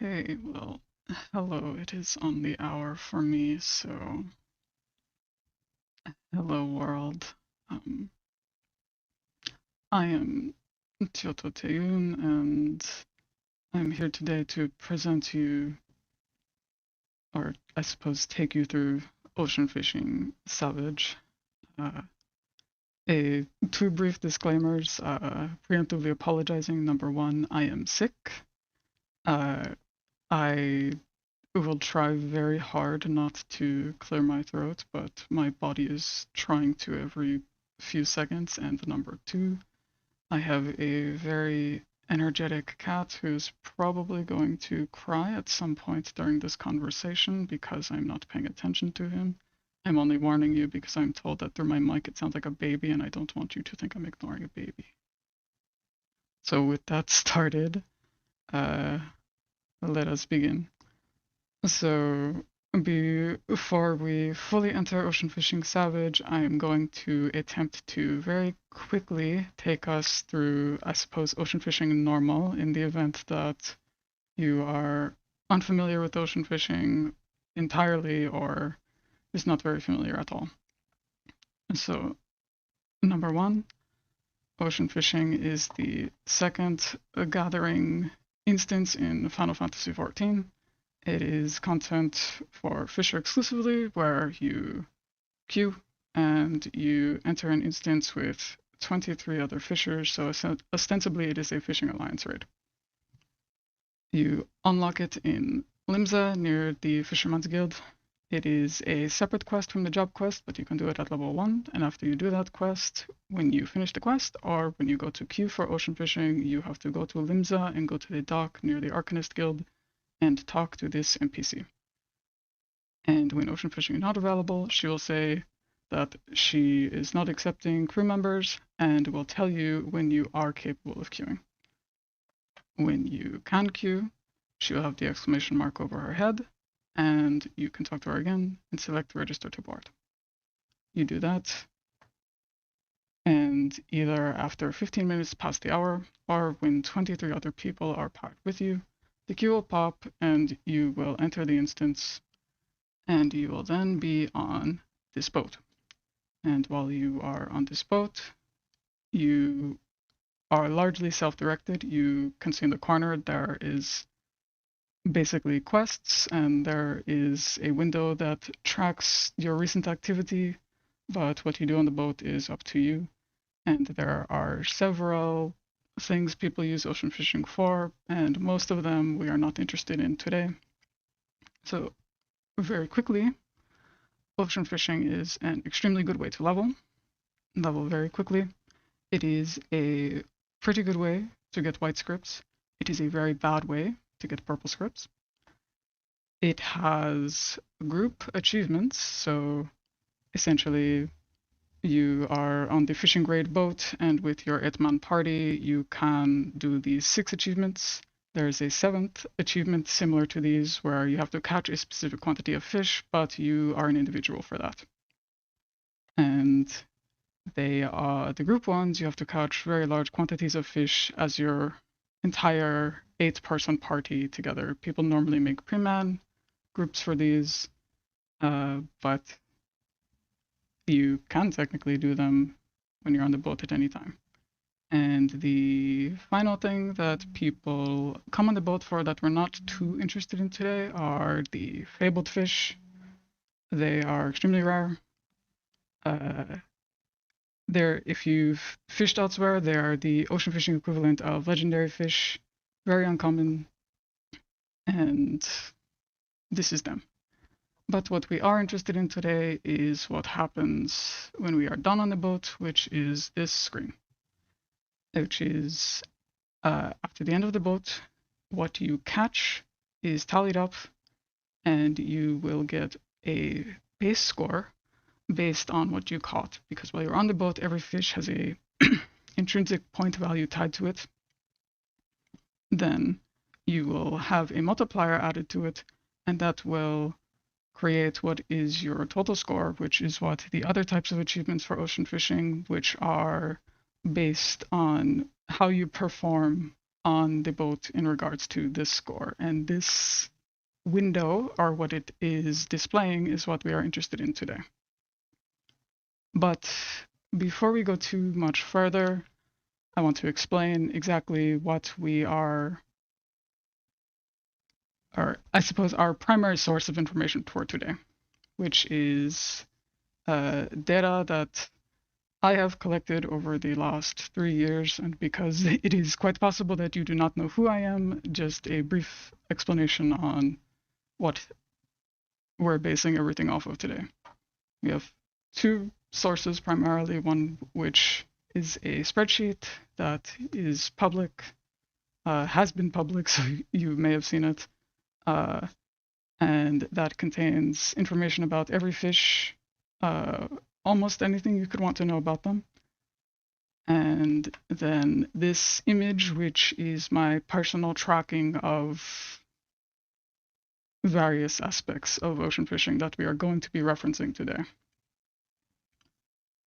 Okay, well, hello, it is on the hour for me, so hello world. Um, I am Tyo'to Tayuun, and I'm here today to present you, or I suppose take you through Ocean Fishing Savage. Uh, Two brief disclaimers, preemptively apologizing. Number one, I am sick. Uh, I will try very hard not to clear my throat, but my body is trying to every few seconds. And number two, I have a very energetic cat who's probably going to cry at some point during this conversation because I'm not paying attention to him. I'm only warning you because I'm told that through my mic it sounds like a baby, and I don't want you to think I'm ignoring a baby. So, with that started, uh, let us begin. So, before we fully enter Ocean Fishing Savage, I am going to attempt to very quickly take us through, I suppose, Ocean Fishing Normal in the event that you are unfamiliar with ocean fishing entirely or is not very familiar at all. So, number one, ocean fishing is the second gathering instance in Final Fantasy XIV. It is content for Fisher exclusively, where you queue and you enter an instance with 23 other fishers, so ostensibly it is a fishing alliance raid. You unlock it in Limsa near the Fisherman's Guild. It is a separate quest from the job quest, but you can do it at level 1, and after you do that quest, when you finish the quest, or when you go to queue for ocean fishing, you have to go to Limsa and go to the dock near the Arcanist Guild and talk to this NPC. And when ocean fishing is not available, she will say that she is not accepting crew members and will tell you when you are capable of queuing. When you can queue, she will have the exclamation mark over her head, and you can talk to her again and select register to board. You do that, and either after 15 minutes past the hour or when 23 other people are packed with you, the queue will pop and you will enter the instance, and you will then be on this boat. And while you are on this boat, you are largely self-directed. You can see in the corner there is basically quests, and there is a window that tracks your recent activity, but what you do on the boat is up to you. And there are several things people use ocean fishing for, and most of them we are not interested in today. So very quickly, ocean fishing is an extremely good way to level very quickly. It is a pretty good way to get white scripts. It is a very bad way to get purple scripts. It has group achievements, so essentially you are on the fishing grade boat, and with your 8-man party you can do these 6 achievements. There's a 7th achievement similar to these where you have to catch a specific quantity of fish, but you are an individual for that. And they are the group ones. You have to catch very large quantities of fish as your entire 8-person party together. People normally make pre-man groups for these, but you can technically do them when you're on the boat at any time. And the final thing that people come on the boat for that we're not too interested in today are the fabled fish. They are extremely rare. If you've fished elsewhere, they are the ocean fishing equivalent of legendary fish, very uncommon, and this is them. But what we are interested in today is what happens when we are done on the boat, which is this screen, which is after the end of the boat, what you catch is tallied up, and you will get a base score based on what you caught, because while you're on the boat, every fish has a intrinsic point value tied to it. Then you will have a multiplier added to it, and that will create what is your total score, which is what the other types of achievements for ocean fishing, which are based on how you perform on the boat in regards to this score. And this window, or what it is displaying, is what we are interested in today. But before we go too much further, I want to explain exactly what we are, or I suppose our primary source of information for today, which is data that I have collected over the last 3 years. And because it is quite possible that you do not know who I am, just a brief explanation on what we're basing everything off of today. We have two sources primarily, one which is a spreadsheet that is public, has been public, so you may have seen it, and that contains information about every fish, almost anything you could want to know about them. And then this image, which is my personal tracking of various aspects of ocean fishing that we are going to be referencing today.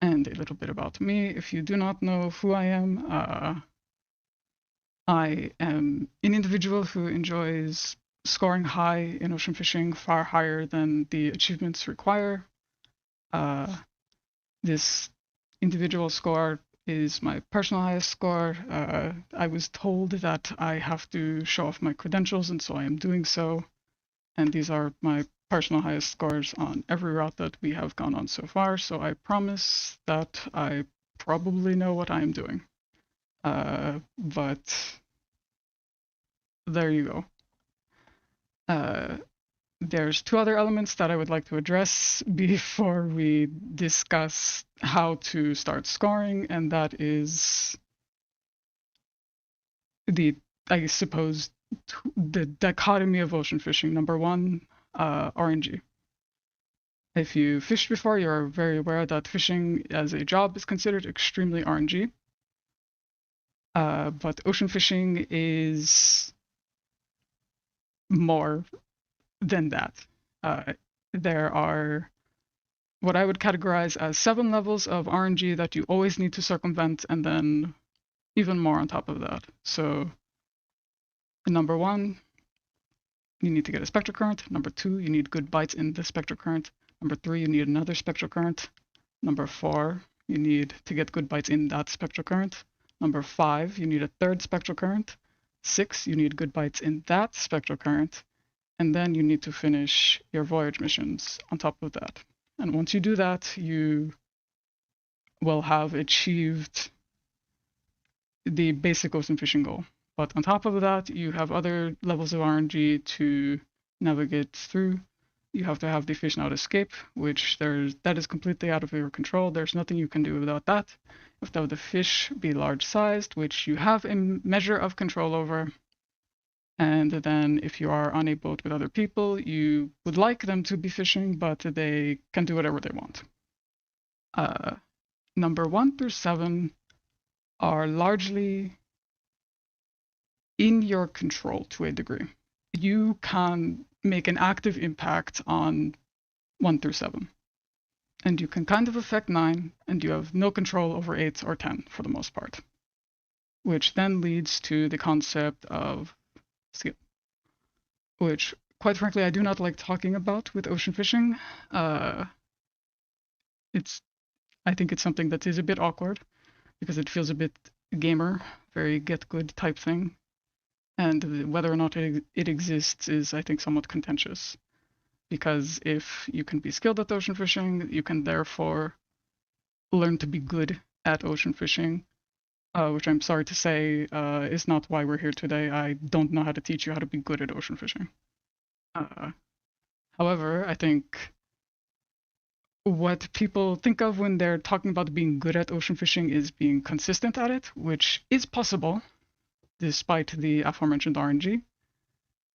And a little bit about me. If you do not know who I am an individual who enjoys scoring high in ocean fishing, far higher than the achievements require. This individual score is my personal highest score. I was told that I have to show off my credentials, and so I am doing so. And these are my personal highest scores on every route that we have gone on so far, so I promise that I probably know what I'm doing. But there you go. There's two other elements that I would like to address before we discuss how to start scoring, and that is I suppose, the dichotomy of ocean fishing. Number one, RNG. If you fished before, you're very aware that fishing as a job is considered extremely RNG. But ocean fishing is more than that. There are what I would categorize as 7 levels of RNG that you always need to circumvent, and then even more on top of that. So number 1, you need to get a spectral current. Number 2, you need good bites in the spectral current. Number 3, you need another spectral current. Number 4, you need to get good bites in that spectral current. Number 5, you need a third spectral current. 6, you need good bites in that spectral current. And then you need to finish your voyage missions on top of that. And once you do that, you will have achieved the basic ocean fishing goal. But on top of that, you have other levels of RNG to navigate through. You have to have the fish not escape, which that is completely out of your control. There's nothing you can do without that. You have to have the fish be large sized, which you have a measure of control over. And then if you are on a boat with other people, you would like them to be fishing, but they can do whatever they want. Number 1 through 7 are largely in your control to a degree. You can make an active impact on 1 through 7. And you can kind of affect 9, and you have no control over 8 or 10 for the most part. Which then leads to the concept of skill, which, quite frankly, I do not like talking about with ocean fishing. I think it's something that is a bit awkward because it feels a bit gamer, very get good type thing. And whether or not it exists is, I think, somewhat contentious. Because if you can be skilled at ocean fishing, you can therefore learn to be good at ocean fishing. Which I'm sorry to say is not why we're here today. I don't know how to teach you how to be good at ocean fishing. However, I think what people think of when they're talking about being good at ocean fishing is being consistent at it, which is possible despite the aforementioned RNG.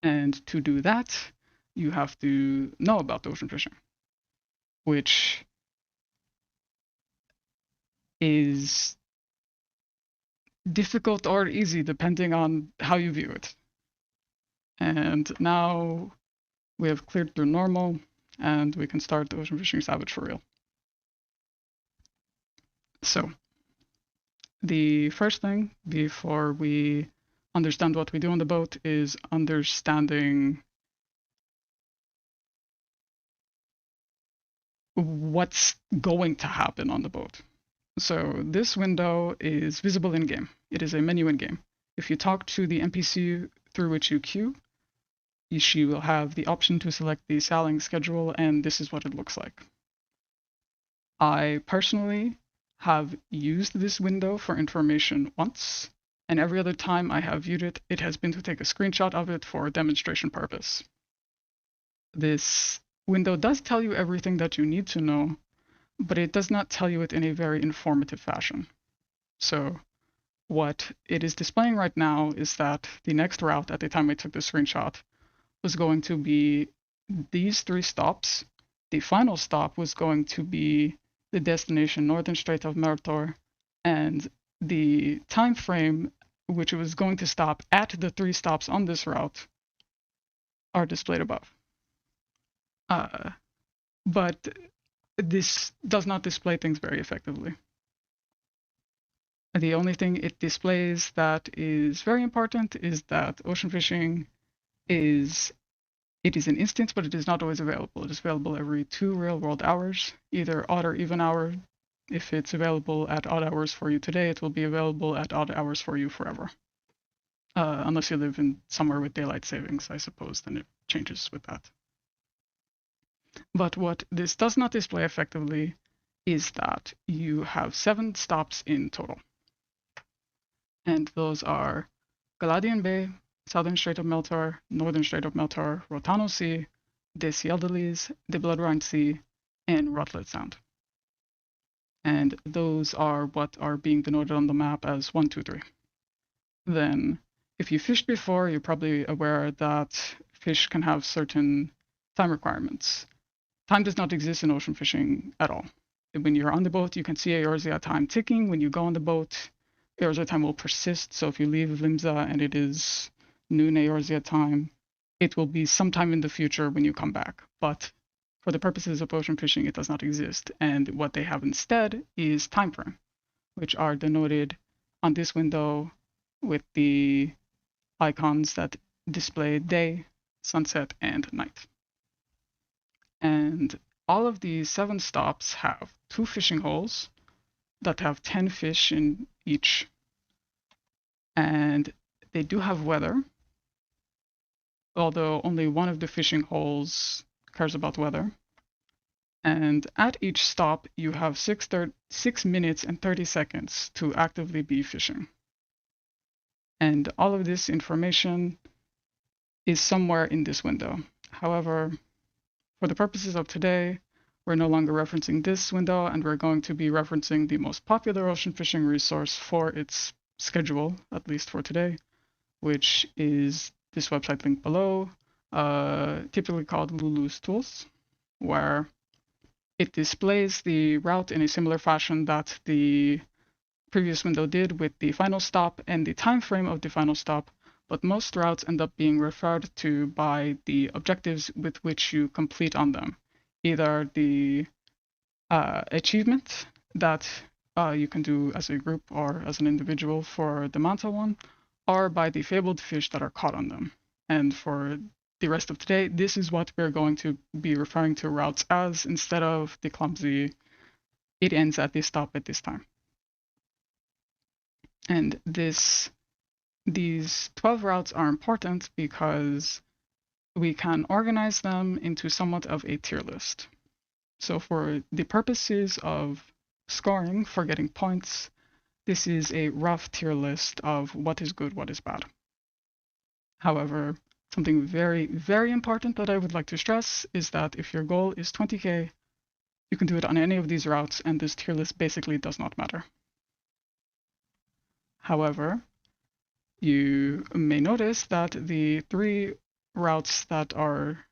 And to do that, you have to know about ocean fishing, which is difficult or easy depending on how you view it. And now we have cleared through normal, and we can start the ocean fishing savage for real. So the first thing before we understand what we do on the boat is understanding what's going to happen on the boat. So this window is visible in-game. It is a menu in-game. If you talk to the NPC through which you queue, she will have the option to select the sailing schedule, and this is what it looks like. I personally have used this window for information once, and every other time I have viewed it, it has been to take a screenshot of it for demonstration purpose. This window does tell you everything that you need to know, but it does not tell you it in a very informative fashion. So what it is displaying right now is that the next route at the time I took the screenshot was going to be these 3 stops. The final stop was going to be the destination Northern Strait of Mertor, and the time frame which it was going to stop at the 3 stops on this route are displayed above. But this does not display things very effectively. The only thing it displays that is very important is that ocean fishing is an instance, but it is not always available. It is available every 2 real-world hours, either odd or even hour. If it's available at odd hours for you today, it will be available at odd hours for you forever. Unless you live in somewhere with daylight savings, I suppose, then it changes with that. But what this does not display effectively is that you have 7 stops in total. And those are Galadian Bay, Southern Strait of Meltar, Northern Strait of Meltar, Rotano Sea, the Sieldelies, the Blood Rhine Sea, and Rutlet Sound. And those are what are being denoted on the map as 1, 2, 3. Then, if you fished before, you're probably aware that fish can have certain time requirements. Time does not exist in ocean fishing at all. When you're on the boat, you can see Eorzea time ticking. When you go on the boat, Eorzea time will persist. So if you leave Limsa and it is noon Eorzea time, it will be sometime in the future when you come back. But for the purposes of ocean fishing, it does not exist. And what they have instead is time frame, which are denoted on this window with the icons that display day, sunset, and night. And all of these 7 stops have 2 fishing holes that have 10 fish in each. And they do have weather, although only one of the fishing holes cares about weather. And at each stop, you have 6 minutes and 30 seconds to actively be fishing. And all of this information is somewhere in this window. However, for the purposes of today, we're no longer referencing this window, and we're going to be referencing the most popular ocean fishing resource for its schedule, at least for today, which is this website linked below, typically called Lulu's Tools, where it displays the route in a similar fashion that the previous window did, with the final stop and the time frame of the final stop, but most routes end up being referred to by the objectives with which you complete on them. Either the achievement that you can do as a group or as an individual for the Manta one, or by the fabled fish that are caught on them. And for the rest of today, this is what we're going to be referring to routes as, instead of the clumsy, it ends at this stop at this time. And these 12 routes are important because we can organize them into somewhat of a tier list. So for the purposes of scoring, for getting points, this is a rough tier list of what is good, what is bad. However, something very, very important that I would like to stress is that if your goal is 20k, you can do it on any of these routes, and this tier list basically does not matter. However, you may notice that the 3 routes that are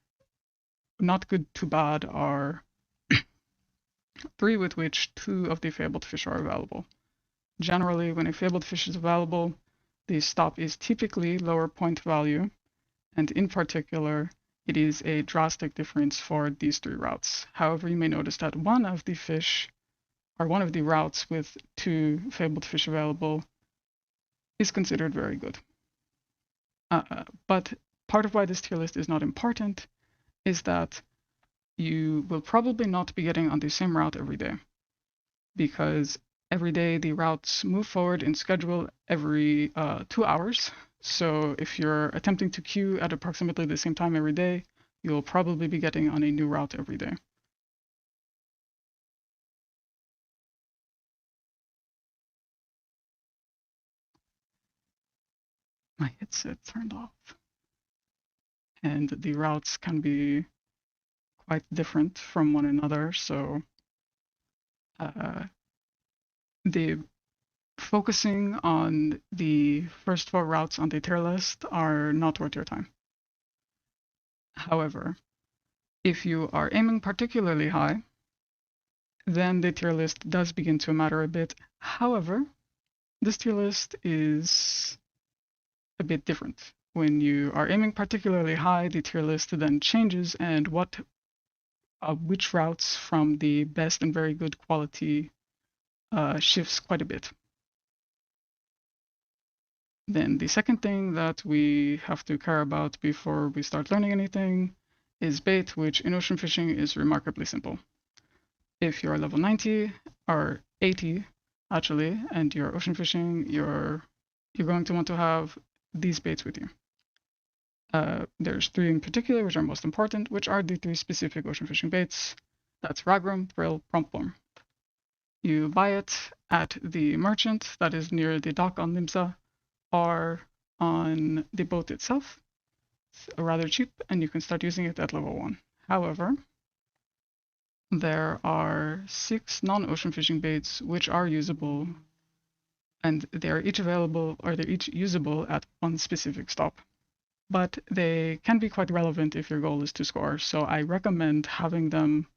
not good to bad are 3 with which 2 of the fabled fish are available. Generally, when a fabled fish is available, the stop is typically lower point value, and in particular, it is a drastic difference for these 3 routes. However, you may notice that one of the routes with 2 fabled fish available is considered very good. But part of why this tier list is not important is that you will probably not be getting on the same route every day, because every day the routes move forward in schedule every 2 hours. So if you're attempting to queue at approximately the same time every day, you'll probably be getting on a new route every day. My headset turned off. And the routes can be quite different from one another, so the focusing on the first 4 routes on the tier list are not worth your time. However, if you are aiming particularly high, then the tier list does begin to matter a bit. However, this tier list is a bit different. When you are aiming particularly high, the tier list then changes, and which routes from the best and very good quality shifts quite a bit. Then the second thing that we have to care about before we start learning anything is bait, which in ocean fishing is remarkably simple. If you're level 90 or 80 actually, and you're ocean fishing, you're going to want to have these baits with you. There's 3 in particular which are most important, which are the 3 specific ocean fishing baits. That's ragworm, thrill, prompt worm. You buy it at the merchant that is near the dock on Limsa, or on the boat itself. It's rather cheap, and you can start using it at level 1. However, there are 6 non-ocean fishing baits which are usable, and they're each available, or they're each usable at one specific stop. But they can be quite relevant if your goal is to score, so I recommend having them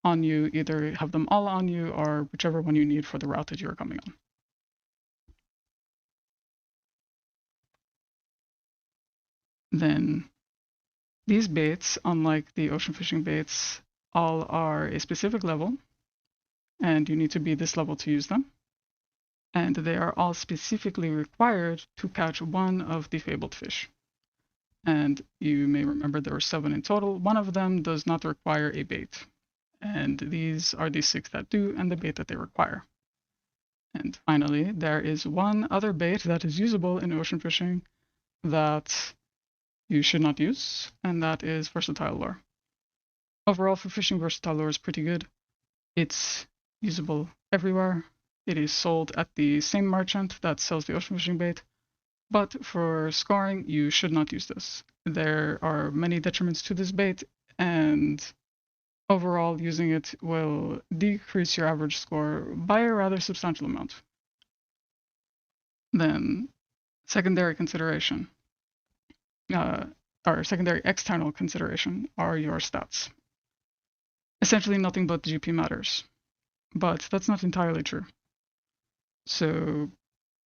on you, either have them all on you or whichever one you need for the route that you're coming on. Then these baits, unlike the ocean fishing baits, all are a specific level, and you need to be this level to use them. And they are all specifically required to catch one of the fabled fish. And you may remember there were 7 in total. One of them does not require a bait. And these are the 6 that do, and the bait that they require. And finally, there is one other bait that is usable in ocean fishing that you should not use, and that is versatile lure. Overall, for fishing, versatile lure is pretty good. It's usable everywhere. It is sold at the same merchant that sells the ocean fishing bait, but for scoring, you should not use this. There are many detriments to this bait, and overall, using it will decrease your average score by a rather substantial amount. Then, secondary consideration. Or secondary external consideration are your stats. Essentially nothing but GP matters, but that's not entirely true. So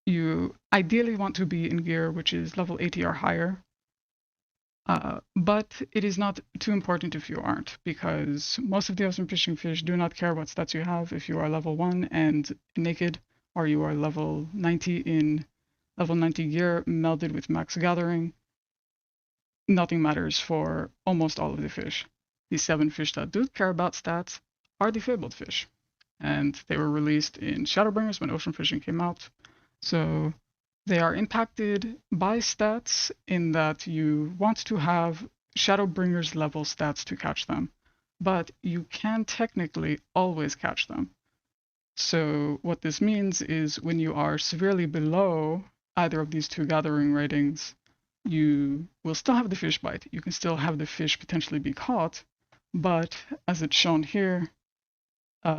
you ideally want to be in gear which is level 80 or higher, but it is not too important if you aren't, because most of the ocean fishing fish do not care what stats you have if you are level 1 and naked, or you are level 90 in level 90 gear melded with max gathering. Nothing matters for almost all of the fish. The 7 fish that do care about stats are the fabled fish, and they were released in Shadowbringers when ocean fishing came out. So they are impacted by stats in that you want to have Shadowbringers level stats to catch them, but you can technically always catch them. So what this means is when you are severely below either of these 2 gathering ratings, you will still have the fish bite. You can still have the fish potentially be caught, but as it's shown here,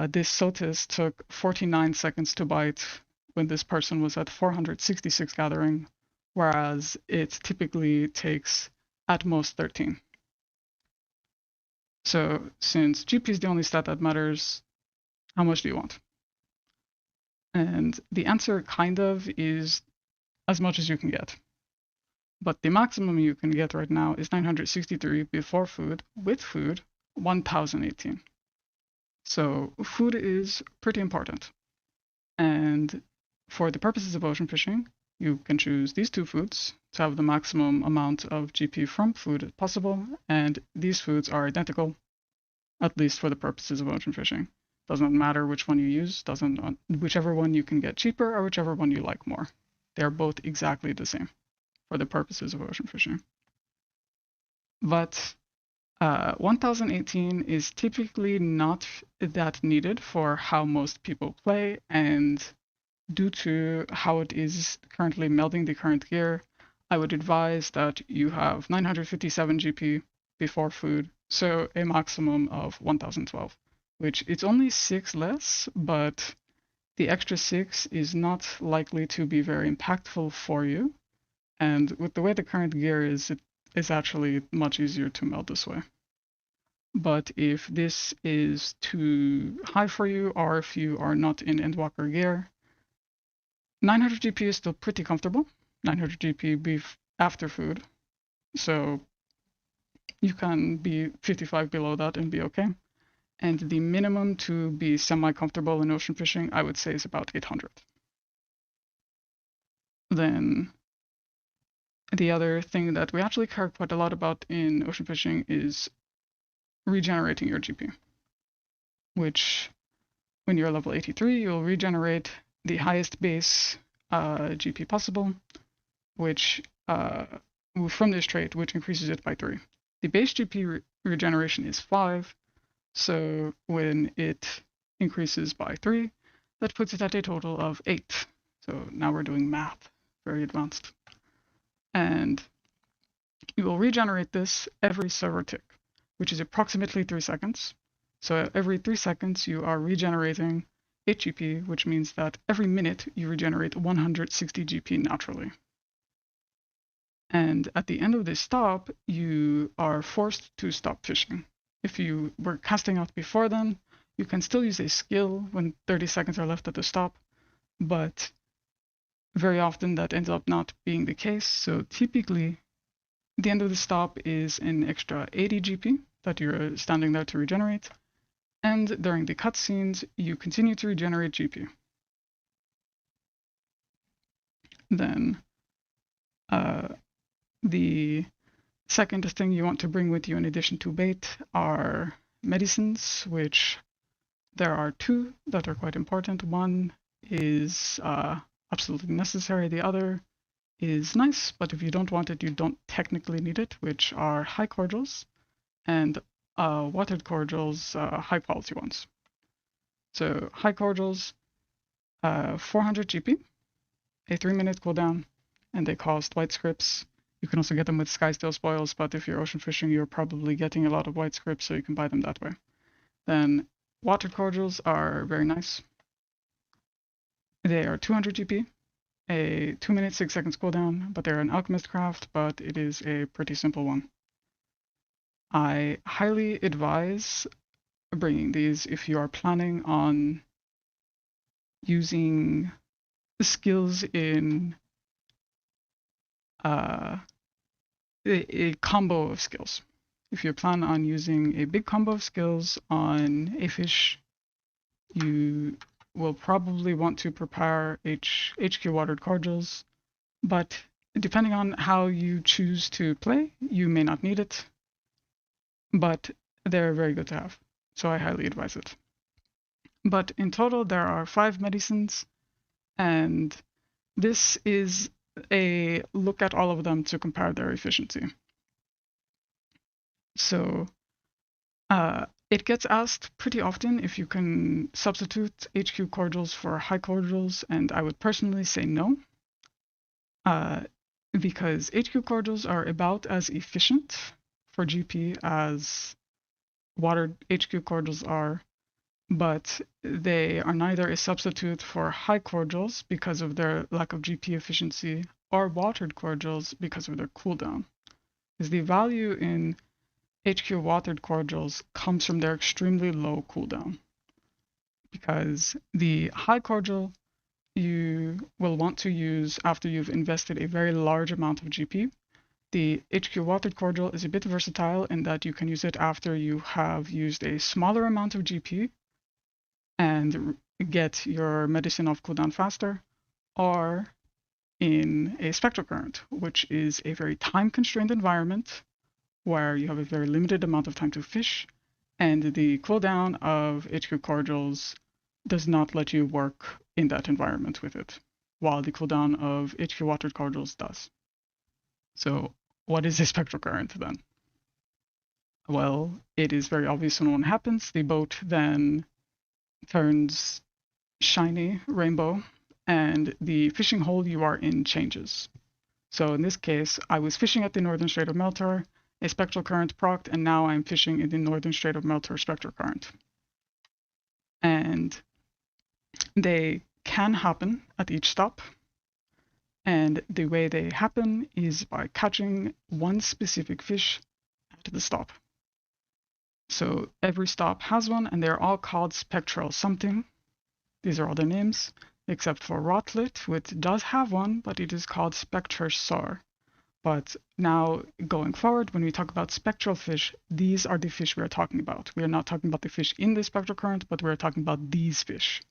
this Sotis took 49 seconds to bite when this person was at 466 gathering, whereas it typically takes at most 13. So since GP is the only stat that matters, how much do you want? And the answer kind of is as much as you can get. But the maximum you can get right now is 963 before food. With food, 1018. So food is pretty important. And for the purposes of ocean fishing, you can choose these two foods to have the maximum amount of GP from food possible, and these foods are identical, at least for the purposes of ocean fishing. Doesn't matter which one you use, whichever one you can get cheaper or whichever one you like more. They're both exactly the same for the purposes of ocean fishing. But 1018 is typically not that needed for how most people play, and due to how it is currently melding the current gear, I would advise that you have 957 GP before food, so a maximum of 1012, which it's only 6 less, but the extra 6 is not likely to be very impactful for you. And with the way the current gear is, it is actually much easier to meld this way. But if this is too high for you, or if you are not in Endwalker gear, 900 GP is still pretty comfortable. 900 GP after food. So you can be 55 below that and be okay. And the minimum to be semi-comfortable in ocean fishing, I would say, is about 800. Then the other thing that we actually care quite a lot about in ocean fishing is regenerating your GP, which when you're level 83, you'll regenerate the highest base GP possible, which from this trait, which increases it by 3. The base GP regeneration is 5, so when it increases by 3, that puts it at a total of 8. So now we're doing math, very advanced. And you will regenerate this every server tick, which is approximately 3 seconds. So every 3 seconds you are regenerating 8 GP, which means that every minute you regenerate 160 GP naturally. And at the end of this stop, you are forced to stop fishing. If you were casting out before then, you can still use a skill when 30 seconds are left at the stop, but very often that ends up not being the case. So typically, the end of the stop is an extra 80 GP that you're standing there to regenerate, and during the cutscenes, you continue to regenerate GP. Then the second thing you want to bring with you in addition to bait are medicines, which there are 2 that are quite important. One is absolutely necessary. The other is nice, but if you don't want it, you don't technically need it, which are high cordials and watered cordials, high quality ones. So high cordials, 400 GP, a 3-minute cooldown, and they cost white scripts. You can also get them with Skysteel spoils, but if you're ocean fishing, you're probably getting a lot of white scripts, so you can buy them that way. Then watered cordials are very nice. They are 200 GP, a 2-minute 6 seconds cooldown, but they're an alchemist craft, but it is a pretty simple one. I highly advise bringing these if you are planning on using skills in a combo of skills. If you plan on using a big combo of skills on a fish, you will probably want to prepare HQ watered cordials, but depending on how you choose to play, you may not need it, but they're very good to have, so I highly advise it. But in total, there are 5 medicines, and this is a look at all of them to compare their efficiency. So it gets asked pretty often if you can substitute HQ cordials for high cordials, and I would personally say no, because HQ cordials are about as efficient for GP as watered HQ cordials are, but they are neither a substitute for high cordials because of their lack of GP efficiency or watered cordials because of their cooldown. Because the value in HQ watered cordials comes from their extremely low cooldown. Because the high cordial you will want to use after you've invested a very large amount of GP. The HQ watered cordial is a bit versatile in that you can use it after you have used a smaller amount of GP and get your medicine off cooldown faster, or in a spectral current, which is a very time-constrained environment where you have a very limited amount of time to fish, and the cooldown of HQ cordials does not let you work in that environment with it, while the cooldown of HQ watered cordials does. So what is a spectral current then? Well, it is very obvious when one happens. The boat then turns shiny rainbow, and the fishing hole you are in changes. So in this case, I was fishing at the northern strait of Meltor, a spectral current procced, and now I'm fishing in the northern strait of Meltor spectral current. And they can happen at each stop. And the way they happen is by catching one specific fish at the stop. So every stop has one, and they're all called Spectral something. These are all their names, except for Rotlet, which does have one, but it is called Spectral. But now, going forward, when we talk about spectral fish, these are the fish we are talking about. We are not talking about the fish in the spectral current, but we're talking about these fish.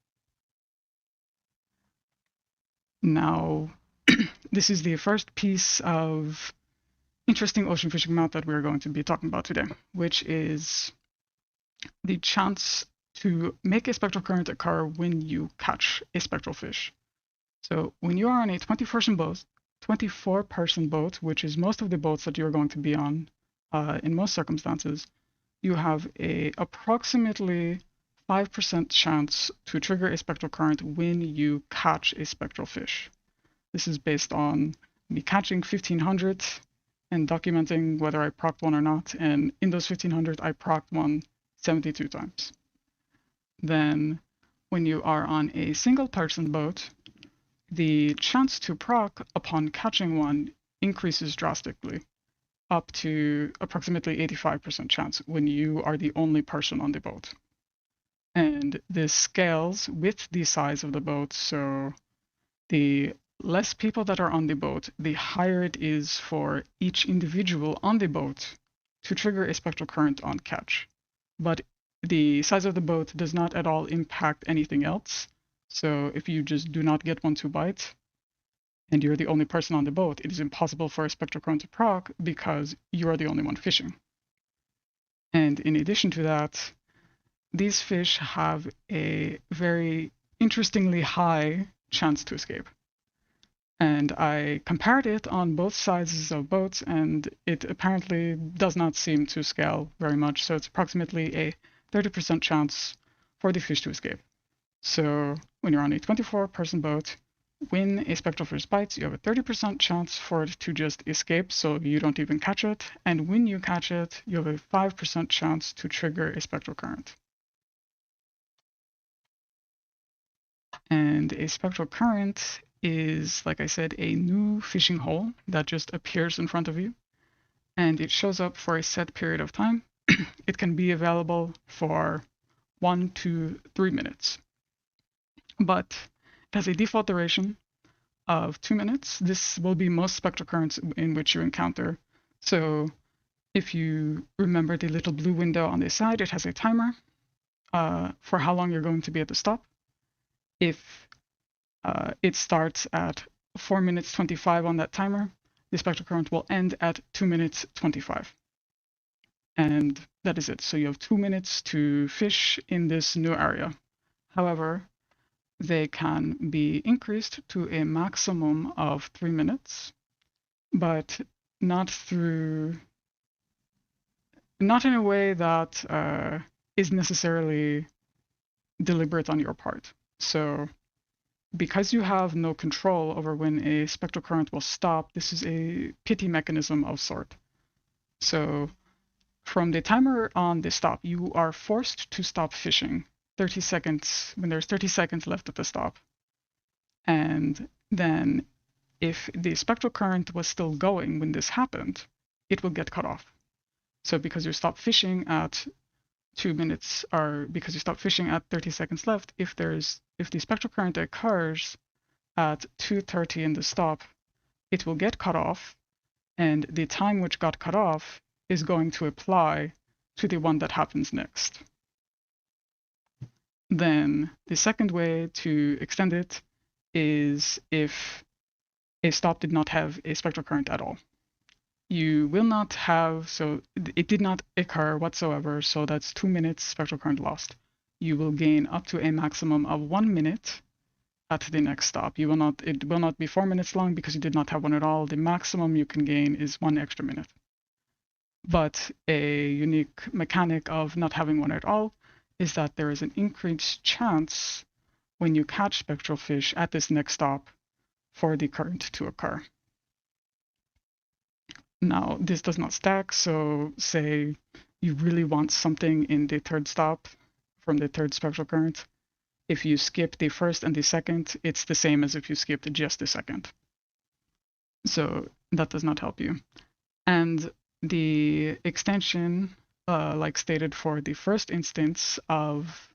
Now, this is the first piece of interesting ocean fishing math that we're going to be talking about today, which is the chance to make a spectral current occur when you catch a spectral fish. So when you are on a 24-person boat, which is most of the boats that you're going to be on in most circumstances, you have a approximately 5% chance to trigger a spectral current when you catch a spectral fish. This is based on me catching 1,500 and documenting whether I procced one or not, and in those 1,500, I procced one 72 times. Then when you are on a single-person boat, the chance to proc upon catching one increases drastically, up to approximately 85% chance when you are the only person on the boat. And this scales with the size of the boat, so the less people that are on the boat, the higher it is for each individual on the boat to trigger a spectral current on catch. But the size of the boat does not at all impact anything else. So if you just do not get one to bite, and you're the only person on the boat, it is impossible for a spectral current to proc because you are the only one fishing. And in addition to that, these fish have a very interestingly high chance to escape. And I compared it on both sizes of boats, and it apparently does not seem to scale very much. So it's approximately a 30% chance for the fish to escape. So when you're on a 24-person boat, when a spectral fish bites, you have a 30% chance for it to just escape, so you don't even catch it. And when you catch it, you have a 5% chance to trigger a spectral current. And a spectral current is, like I said, a new fishing hole that just appears in front of you, and it shows up for a set period of time. It can be available for 1 to 3 minutes, but it has a default duration of 2 minutes. This will be most spectral currents in which you encounter. So if you remember the little blue window on the side, it has a timer for how long you're going to be at the stop. If it starts at 4 minutes 25 on that timer, the spectral current will end at 2 minutes 25. And that is it. So you have 2 minutes to fish in this new area. However, they can be increased to a maximum of 3 minutes, but not in a way that is necessarily deliberate on your part. So because you have no control over when a spectral current will stop, this is a pity mechanism of sort. So from the timer on the stop, you are forced to stop fishing 30 seconds when there's 30 seconds left at the stop. And then if the spectral current was still going when this happened, it will get cut off. So because you stop fishing at 2 minutes, or because you stop fishing at 30 seconds left, if the spectral current occurs at 2:30 in the stop, it will get cut off, and the time which got cut off is going to apply to the one that happens next. Then the second way to extend it is if a stop did not have a spectral current at all. You will not have, so it did not occur whatsoever, so that's 2 minutes spectral current lost. You will gain up to a maximum of 1 minute at the next stop. It will not be 4 minutes long because you did not have one at all. The maximum you can gain is 1 extra minute. But a unique mechanic of not having one at all is that there is an increased chance when you catch spectral fish at this next stop for the current to occur. Now, this does not stack, so say you really want something in the third stop from the third spectral current. If you skip the first and the second, it's the same as if you skipped just the second. So that does not help you. And the extension, like stated for the first instance of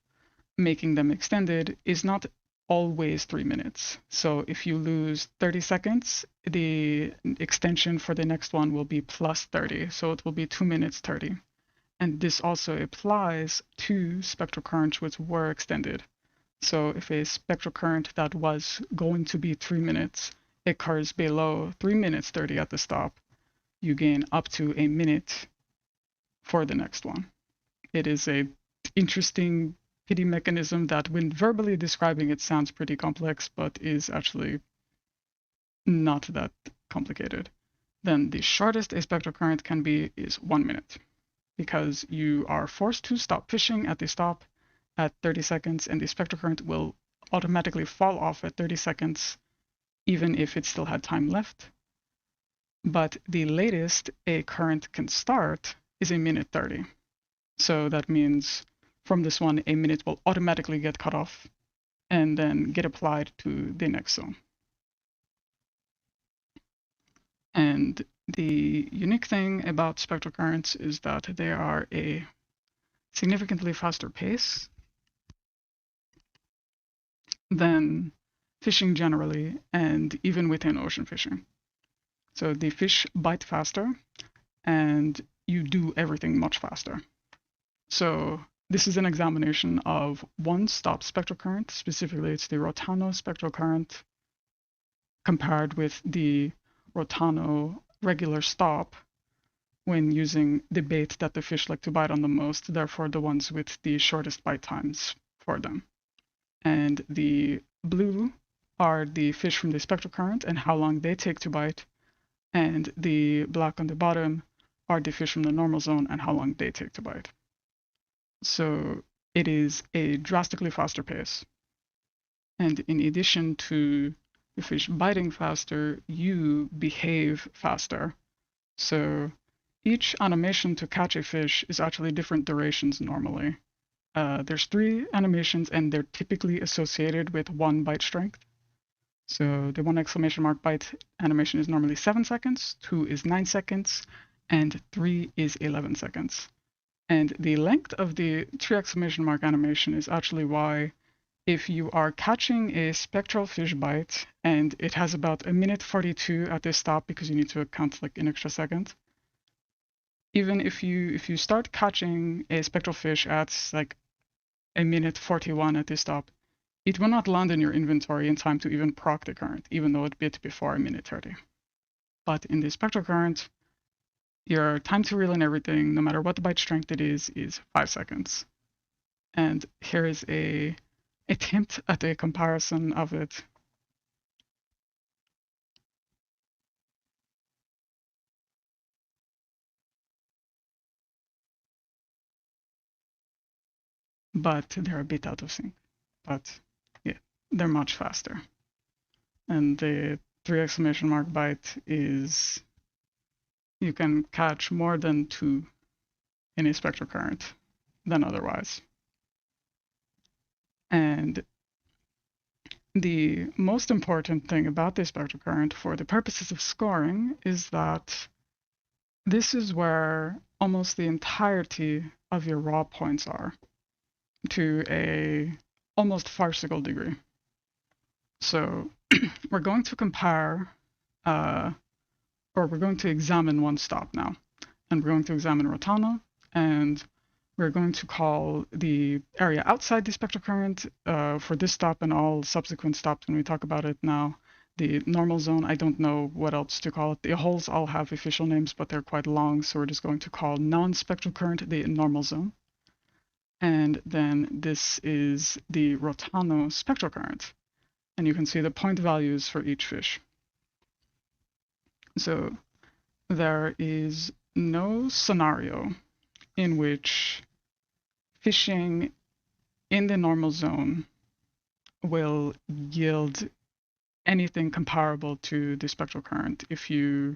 making them extended, is not always 3 minutes. So if you lose 30 seconds, the extension for the next one will be plus 30. So it will be 2 minutes 30. And this also applies to spectral currents which were extended. So if a spectral current that was going to be 3 minutes occurs below 3 minutes 30 at the stop, you gain up to a minute for the next one. It is a interesting pity mechanism that when verbally describing it sounds pretty complex, but is actually not that complicated. Then the shortest a spectral current can be is 1 minute, because you are forced to stop fishing at the stop at 30 seconds, and the spectral current will automatically fall off at 30 seconds, even if it still had time left. But the latest a current can start is a minute 30. So that means from this one, a minute will automatically get cut off and then get applied to the next zone. And the unique thing about spectral currents is that they are a significantly faster pace than fishing generally, and even within ocean fishing. So the fish bite faster, and you do everything much faster. So this is an examination of one stop spectral current. Specifically, it's the Rotano spectral current compared with the Rotano regular stop when using the bait that the fish like to bite on the most, therefore the ones with the shortest bite times for them. And the blue are the fish from the spectral current and how long they take to bite, and the black on the bottom are the fish from the normal zone and how long they take to bite. So it is a drastically faster pace. And in addition to the fish biting faster, you behave faster. So each animation to catch a fish is actually different durations normally. There's 3 animations and they're typically associated with 1 bite strength. So the 1 exclamation mark bite animation is normally 7 seconds, 2 is 9 seconds, and 3 is 11 seconds. And the length of the 3 exclamation mark animation is actually why if you are catching a spectral fish bite and it has about 1 minute 42 at this stop because you need to count like an extra second, even if you start catching a spectral fish at like 1 minute 41 at this stop, it will not land in your inventory in time to even proc the current, even though it bit before 1 minute 30. But in the spectral current, your time to reel and everything, no matter what the bite strength it is 5 seconds. And here is a attempt at a comparison of it. But they're a bit out of sync. But yeah, they're much faster. And the 3 exclamation mark bite is you can catch more than 2 in a spectral current than otherwise. And the most important thing about the spectral current for the purposes of scoring is that this is where almost the entirety of your raw points are, to a almost farcical degree. So we're going to compare, or we're going to examine one stop now. And we're going to examine Rotano, and we're going to call the area outside the spectral current for this stop and all subsequent stops when we talk about it now the normal zone. I don't know what else to call it. The holes all have official names, but they're quite long, so we're just going to call non-spectral current the normal zone. And then this is the Rotano spectral current. And you can see the point values for each fish. So there is no scenario in which fishing in the normal zone will yield anything comparable to the spectral current if you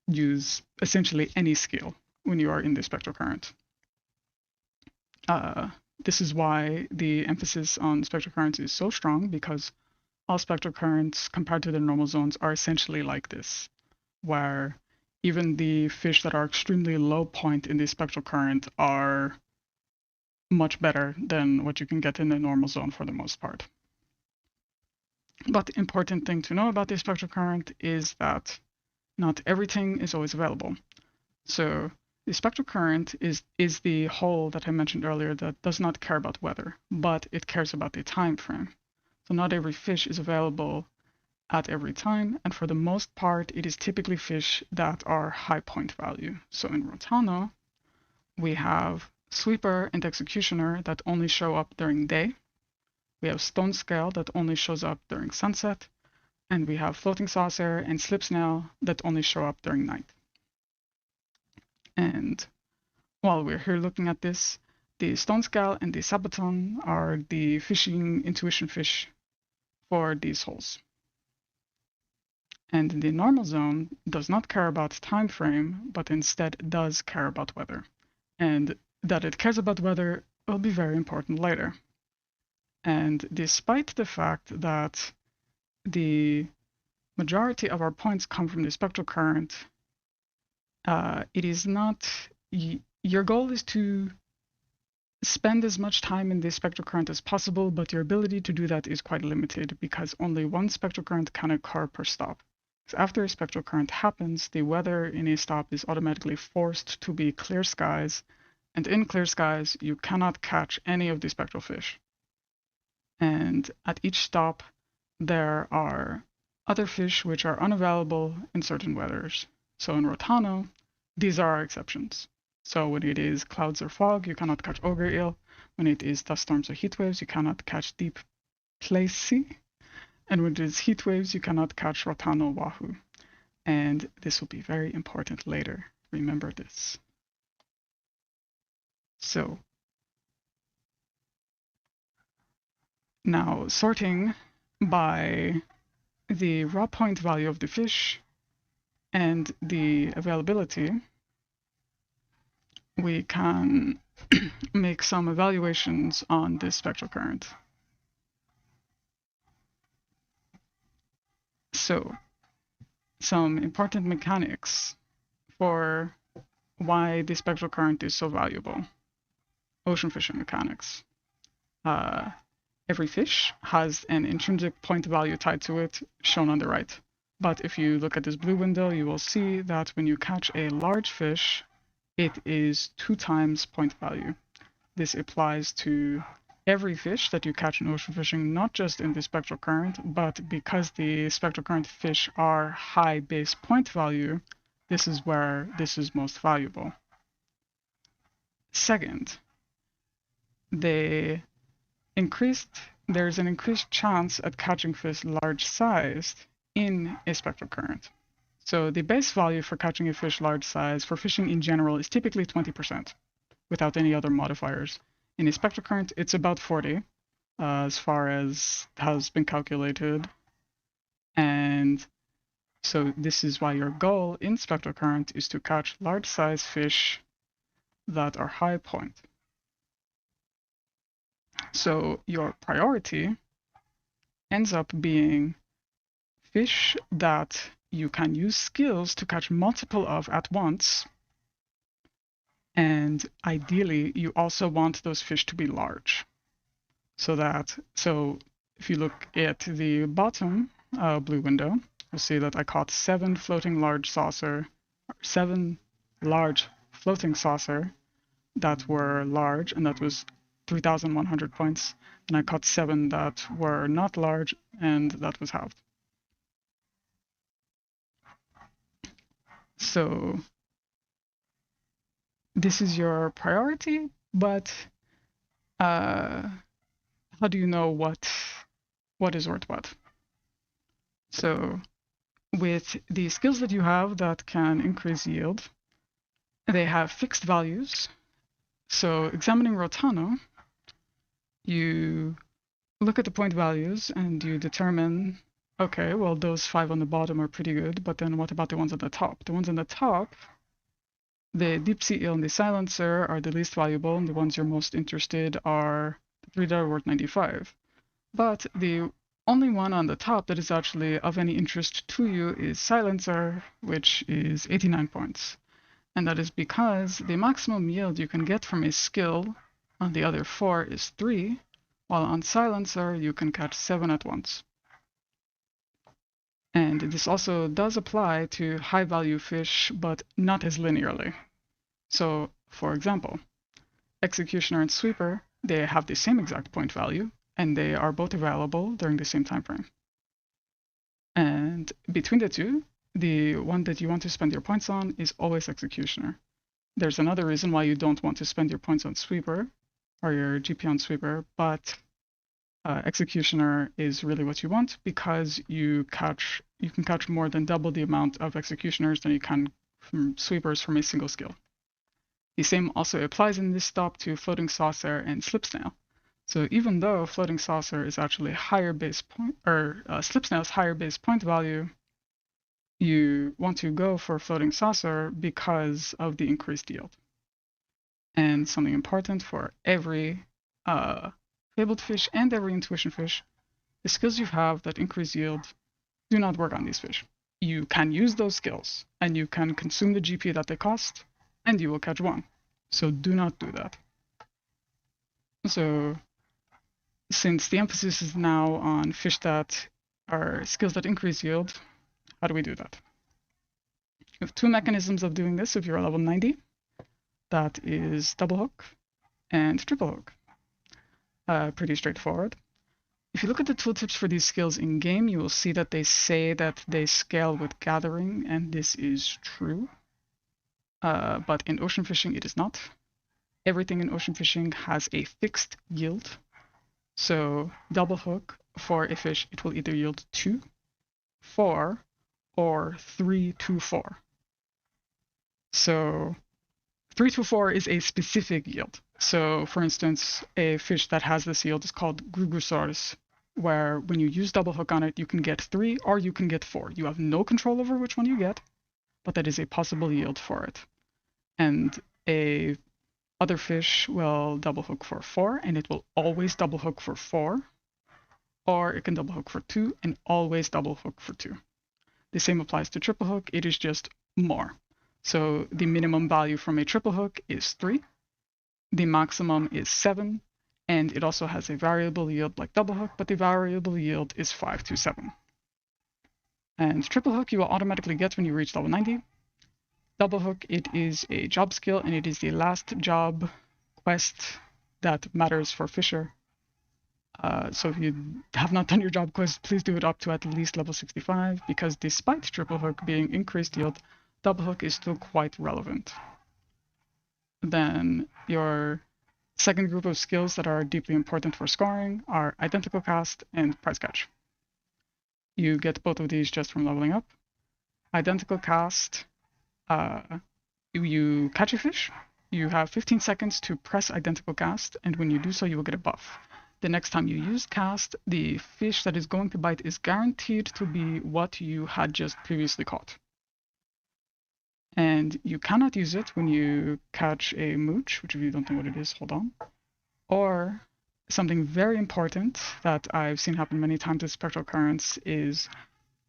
use essentially any skill when you are in the spectral current. This is why the emphasis on spectral currents is so strong, because all spectral currents compared to the normal zones are essentially like this, where even the fish that are extremely low point in the spectral current are much better than what you can get in the normal zone for the most part. But the important thing to know about the spectral current is that not everything is always available. So the spectral current is the hole that I mentioned earlier that does not care about weather, but it cares about the time frame. So not every fish is available at every time, and for the most part, it is typically fish that are high point value. So in Rotano, we have sweeper and executioner that only show up during day. We have stone scale that only shows up during sunset, and we have floating saucer and slip snail that only show up during night. And while we're here looking at this, the stone scale and the sabaton are the fishing intuition fish for these holes. And the normal zone does not care about time frame, but instead does care about weather. And that it cares about weather will be very important later. And despite the fact that the majority of our points come from the spectral current, it is not, your goal is to spend as much time in the spectral current as possible, but your ability to do that is quite limited because only one spectral current can occur per stop. So after a spectral current happens, the weather in a stop is automatically forced to be clear skies, and in clear skies, you cannot catch any of the spectral fish. And at each stop, there are other fish which are unavailable in certain weathers. So in Rotano, these are our exceptions. So when it is clouds or fog, you cannot catch ogre eel. When it is dust storms or heat waves, you cannot catch deep placey. And when it is heat waves, you cannot catch Rotano wahoo. And this will be very important later. Remember this. So now sorting by the raw point value of the fish and the availability, we can make some evaluations on this spectral current. So some important mechanics for why the spectral current is so valuable. Ocean fishing mechanics. Every fish has an intrinsic point value tied to it, shown on the right. But if you look at this blue window, you will see that when you catch a large fish, it is 2 times point value. This applies to every fish that you catch in ocean fishing, not just in the spectral current, but because the spectral current fish are high base point value, this is where this is most valuable. Second, there's an increased chance at catching fish large-sized in a spectral current. So the base value for catching a fish large size for fishing in general is typically 20% without any other modifiers. In a spectral current, it's about 40 as far as has been calculated. And so this is why your goal in spectral current is to catch large size fish that are high point. So your priority ends up being fish that you can use skills to catch multiple of at once. And ideally, you also want those fish to be large. So if you look at the bottom blue window, you'll see that I caught 7 large floating saucer that were large, and that was 3,100 points. And I caught 7 that were not large, and that was halved. So this is your priority, but how do you know what is worth what? So with the skills that you have that can increase yield, they have fixed values. So examining Rotano, you look at the point values and you determine, okay, well, those 5 on the bottom are pretty good, but then what about the ones at the top? The ones on the top, the deep sea eel and the silencer, are the least valuable, and the ones you're most interested are the 3 that are worth 95. But the only one on the top that is actually of any interest to you is silencer, which is 89 points. And that is because the maximum yield you can get from a skill on the other 4 is 3, while on silencer you can catch 7 at once. And this also does apply to high value fish, but not as linearly. So, for example, executioner and sweeper, they have the same exact point value, and they are both available during the same time frame. And between the two, the one that you want to spend your points on is always executioner. There's another reason why you don't want to spend your points on sweeper or your GP on sweeper, but executioner is really what you want because you can catch more than double the amount of executioners than you can from sweepers from a single skill. The same also applies in this stop to floating saucer and slip snail. So even though floating saucer is actually higher base point, or slip snail's higher base point value, you want to go for floating saucer because of the increased yield. And something important for every fabled fish and every intuition fish, the skills you have that increase yield do not work on these fish. You can use those skills and you can consume the GP that they cost and you will catch one. So do not do that. So since the emphasis is now on fish that are skills that increase yield, how do we do that? We have 2 mechanisms of doing this if you're a level 90. That is double hook and triple hook. Pretty straightforward. If you look at the tooltips for these skills in game, you will see that they say that they scale with gathering, and this is true. But in ocean fishing, it is not. Everything in ocean fishing has a fixed yield. So double hook for a fish, it will either yield 2, 4, or 3 to 4. So 3 to 4 is a specific yield. So for instance, a fish that has this yield is called Grugusaurus, where when you use double hook on it, you can get 3 or you can get 4. You have no control over which one you get, but that is a possible yield for it. And a other fish will double hook for 4, and it will always double hook for 4. Or it can double hook for 2 and always double hook for 2. The same applies to triple hook, it is just more. So the minimum value from a triple hook is 3, the maximum is 7, and it also has a variable yield like double hook, but the variable yield is 5 to 7. And triple hook you will automatically get when you reach level 90. Double hook, it is a job skill, and it is the last job quest that matters for Fisher. So if you have not done your job quest, please do it up to at least level 65, because despite triple hook being increased yield, double hook is still quite relevant. Then your second group of skills that are deeply important for scoring are identical cast and prize catch. You get both of these just from leveling up. Identical cast, you catch a fish, you have 15 seconds to press identical cast, and when you do so, you will get a buff. The next time you use cast, the fish that is going to bite is guaranteed to be what you had just previously caught. And you cannot use it when you catch a mooch, which if you don't know what it is, hold on. Or something very important that I've seen happen many times with spectral currents is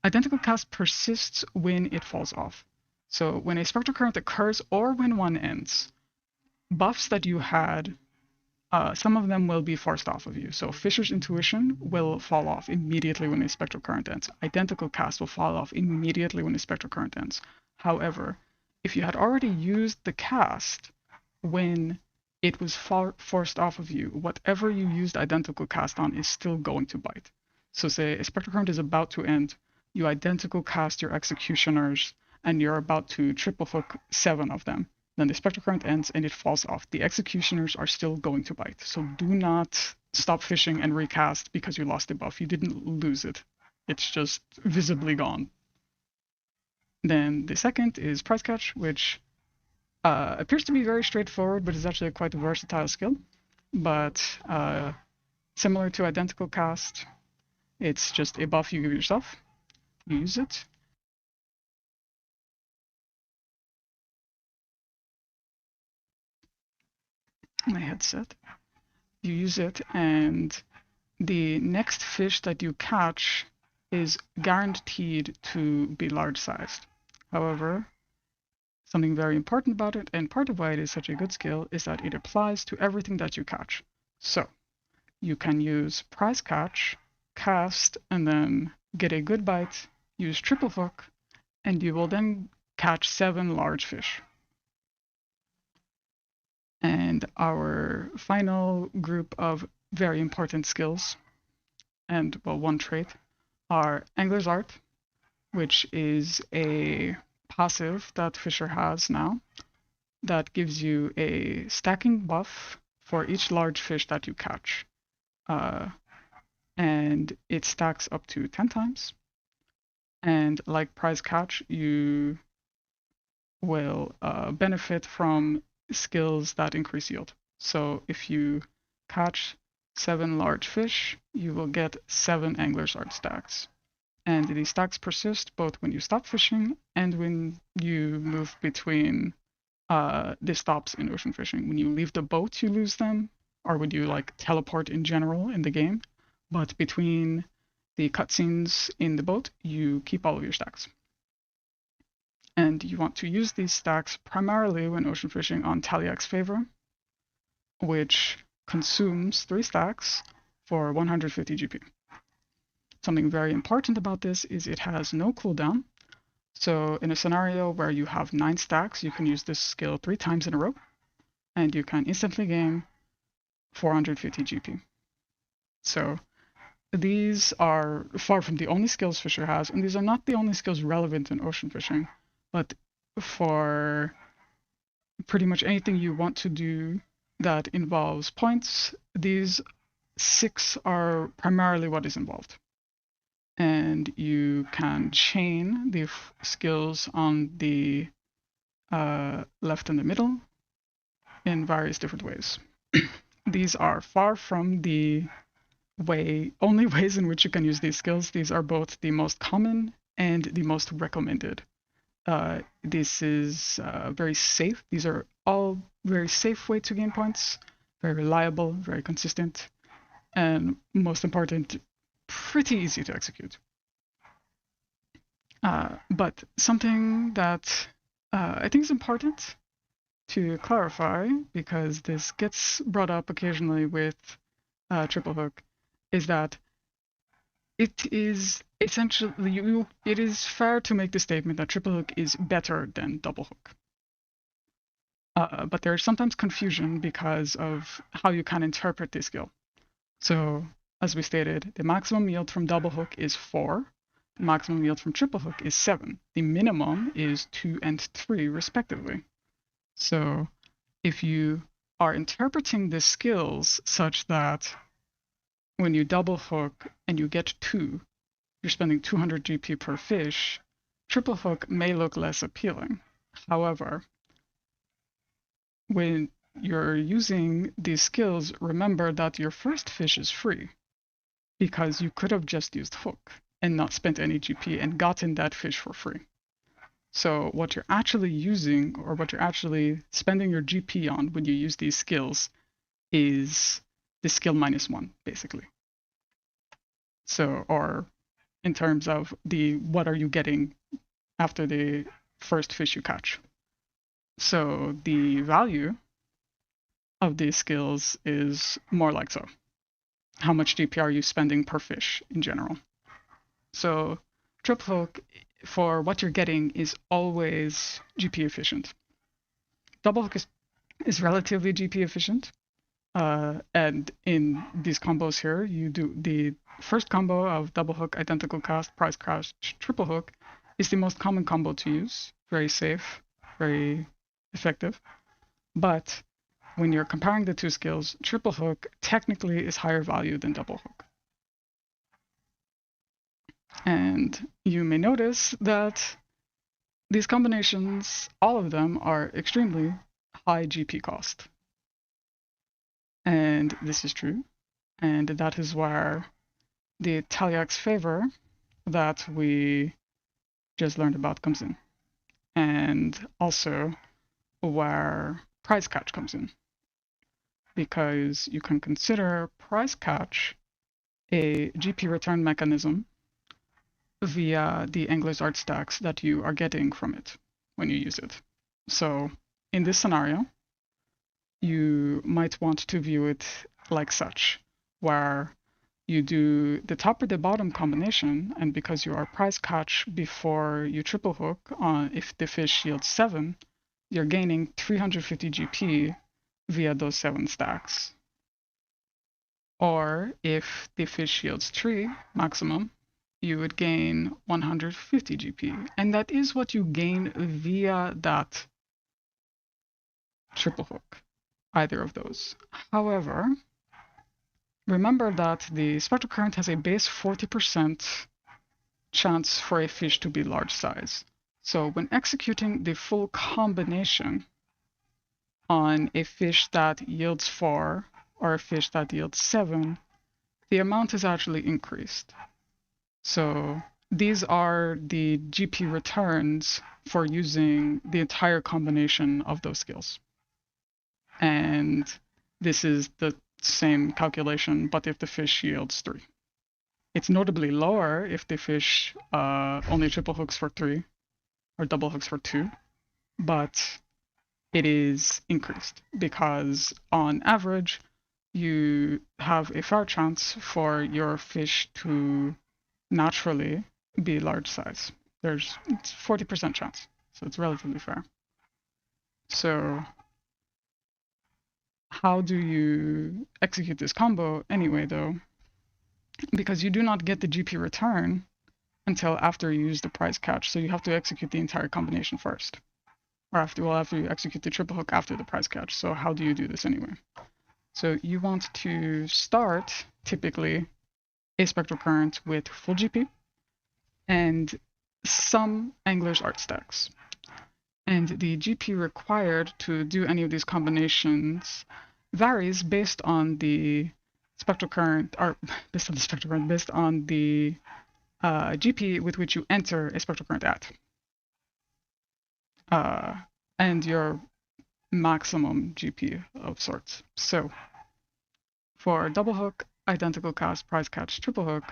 identical cast persists when it falls off. So when a spectral current occurs or when one ends, buffs that you had, some of them will be forced off of you. So Fisher's intuition will fall off immediately when a spectral current ends. Identical cast will fall off immediately when a spectral current ends. However, if you had already used the cast when it was forced off of you, whatever you used identical cast on is still going to bite. So say a spectral current is about to end, you identical cast your executioners, and you're about to triple hook 7 of them. Then the spectral current ends and it falls off. The executioners are still going to bite. So do not stop fishing and recast because you lost the buff. You didn't lose it. It's just visibly gone. Then the second is prize catch, which appears to be very straightforward, but is actually quite a versatile skill. But similar to identical cast, it's just a buff you give yourself. You use it. My headset. You use it, and the next fish that you catch is guaranteed to be large sized. However, something very important about it, and part of why it is such a good skill, is that it applies to everything that you catch. So you can use prize catch, cast, and then get a good bite, use triple hook, and you will then catch 7 large fish. And our final group of very important skills, and well, one trait, are Angler's Art, which is a passive that Fisher has now that gives you a stacking buff for each large fish that you catch. And it stacks up to 10 times. And like prize catch, you will benefit from skills that increase yield. So if you catch 7 large fish, you will get 7 Angler's Art stacks. And these stacks persist both when you stop fishing and when you move between the stops in ocean fishing. When you leave the boat, you lose them, or when you like teleport in general in the game. But between the cutscenes in the boat, you keep all of your stacks. And you want to use these stacks primarily when ocean fishing on Taliak's favor, which consumes 3 stacks for 150 GP. Something very important about this is it has no cooldown. So in a scenario where you have 9 stacks, you can use this skill 3 times in a row, and you can instantly gain 450 GP. So these are far from the only skills Fisher has, and these are not the only skills relevant in ocean fishing, but for pretty much anything you want to do that involves points, these 6 are primarily what is involved. And you can chain the skills on the left and the middle in various different ways. These are far from the only ways in which you can use these skills. These are both the most common and the most recommended. This is very safe. These are all very safe way to gain points, very reliable, very consistent, and most important, pretty easy to execute. But something that I think is important to clarify, because this gets brought up occasionally with triple hook, is that it is essentially, it is fair to make the statement that triple hook is better than double hook. But there's sometimes confusion because of how you can interpret this skill. So, as we stated, the maximum yield from double hook is 4. The maximum yield from triple hook is 7. The minimum is 2 and 3, respectively. So, if you are interpreting the skills such that when you double hook and you get 2, you're spending 200 GP per fish, triple hook may look less appealing. However, when you're using these skills, remember that your first fish is free, because you could have just used hook and not spent any GP and gotten that fish for free. So what you're actually using, or what you're actually spending your GP on when you use these skills, is the skill -1, basically. So, or in terms of what are you getting after the first fish you catch. So the value of these skills is more like so. How much GP are you spending per fish in general? So triple hook, for what you're getting, is always GP efficient. Double hook is relatively GP efficient. And in these combos here, you do the first combo of double hook, identical cast, prize cast, triple hook is the most common combo to use. Very safe, very effective. But when you're comparing the two skills, triple hook technically is higher value than double hook. And you may notice that these combinations, all of them, are extremely high GP cost. And this is true. And that is where the Taliax favor that we just learned about comes in. And also where price catch comes in. Because you can consider price catch a GP return mechanism via the Angler's art stacks that you are getting from it when you use it. So in this scenario, you might want to view it like such, where you do the top or the bottom combination, and because you are price catch before you triple hook, if the fish yields 7, you're gaining 350 GP via those 7 stacks. Or if the fish yields 3 maximum, you would gain 150 GP. And that is what you gain via that triple hook, either of those. However, remember that the spectral current has a base 40% chance for a fish to be large size. So when executing the full combination on a fish that yields 4 or a fish that yields 7, the amount is actually increased. So these are the GP returns for using the entire combination of those skills. And this is the same calculation, but if the fish yields 3. It's notably lower if the fish only triple hooks for 3 or double hooks for 2, but it is increased because on average, you have a fair chance for your fish to naturally be large size. It's 40% chance, so it's relatively fair. So how do you execute this combo anyway, though? Because you do not get the GP return until after you use the price catch, so you have to execute the entire combination first. Or after you execute the triple hook after the price catch. So how do you do this anyway? So you want to start, typically, a spectral current with full GP and some Angler's art stacks. And the GP required to do any of these combinations varies based on the spectral current, or based on the GP with which you enter a spectral current at. And your maximum GP of sorts. So for double hook, identical cast, price catch, triple hook,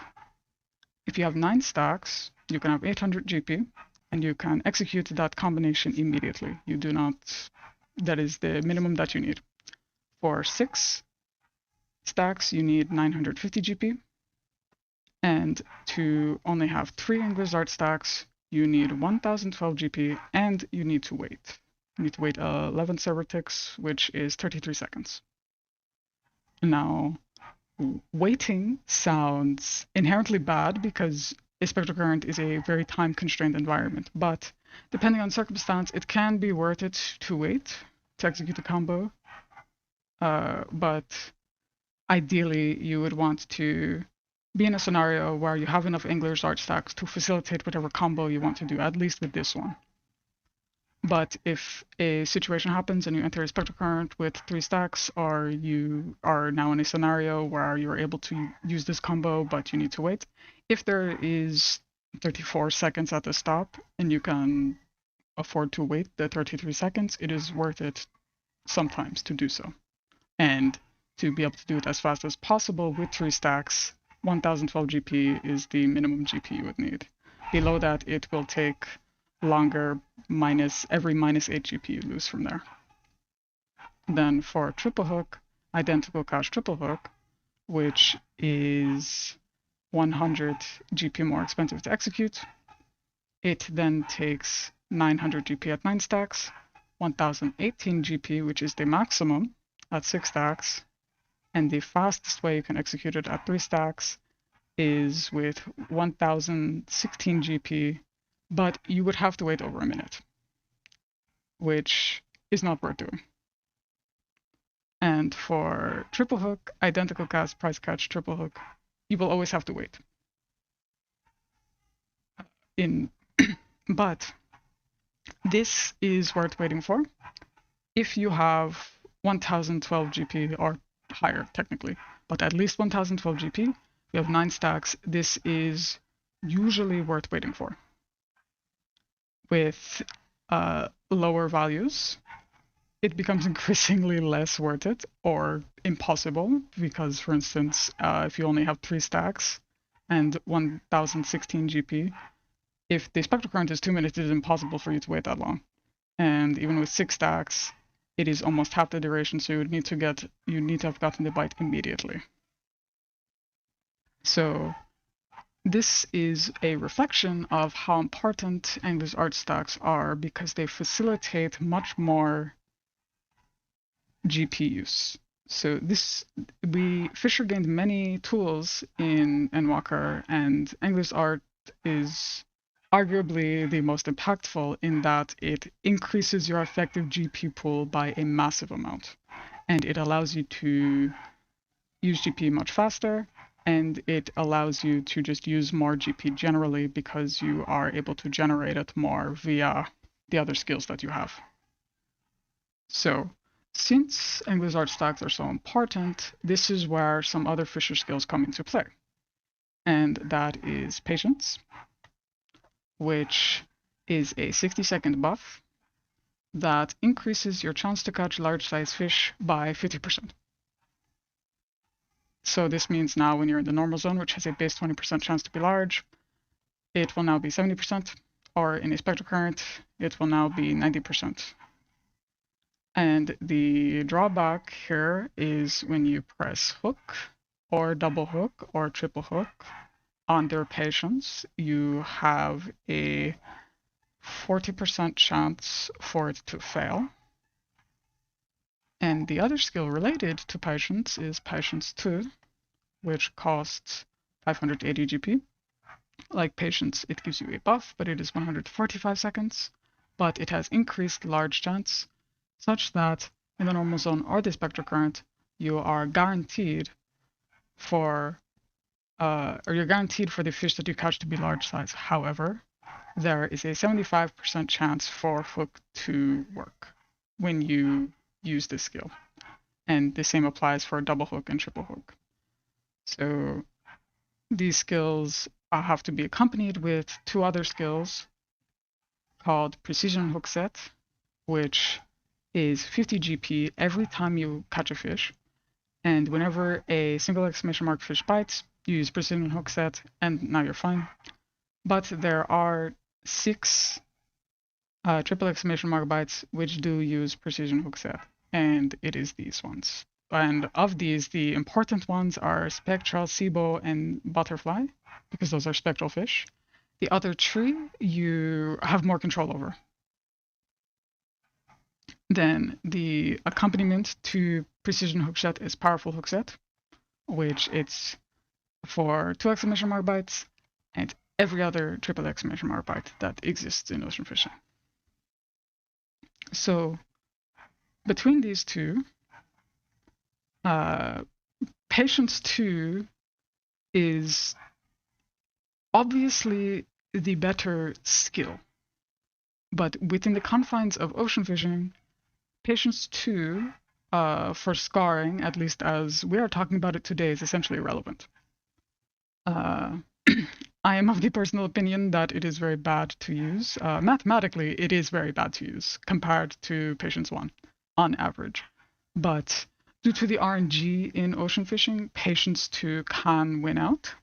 if you have 9 stacks, you can have 800 GP, and you can execute that combination immediately. You do not, that is the minimum that you need. For 6 stacks, you need 950 GP, and to only have 3 Angler's art stacks, you need 1012 GP, and you need to wait. You need to wait 11 server ticks, which is 33 seconds. Now, waiting sounds inherently bad because a spectral current is a very time-constrained environment, but depending on circumstance, it can be worth it to wait to execute the combo. But ideally, you would want to be in a scenario where you have enough Angler's art stacks to facilitate whatever combo you want to do, at least with this one. But if a situation happens and you enter a spectral current with 3 stacks, or you are now in a scenario where you're able to use this combo but you need to wait, if there is 34 seconds at the stop and you can afford to wait the 33 seconds, it is worth it sometimes to do so. And to be able to do it as fast as possible with 3 stacks, 1012 GP is the minimum GP you would need. Below that, it will take longer, every -8 GP you lose from there. Then for triple hook, identical cache triple hook, which is 100 GP more expensive to execute, it then takes 900 GP at 9 stacks, 1018 GP, which is the maximum at 6 stacks, and the fastest way you can execute it at 3 stacks is with 1016 GP but you would have to wait over a minute, which is not worth doing. And for triple hook, identical cast, price catch, triple hook, you will always have to wait. But this is worth waiting for if you have 1012 GP or higher, technically, but at least 1012 GP. You have 9 stacks. This is usually worth waiting for. With lower values, it becomes increasingly less worth it or impossible because, for instance, if you only have 3 stacks and 1016 GP, if the spectral current is 2 minutes, it is impossible for you to wait that long. And even with 6 stacks, it is almost half the duration, so you need to have gotten the bite immediately. So this is a reflection of how important Angler's art stacks are because they facilitate much more GP use. So Fisher gained many tools in Endwalker, and Angler's art is arguably the most impactful in that it increases your effective GP pool by a massive amount. And it allows you to use GP much faster, and it allows you to just use more GP generally because you are able to generate it more via the other skills that you have. So since Angler's art stacks are so important, this is where some other Fisher skills come into play. And that is Patience, which is a 60-second buff that increases your chance to catch large-sized fish by 50%. So this means now when you're in the normal zone, which has a base 20% chance to be large, it will now be 70%, or in a spectral current, it will now be 90%. And the drawback here is when you press hook, or double hook, or triple hook on their Patience, you have a 40% chance for it to fail. And the other skill related to Patience is Patience 2, which costs 580 GP. Like Patience, it gives you a buff, but it is 145 seconds. But it has increased large chance, such that in the normal zone or the spectral current, you are guaranteed for the fish that you catch to be large size. However, there is a 75% chance for hook to work when you use this skill. And the same applies for double hook and triple hook. So these skills have to be accompanied with 2 other skills called Precision Hook Set, which is 50 GP every time you catch a fish. And whenever a single exclamation mark fish bites, you use Precision Hook Set, and now you're fine. But there are 6 triple exclamation mark bites which do use Precision Hook Set, and it is these ones. And of these, the important ones are Spectral, Seabo, and Butterfly, because those are spectral fish. The other 3 you have more control over. Then the accompaniment to Precision Hook Set is Powerful Hook Set, which it's for 2 exclamation mark bites and every other triple exclamation mark bite that exists in ocean fishing. So between these 2, Patience 2 is obviously the better skill, but within the confines of ocean fishing, Patience 2 for scarring, at least as we are talking about it today, is essentially irrelevant. I am of the personal opinion that it is very bad to use. Mathematically, it is very bad to use compared to Patience 1 on average. But due to the RNG in ocean fishing, Patience 2 can win out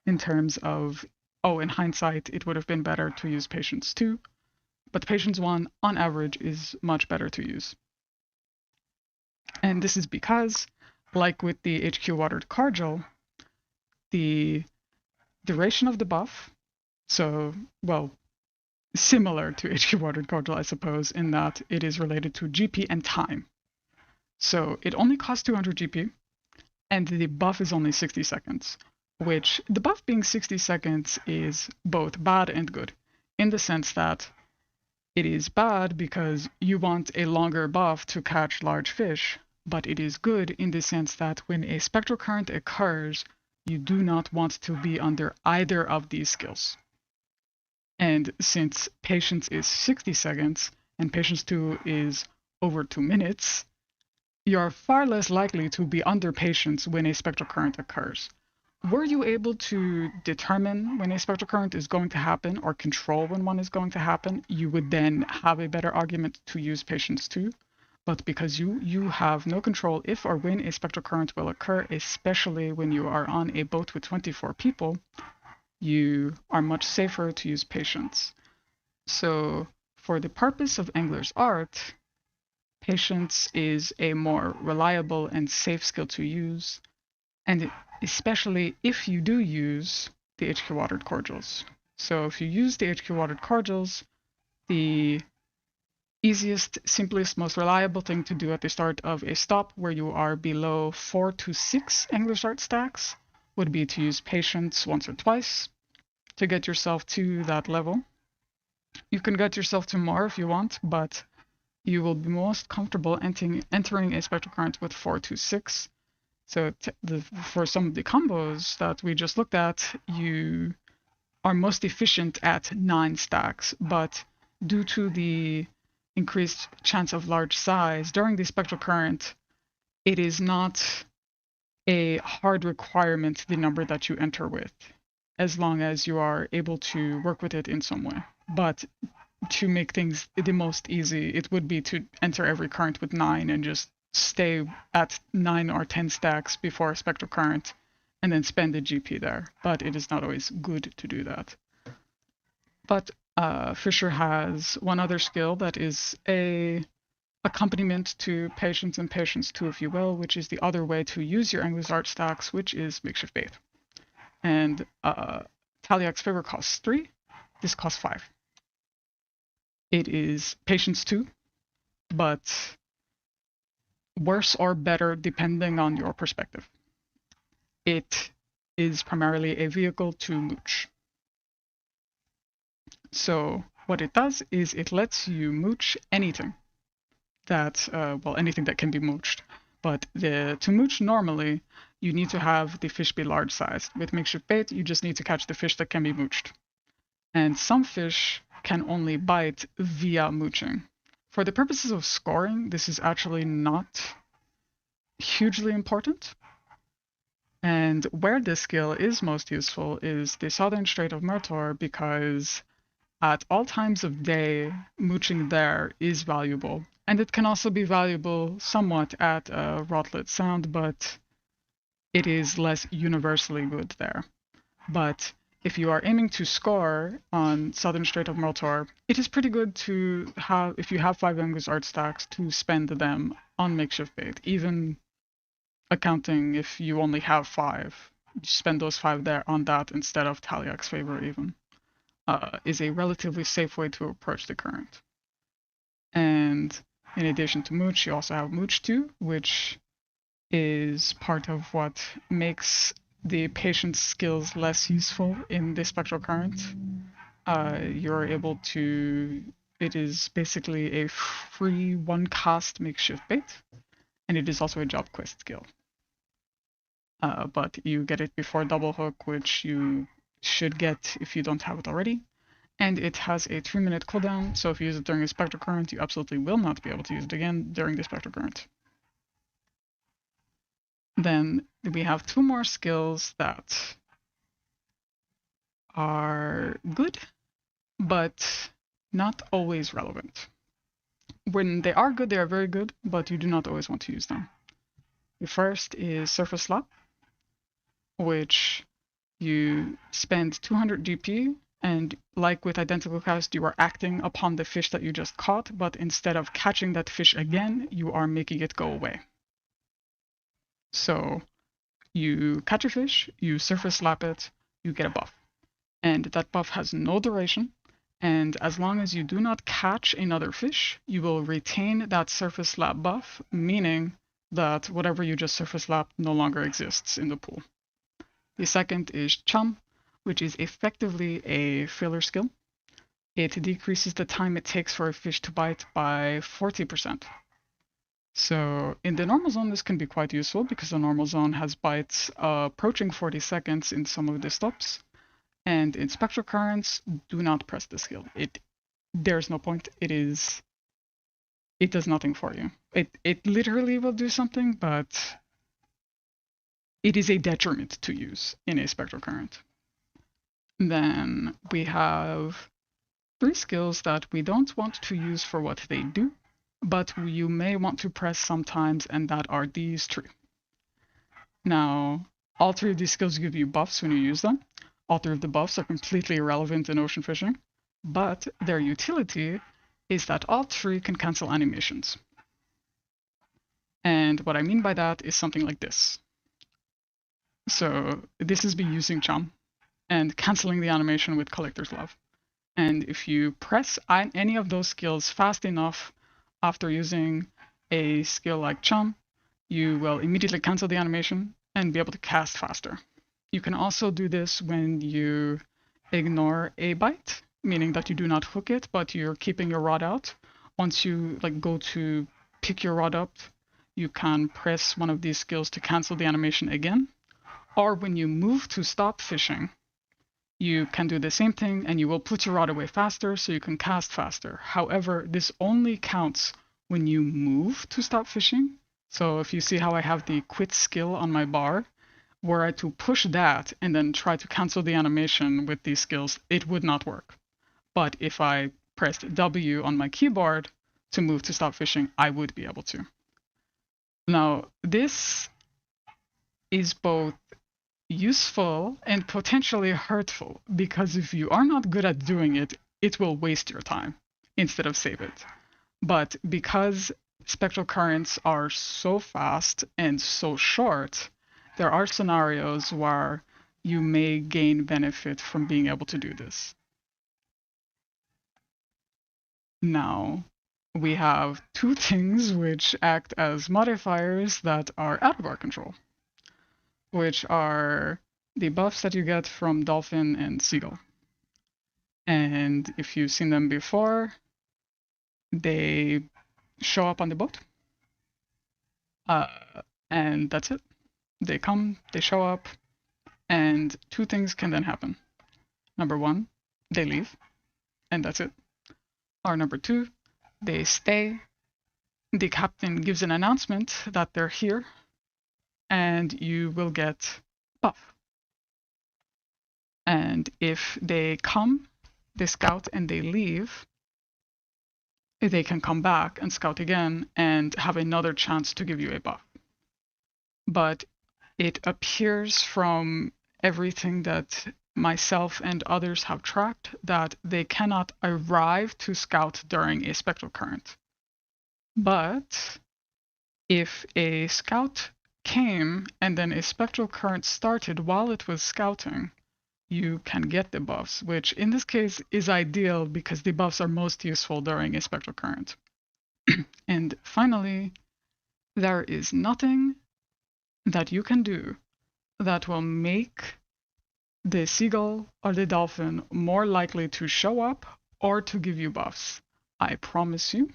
in terms of, in hindsight, it would have been better to use Patience 2. But Patience 1, on average, is much better to use. And this is because, like with the HQ Watered Cordial, the duration of the buff, similar to HQ Watered Cordial, I suppose, in that it is related to GP and time. So it only costs 200 GP, and the buff is only 60 seconds, which the buff being 60 seconds is both bad and good. in the sense that it is bad because you want a longer buff to catch large fish, but it is good in the sense that when a spectral current occurs, you do not want to be under either of these skills. And since patience is 60 seconds and patience 2 is over 2 minutes, you are far less likely to be under patience when a spectral current occurs. Were you able to determine when a spectral current is going to happen or control when one is going to happen, you would then have a better argument to use patience 2. But because you have no control if or when a spectral current will occur, especially when you are on a boat with 24 people, you are much safer to use patience. So for the purpose of Angler's Art, patience is a more reliable and safe skill to use, and especially if you do use the HQ watered cordials. So if you use the HQ watered cordials, the easiest, simplest, most reliable thing to do at the start of a stop where you are below 4 to 6 Angler's Art stacks would be to use patience once or twice to get yourself to that level. You can get yourself to more if you want, but you will be most comfortable entering a spectral current with 4 to 6. So for some of the combos that we just looked at, you are most efficient at 9 stacks, but due to the increased chance of large size during the spectral current, it is not a hard requirement the number that you enter with, as long as you are able to work with it in some way. But to make things the most easy, it would be to enter every current with 9 and just stay at 9 or 10 stacks before a spectral current and then spend the GP there. But it is not always good to do that. But Fisher has one other skill that is a accompaniment to patience and patience 2, if you will, which is the other way to use your Angler's Art stacks, which is makeshift bait. And Taliak's favor costs 3. This costs 5. It is patience 2, but worse or better depending on your perspective. It is primarily a vehicle to mooch. So what it does is it lets you mooch anything that, anything that can be mooched. But to mooch normally, you need to have the fish be large sized. With makeshift bait, you just need to catch the fish that can be mooched. And some fish can only bite via mooching. For the purposes of scoring, this is actually not hugely important. And where this skill is most useful is the Southern Strait of Mertor, because at all times of day, mooching there is valuable. And it can also be valuable somewhat at Routledge Sound, but it is less universally good there. But if you are aiming to score on Southern Strait of Mertor, it is pretty good to have, if you have 5 Angler's Art stacks, to spend them on makeshift bait, even accounting if you only have 5. Spend those 5 there on that instead of Taliak's favor even. Is a relatively safe way to approach the current. And in addition to mooch, you also have mooch 2, which is part of what makes the patience skills less useful in the spectral current. You're able to, it is basically a free 1-cast makeshift bait, and it is also a job quest skill. But you get it before double hook, which you should get if you don't have it already. And it has a 3-minute cooldown, so if you use it during a spectral current, you absolutely will not be able to use it again during the spectral current. Then we have 2 more skills that are good, but not always relevant. When they are good, they are very good, but you do not always want to use them. The first is Surface Slap, which you spend 200 GP, and like with Identical Cast, you are acting upon the fish that you just caught, but instead of catching that fish again, you are making it go away. So you catch a fish, you Surface Slap it, you get a buff. And that buff has no duration, and as long as you do not catch another fish, you will retain that Surface Slap buff, meaning that whatever you just Surface Slapped no longer exists in the pool. The second is Chum, which is effectively a filler skill. it decreases the time it takes for a fish to bite by 40%. So in the normal zone, this can be quite useful because the normal zone has bites approaching 40 seconds in some of the stops. And in spectral currents, do not press the skill. There's no point. It does nothing for you. It literally will do something, but it is a detriment to use in a spectral current. Then we have 3 skills that we don't want to use for what they do, but you may want to press sometimes, and that are these 3. Now, all 3 of these skills give you buffs when you use them. All 3 of the buffs are completely irrelevant in ocean fishing, but their utility is that all 3 can cancel animations. And what I mean by that is something like this. So this is me using Chum and canceling the animation with Collector's Love. And if you press any of those skills fast enough after using a skill like Chum, you will immediately cancel the animation and be able to cast faster. You can also do this when you ignore a bite, meaning that you do not hook it, but you're keeping your rod out. Once you go to pick your rod up, you can press one of these skills to cancel the animation again. Or when you move to stop fishing, you can do the same thing and you will put your rod away faster so you can cast faster. However, this only counts when you move to stop fishing. So if you see how I have the quit skill on my bar, were I to push that and then try to cancel the animation with these skills, it would not work. But if I pressed W on my keyboard to move to stop fishing, I would be able to. Now, this is both useful and potentially hurtful, because if you are not good at doing it, it will waste your time instead of save it. But because spectral currents are so fast and so short, there are scenarios where you may gain benefit from being able to do this. Now, we have 2 things which act as modifiers that are out of our control, which are the buffs that you get from Dolphin and Seagull. And if you've seen them before, they show up on the boat. And that's it. They come, they show up, and 2 things can then happen. Number 1, they leave, and that's it. Or number 2, they stay. The captain gives an announcement that they're here, and you will get buff. And if they come, they scout, and they leave, they can come back and scout again and have another chance to give you a buff. But it appears from everything that myself and others have tracked that they cannot arrive to scout during a spectral current. But if a scout came and then a spectral current started while it was scouting, you can get the buffs, which in this case is ideal because the buffs are most useful during a spectral current. And finally, there is nothing that you can do that will make the seagull or the dolphin more likely to show up or to give you buffs. I promise you,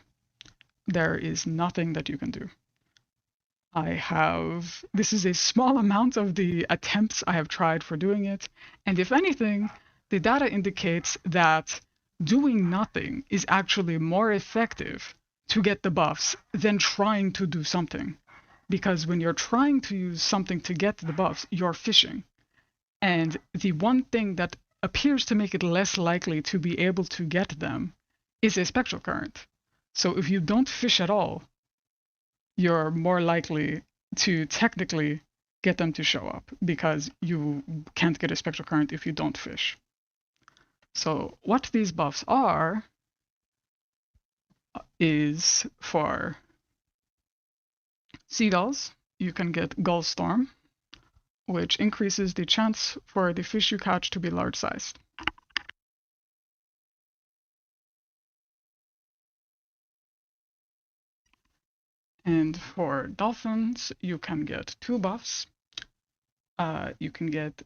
there is nothing that you can do. This is a small amount of the attempts I have tried for doing it, and if anything, the data indicates that doing nothing is actually more effective to get the buffs than trying to do something. Because when you're trying to use something to get the buffs, you're fishing. And the one thing that appears to make it less likely to be able to get them is a spectral current. So if you don't fish at all, you're more likely to technically get them to show up because you can't get a spectral current if you don't fish. So what these buffs are is for seagulls, you can get Gull Storm, which increases the chance for the fish you catch to be large-sized. And for dolphins, you can get 2 buffs. You can get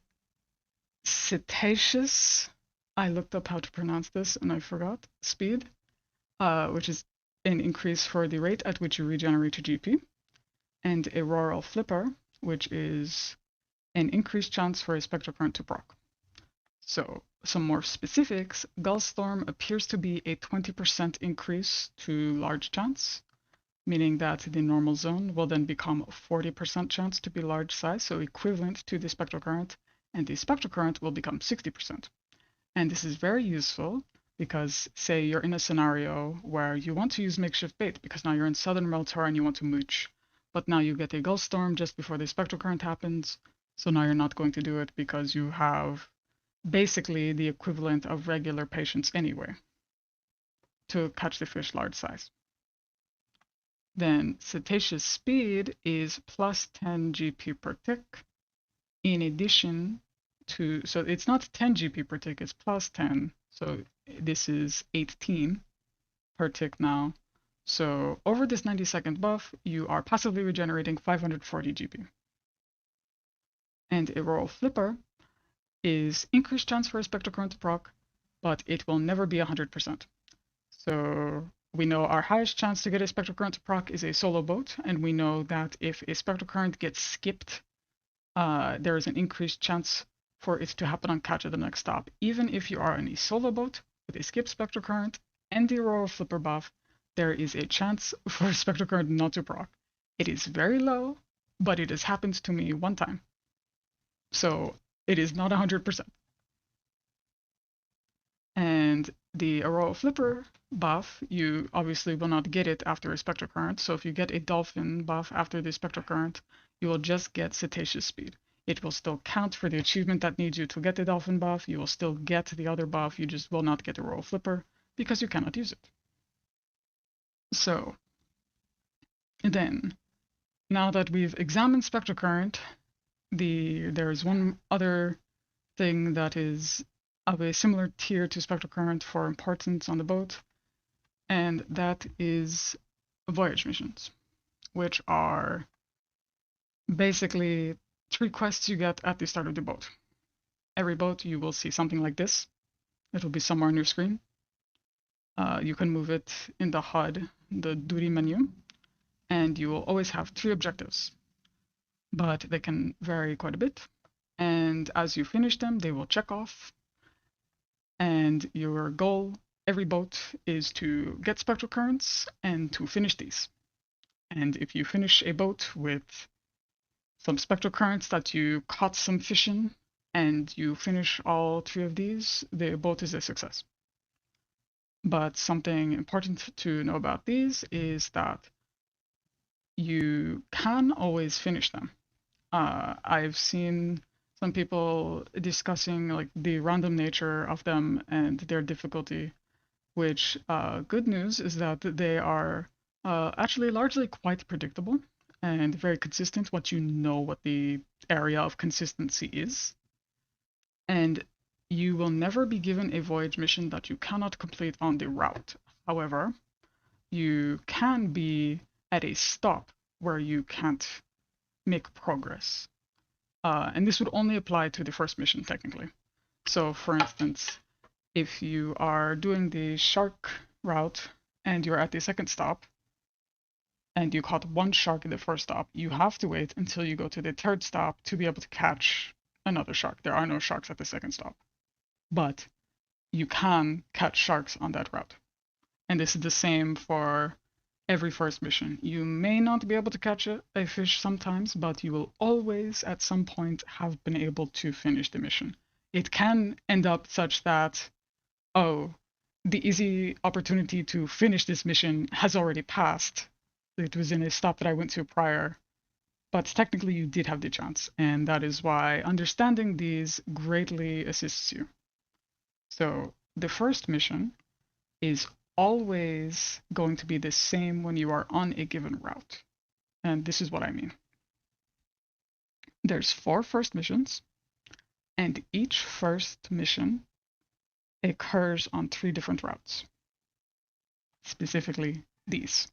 Cetaceous, I looked up how to pronounce this and I forgot. Speed, which is an increase for the rate at which you regenerate your GP, and auroral flipper, which is an increased chance for a spectral current to proc. So some more specifics, Gullstorm appears to be a 20% increase to large chance, meaning that the normal zone will then become a 40% chance to be large size, so equivalent to the spectral current, and the spectral current will become 60%. And this is very useful because, say, you're in a scenario where you want to use makeshift bait because now you're in southern Meltar and you want to mooch, but now you get a gulf storm just before the spectral current happens, so now you're not going to do it because you have basically the equivalent of regular patience anyway to catch the fish large size. Then cetaceous speed is plus 10 GP per tick in addition to, so it's not 10 GP per tick, it's plus 10. So this is 18 per tick now. So over this 90-second buff, you are passively regenerating 540 GP. And auroral flipper is increased chance for a spectral current to proc, but it will never be 100%. So we know our highest chance to get a spectral current to proc is a solo boat, and we know that if a spectral current gets skipped, there is an increased chance for it to happen on catch at the next stop. Even if you are in a solo boat with a skipped spectral current and the auroral flipper buff, there is a chance for a spectral current not to proc. It is very low, but it has happened to me one time. So it is not 100%. And the auroral flipper buff, you obviously will not get it after a spectral current. So if you get a dolphin buff after the spectral current, you will just get cetaceous speed. It will still count for the achievement that needs you to get the dolphin buff. You will still get the other buff. You just will not get the auroral flipper because you cannot use it. So then, now that we've examined spectral current, there's one other thing that is of a similar tier to spectral current for importance on the boat, and that is voyage missions, which are basically 3 quests you get at the start of the boat. Every boat you will see something like this. It'll be somewhere on your screen. You can move it in the HUD, the duty menu, and you will always have 3 objectives, but they can vary quite a bit. And as you finish them, they will check off. And your goal, every boat, is to get spectral currents and to finish these. And if you finish a boat with some spectral currents that you caught some fish in, and you finish all 3 of these, the boat is a success. But something important to know about these is that you can always finish them. I've seen some people discussing like the random nature of them and their difficulty, which good news is that they are actually largely quite predictable and very consistent what the area of consistency is. And you will never be given a voyage mission that you cannot complete on the route. However, you can be at a stop where you can't make progress. And this would only apply to the first mission, technically. So, for instance, if you are doing the shark route and you're at the second stop, and you caught 1 shark in the first stop, you have to wait until you go to the 3rd stop to be able to catch another shark. There are no sharks at the 2nd stop. But you can catch sharks on that route. And this is the same for every first mission. You may not be able to catch a fish sometimes, but you will always at some point have been able to finish the mission. It can end up such that, oh, the easy opportunity to finish this mission has already passed. It was in a stop that I went to prior, but technically you did have the chance, and that is why understanding these greatly assists you. So the first mission is always going to be the same when you are on a given route. And this is what I mean. There's 4 first missions, and each first mission occurs on 3 different routes. Specifically, these.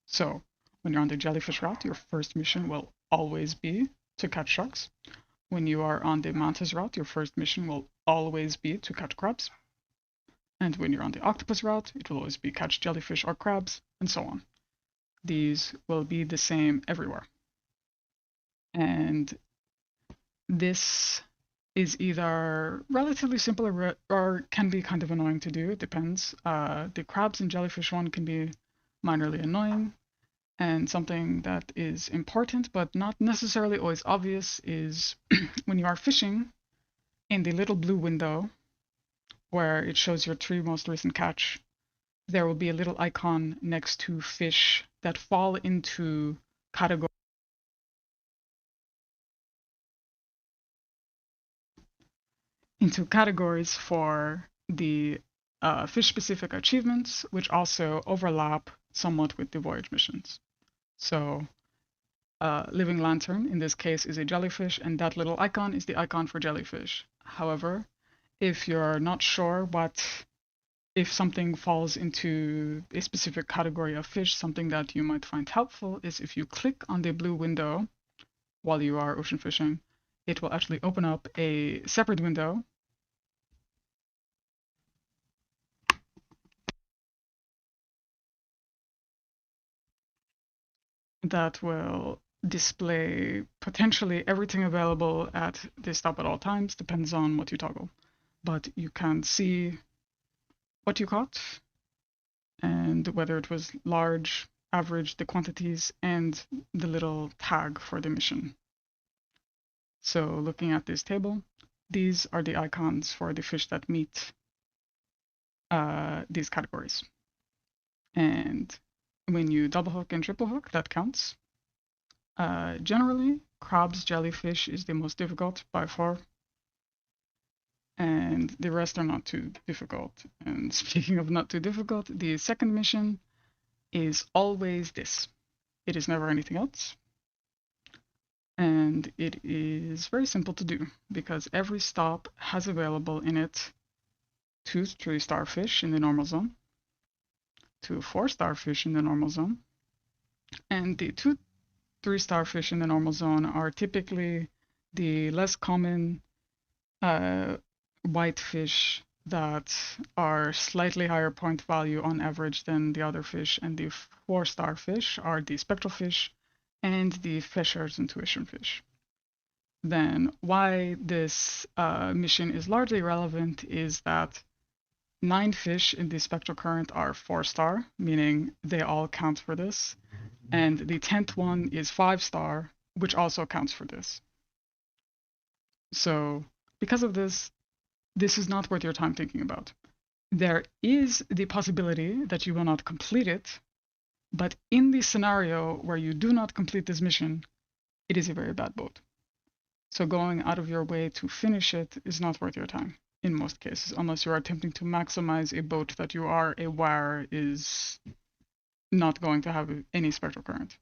So, when you're on the jellyfish route, your first mission will always be to catch sharks. When you are on the mantis route, your first mission will always be to catch crabs. And when you're on the octopus route, it will always be catch jellyfish or crabs, and so on. These will be the same everywhere. And this is either relatively simple or can be kind of annoying to do. It depends. The crabs and jellyfish one can be minorly annoying. And something that is important but not necessarily always obvious is when you are fishing in the little blue window where it shows your 3 most recent catch, there will be a little icon next to fish that fall into categories for the fish-specific achievements, which also overlap somewhat with the voyage missions. So Living Lantern, in this case, is a jellyfish, and that little icon is the icon for jellyfish. However, if you're not sure if something falls into a specific category of fish, something that you might find helpful is if you click on the blue window while you are ocean fishing, it will actually open up a separate window that will display potentially everything available at the stop at all times, depends on what you toggle. But you can see what you caught and whether it was large, average, the quantities, and the little tag for the mission. So looking at this table, these are the icons for the fish that meet these categories. And when you double hook and triple hook, that counts. Generally, crabs, jellyfish is the most difficult by far. And the rest are not too difficult. And speaking of not too difficult, the second mission is always this. It is never anything else. And it is very simple to do because every stop has available in it 2 3-star fish in the normal zone, 2 4-star fish in the normal zone, and the 2 3-star fish in the normal zone are typically the less common white fish that are slightly higher point value on average than the other fish, and the 4-star fish are the spectral fish and the Fisher's intuition fish. Then why this mission is largely relevant is that 9 fish in the spectral current are 4-star, meaning they all count for this, and the 10th one is 5-star, which also counts for this. So because of this, this is not worth your time thinking about. There is the possibility that you will not complete it, but in the scenario where you do not complete this mission, it is a very bad boat. So going out of your way to finish it is not worth your time in most cases, unless you are attempting to maximize a boat that you are aware is not going to have any spectral current.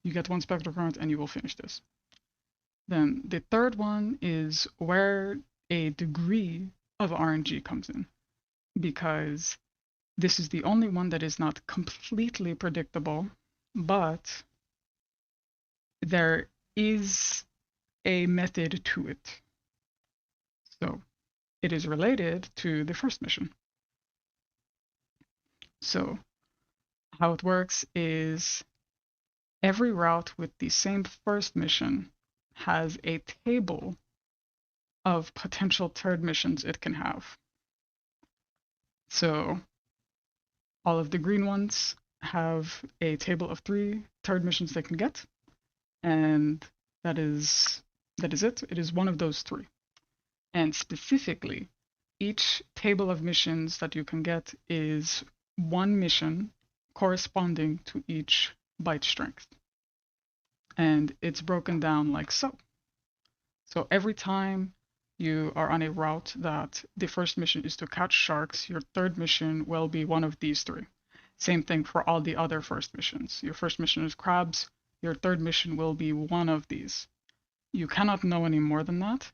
You get 1 spectral current and you will finish this. Then the third one is where a degree of RNG comes in, because this is the only one that is not completely predictable, but there is a method to it. So it is related to the first mission. So how it works is every route with the same first mission has a table of potential third missions it can have. So all of the green ones have a table of 3 third missions they can get, and that is it. It is one of those 3. And specifically, each table of missions that you can get is 1 mission corresponding to each bite strength. And it's broken down like so. So every time you are on a route that the first mission is to catch sharks, your third mission will be one of these 3. Same thing for all the other first missions. Your first mission is crabs, your third mission will be one of these. You cannot know any more than that.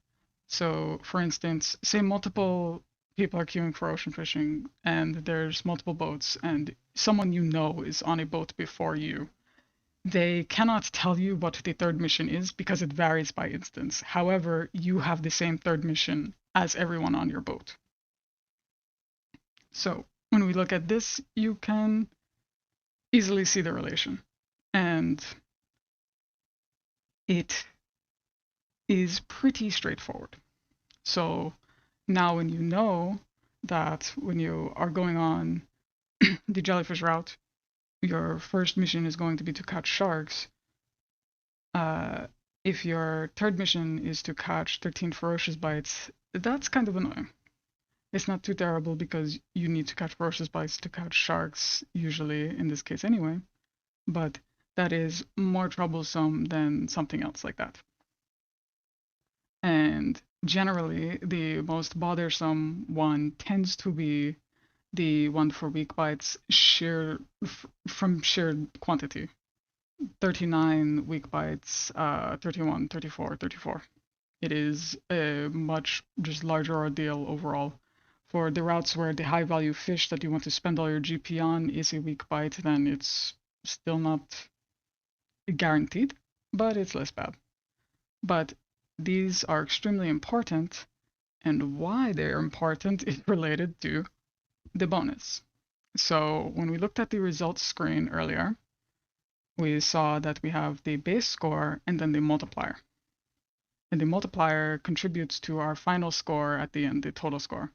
So, for instance, say multiple people are queuing for ocean fishing and there's multiple boats and someone you know is on a boat before you. They cannot tell you what the third mission is because it varies by instance. However, you have the same third mission as everyone on your boat. So when we look at this, you can easily see the relation. And it is pretty straightforward. So now when you know that when you are going on the jellyfish route, your first mission is going to be to catch sharks. If your third mission is to catch 13 ferocious bites, that's kind of annoying. It's not too terrible because you need to catch ferocious bites to catch sharks, usually in this case anyway, but that is more troublesome than something else like that. And generally, the most bothersome one tends to be the one for weak bites from sheer quantity. 39 weak bites, 31, 34, 34. It is a much just larger ordeal overall. For the routes where the high value fish that you want to spend all your GP on is a weak bite, then it's still not guaranteed, but it's less bad. But these are extremely important, and why they're important is related to the bonus. So when we looked at the results screen earlier, we saw that we have the base score and then the multiplier. And the multiplier contributes to our final score at the end, the total score.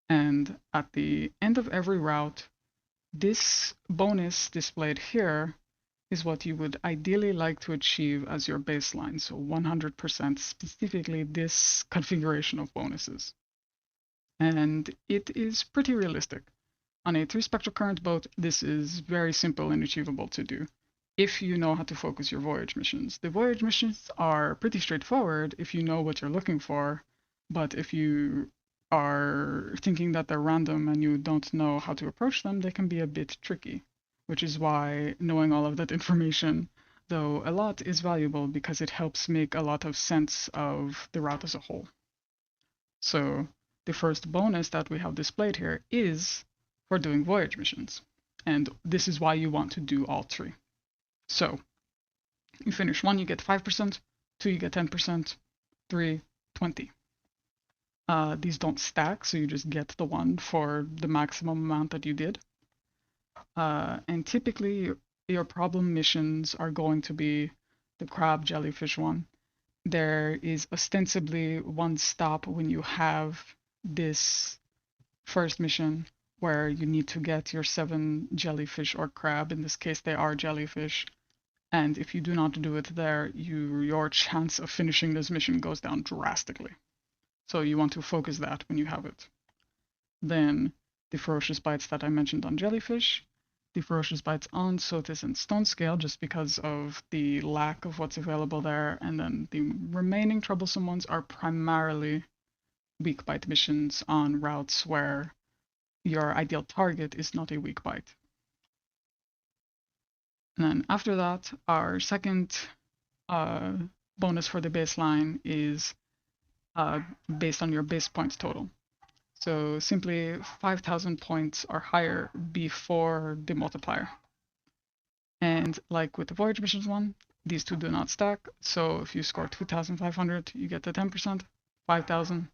And at the end of every route, this bonus displayed here is what you would ideally like to achieve as your baseline. So 100%, specifically this configuration of bonuses. And it is pretty realistic. On a 3 spectral current boat, this is very simple and achievable to do if you know how to focus your voyage missions. The voyage missions are pretty straightforward if you know what you're looking for, but if you are thinking that they're random and you don't know how to approach them, they can be a bit tricky, which is why knowing all of that information, though a lot, is valuable because it helps make a lot of sense of the route as a whole. So the first bonus that we have displayed here is for doing voyage missions, and this is why you want to do all 3. So you finish 1, you get 5%, 2, you get 10%, 3, 20. These don't stack, so you just get the one for the maximum amount that you did. And typically your problem missions are going to be the crab jellyfish one. There is ostensibly one stop when you have this first mission where you need to get your 7 jellyfish or crab. In this case, they are jellyfish. And if you do not do it there, your chance of finishing this mission goes down drastically. So you want to focus that when you have it. Then the ferocious bites that I mentioned on jellyfish, the ferocious bites on sotis and stone scale, just because of the lack of what's available there. And then the remaining troublesome ones are primarily weak bite missions on routes where your ideal target is not a weak bite. And then after that, our second bonus for the baseline is based on your base points total. So simply 5,000 points or higher before the multiplier. And like with the voyage missions one, these two do not stack. So if you score 2,500, you get the 10%, 5,000,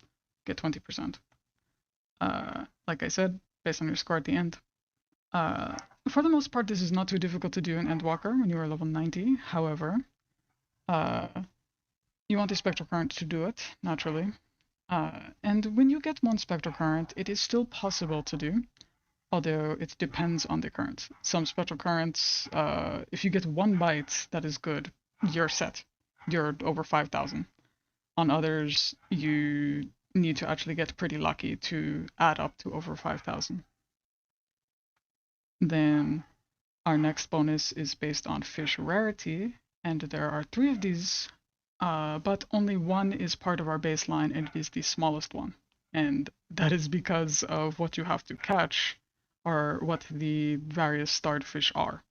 get 20%. Like I said, based on your score at the end. For the most part, this is not too difficult to do in Endwalker when you are level 90. However, you want a Spectral Current to do it, naturally. And when you get 1 Spectral Current, it is still possible to do, although it depends on the current. Some Spectral Currents, if you get 1 bite, that is good. You're set. You're over 5,000. On others, you need to actually get pretty lucky to add up to over 5,000. Then our next bonus is based on fish rarity, and there are 3 of these, but only 1 is part of our baseline, and it is the smallest one. And that is because of what you have to catch, or what the various starred fish are.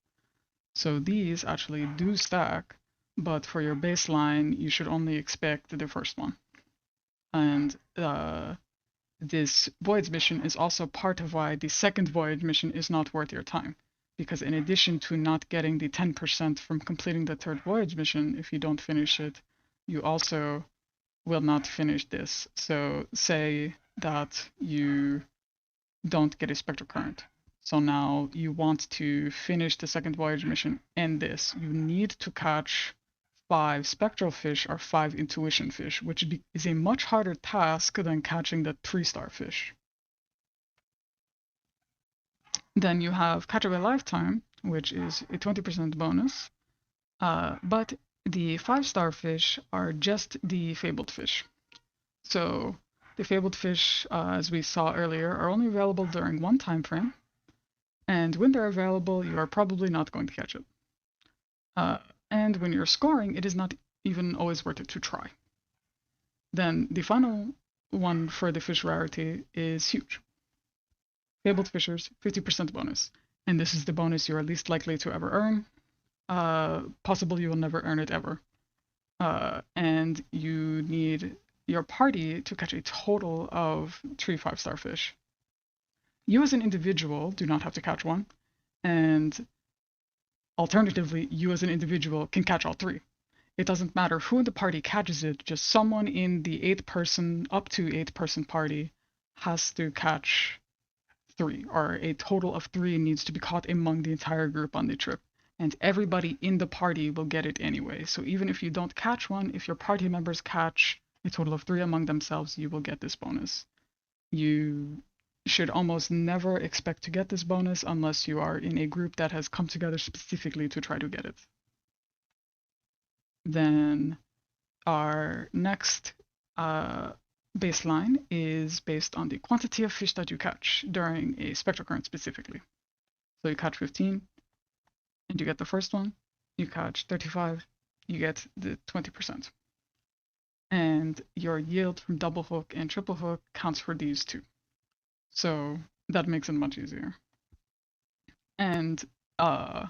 So these actually do stack, but for your baseline, you should only expect the first one. And this voyage mission is also part of why the second voyage mission is not worth your time. Because in addition to not getting the 10% from completing the 3rd voyage mission, if you don't finish it, you also will not finish this. So say that you don't get a spectral current. So now you want to finish the second voyage mission and this. You need to catch 5 spectral fish or 5 intuition fish, which is a much harder task than catching the 3-star fish. Then you have Catch of a Lifetime, which is a 20% bonus. But the 5-star fish are just the fabled fish. So the fabled fish, as we saw earlier, are only available during one time frame. And when they're available, you are probably not going to catch it. And when you're scoring, it is not even always worth it to try. Then the final one for the fish rarity is huge. Fabled fishers, 50% bonus. And this is the bonus you are least likely to ever earn. Possible you will never earn it ever. And you need your party to catch a total of 3 5-star fish. You as an individual do not have to catch one, and alternatively, you as an individual can catch all 3. It doesn't matter who in the party catches it, just someone in the 8-person, up to 8-person party has to catch 3, or a total of 3 needs to be caught among the entire group on the trip. And everybody in the party will get it anyway. So even if you don't catch one, if your party members catch a total of 3 among themselves, you will get this bonus. You should almost never expect to get this bonus unless you are in a group that has come together specifically to try to get it. Then our next baseline is based on the quantity of fish that you catch during a spectral current specifically. So you catch 15, and you get the first one. You catch 35, you get the 20%. And your yield from double hook and triple hook counts for these too. So that makes it much easier. And I've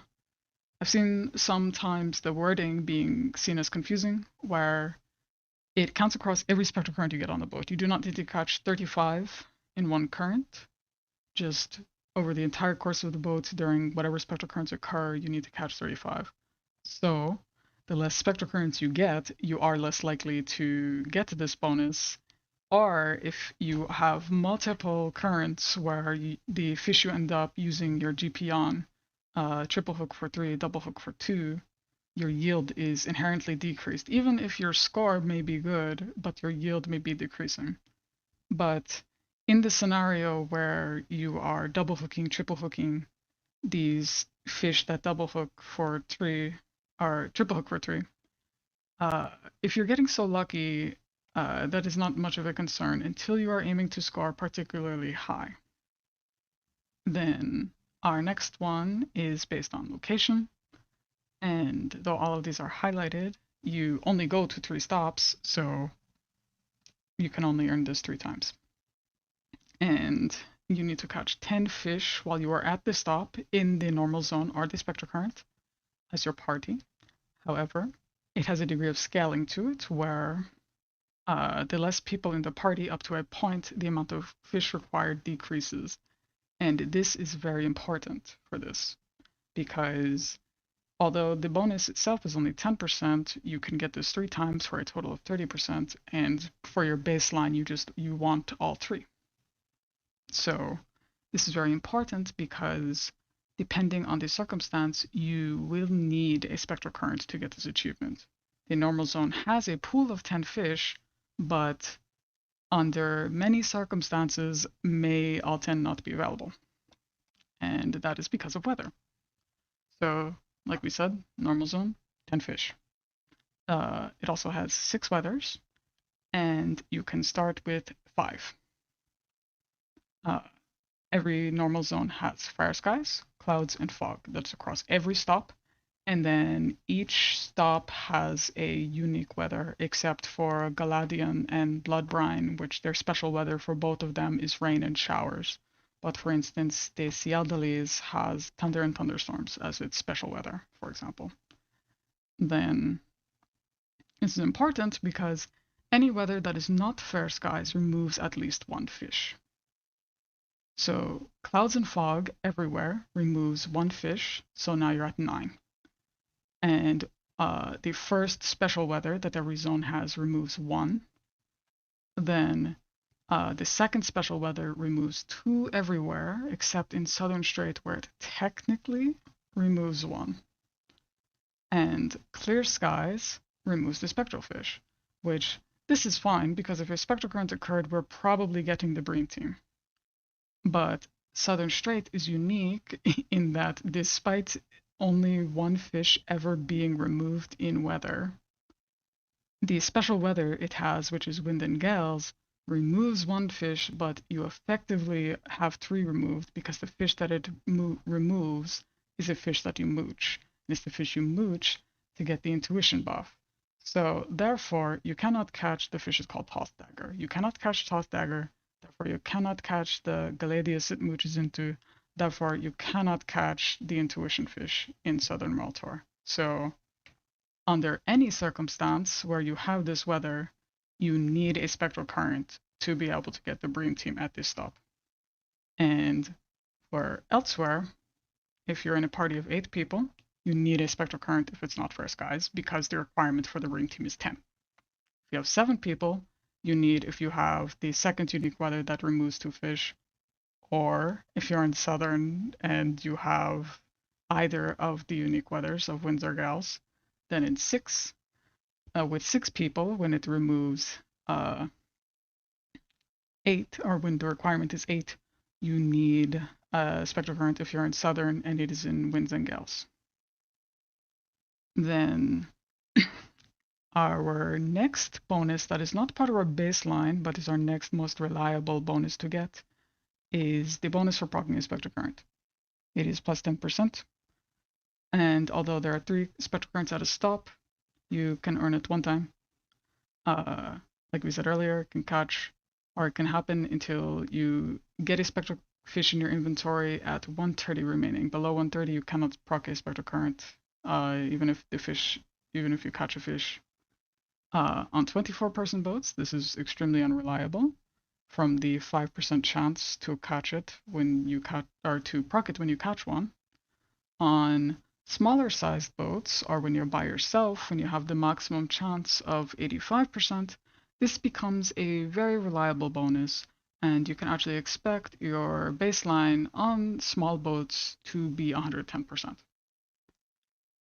seen sometimes the wording being seen as confusing, where it counts across every spectral current you get on the boat. You do not need to catch 35 in one current. Just over the entire course of the boat, during whatever spectral currents occur, you need to catch 35. So the less spectral currents you get, you are less likely to get this bonus. Or if you have multiple currents where the fish you end up using your GP on, triple hook for 3, double hook for 2, your yield is inherently decreased. Even if your score may be good, but your yield may be decreasing. But in the scenario where you are double hooking, triple hooking these fish that double hook for 3 or triple hook for 3, if you're getting so lucky, that is not much of a concern until you are aiming to score particularly high. Then our next one is based on location. And though all of these are highlighted, you only go to 3 stops, so you can only earn this 3 times. And you need to catch 10 fish while you are at the stop in the normal zone or the spectral current as your party. However, it has a degree of scaling to it where the less people in the party up to a point, the amount of fish required decreases. And this is very important for this, because although the bonus itself is only 10%, you can get this 3 times for a total of 30%, and for your baseline, you want all 3. So this is very important because depending on the circumstance, you will need a spectral current to get this achievement. The normal zone has a pool of 10 fish, but under many circumstances may all 10 not be available. And that is because of weather. So, like we said, normal zone, 10 fish. It also has 6 weathers, and you can start with 5. Every normal zone has fair skies, clouds, and fog. That's across every stop. And then each stop has a unique weather, except for Galadian and Blood Brine, which their special weather for both of them is rain and showers. But for instance, the Cialdelis has thunder and thunderstorms as its special weather, for example. Then this is important because any weather that is not fair skies removes at least 1 fish. So clouds and fog everywhere removes 1 fish, so now you're at 9. And the first special weather that every zone has removes 1. then the second special weather removes 2 everywhere except in Southern Strait, where it technically removes 1. And clear skies removes the spectral fish, which this is fine because if a spectral current occurred, we're probably getting the bream team. But Southern Strait is unique in that despite only 1 fish ever being removed in weather, the special weather it has, which is wind and gales, removes 1 fish, but you effectively have 3 removed because the fish that it removes is a fish that you mooch. And it's the fish you mooch to get the intuition buff. So therefore, you cannot catch the fish is called toss dagger. You cannot catch toss dagger. Therefore, you cannot catch the Galadius it mooches into. Therefore, you cannot catch the intuition fish in Southern Maltor. So under any circumstance where you have this weather, you need a spectral current to be able to get the bream team at this stop. And for elsewhere, if you're in a party of 8 people, you need a spectral current if it's not fair skies, because the requirement for the bream team is 10. If you have 7 people, you need, if you have the second unique weather that removes 2 fish, or if you're in southern and you have either of the unique weathers of winds or gales, then in 6, with 6 people, when it removes 8, or when the requirement is 8, you need a spectral current if you're in southern and it is in winds and gales. Then our next bonus that is not part of our baseline, but is our next most reliable bonus to get, is the bonus for proccing a spectral current. It is plus 10%. And although there are 3 spectral currents at a stop, you can earn it 1 time. Like we said earlier, it can catch, or it can happen until you get a spectral fish in your inventory at 130 remaining. Below 130, you cannot proc a spectral current, even if you catch a fish. On 24-person boats, this is extremely unreliable. From the 5% chance to catch it when you catch, or to proc it when you catch one. On smaller sized boats, or when you're by yourself, when you have the maximum chance of 85%, this becomes a very reliable bonus, and you can actually expect your baseline on small boats to be 110%.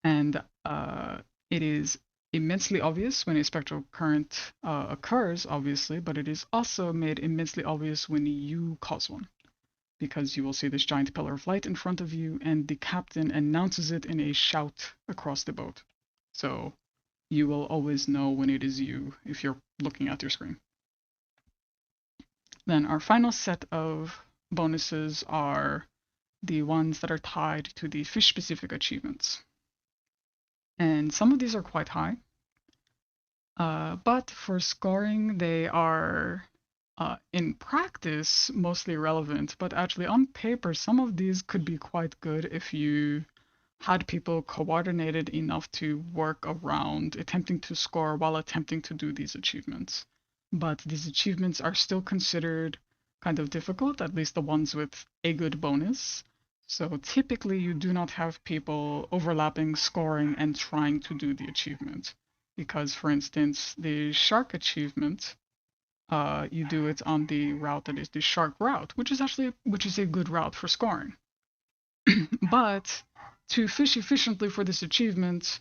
And it is immensely obvious when a spectral current occurs, obviously, but it is also made immensely obvious when you cause one, because you will see this giant pillar of light in front of you, and the captain announces it in a shout across the boat. So you will always know when it is you if you're looking at your screen. Then our final set of bonuses are the ones that are tied to the fish-specific achievements. And some of these are quite high, but for scoring they are in practice mostly irrelevant, but actually on paper some of these could be quite good if you had people coordinated enough to work around attempting to score while attempting to do these achievements. But these achievements are still considered kind of difficult, at least the ones with a good bonus. So typically you do not have people overlapping scoring and trying to do the achievement. Because for instance, the shark achievement, you do it on the route that is the shark route, which is a good route for scoring. But to fish efficiently for this achievement,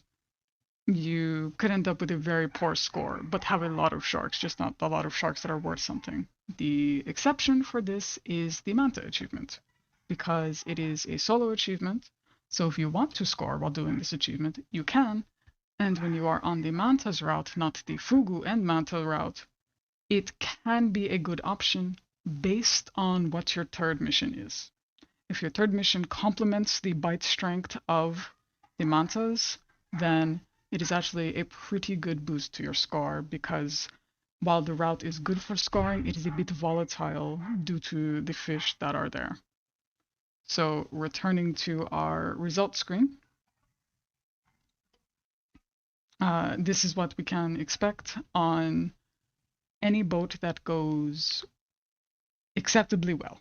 you could end up with a very poor score, but have a lot of sharks, just not a lot of sharks that are worth something. The exception for this is the Manta achievement, because it is a solo achievement. So if you want to score while doing this achievement, you can. And when you are on the Manta's route, not the Fugu and Manta route, it can be a good option based on what your third mission is. If your third mission complements the bite strength of the Mantas, then it is actually a pretty good boost to your score, because while the route is good for scoring, it is a bit volatile due to the fish that are there. So returning to our results screen, this is what we can expect on any boat that goes acceptably well.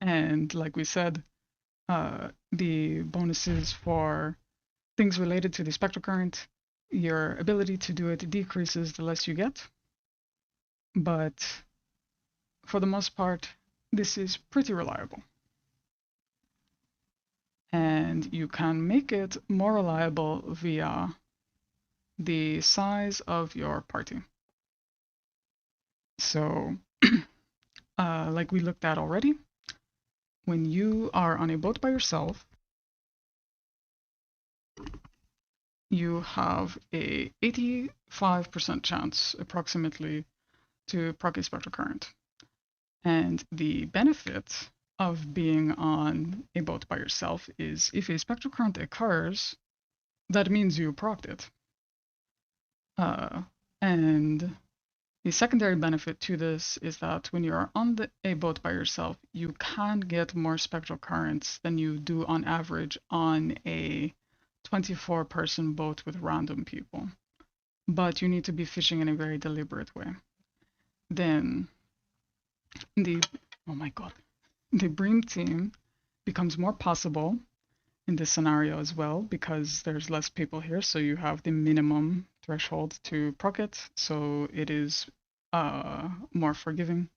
And like we said, the bonuses for things related to the spectral current your ability to do it decreases the less you get, but for the most part, this is pretty reliable. And you can make it more reliable via the size of your party. So, like we looked at already, when you are on a boat by yourself, you have a 85% chance, approximately, to proc a spectral current. And the benefit of being on a boat by yourself is if a spectral current occurs, that means you procced it. And the secondary benefit to this is that when you're on a boat by yourself, you can get more spectral currents than you do on average on a 24-person boat with random people. But you need to be fishing in a very deliberate way. Then oh my god, the bream team becomes more possible in this scenario as well because there's less people here, so you have the minimum threshold to proc it, so it is more forgiving.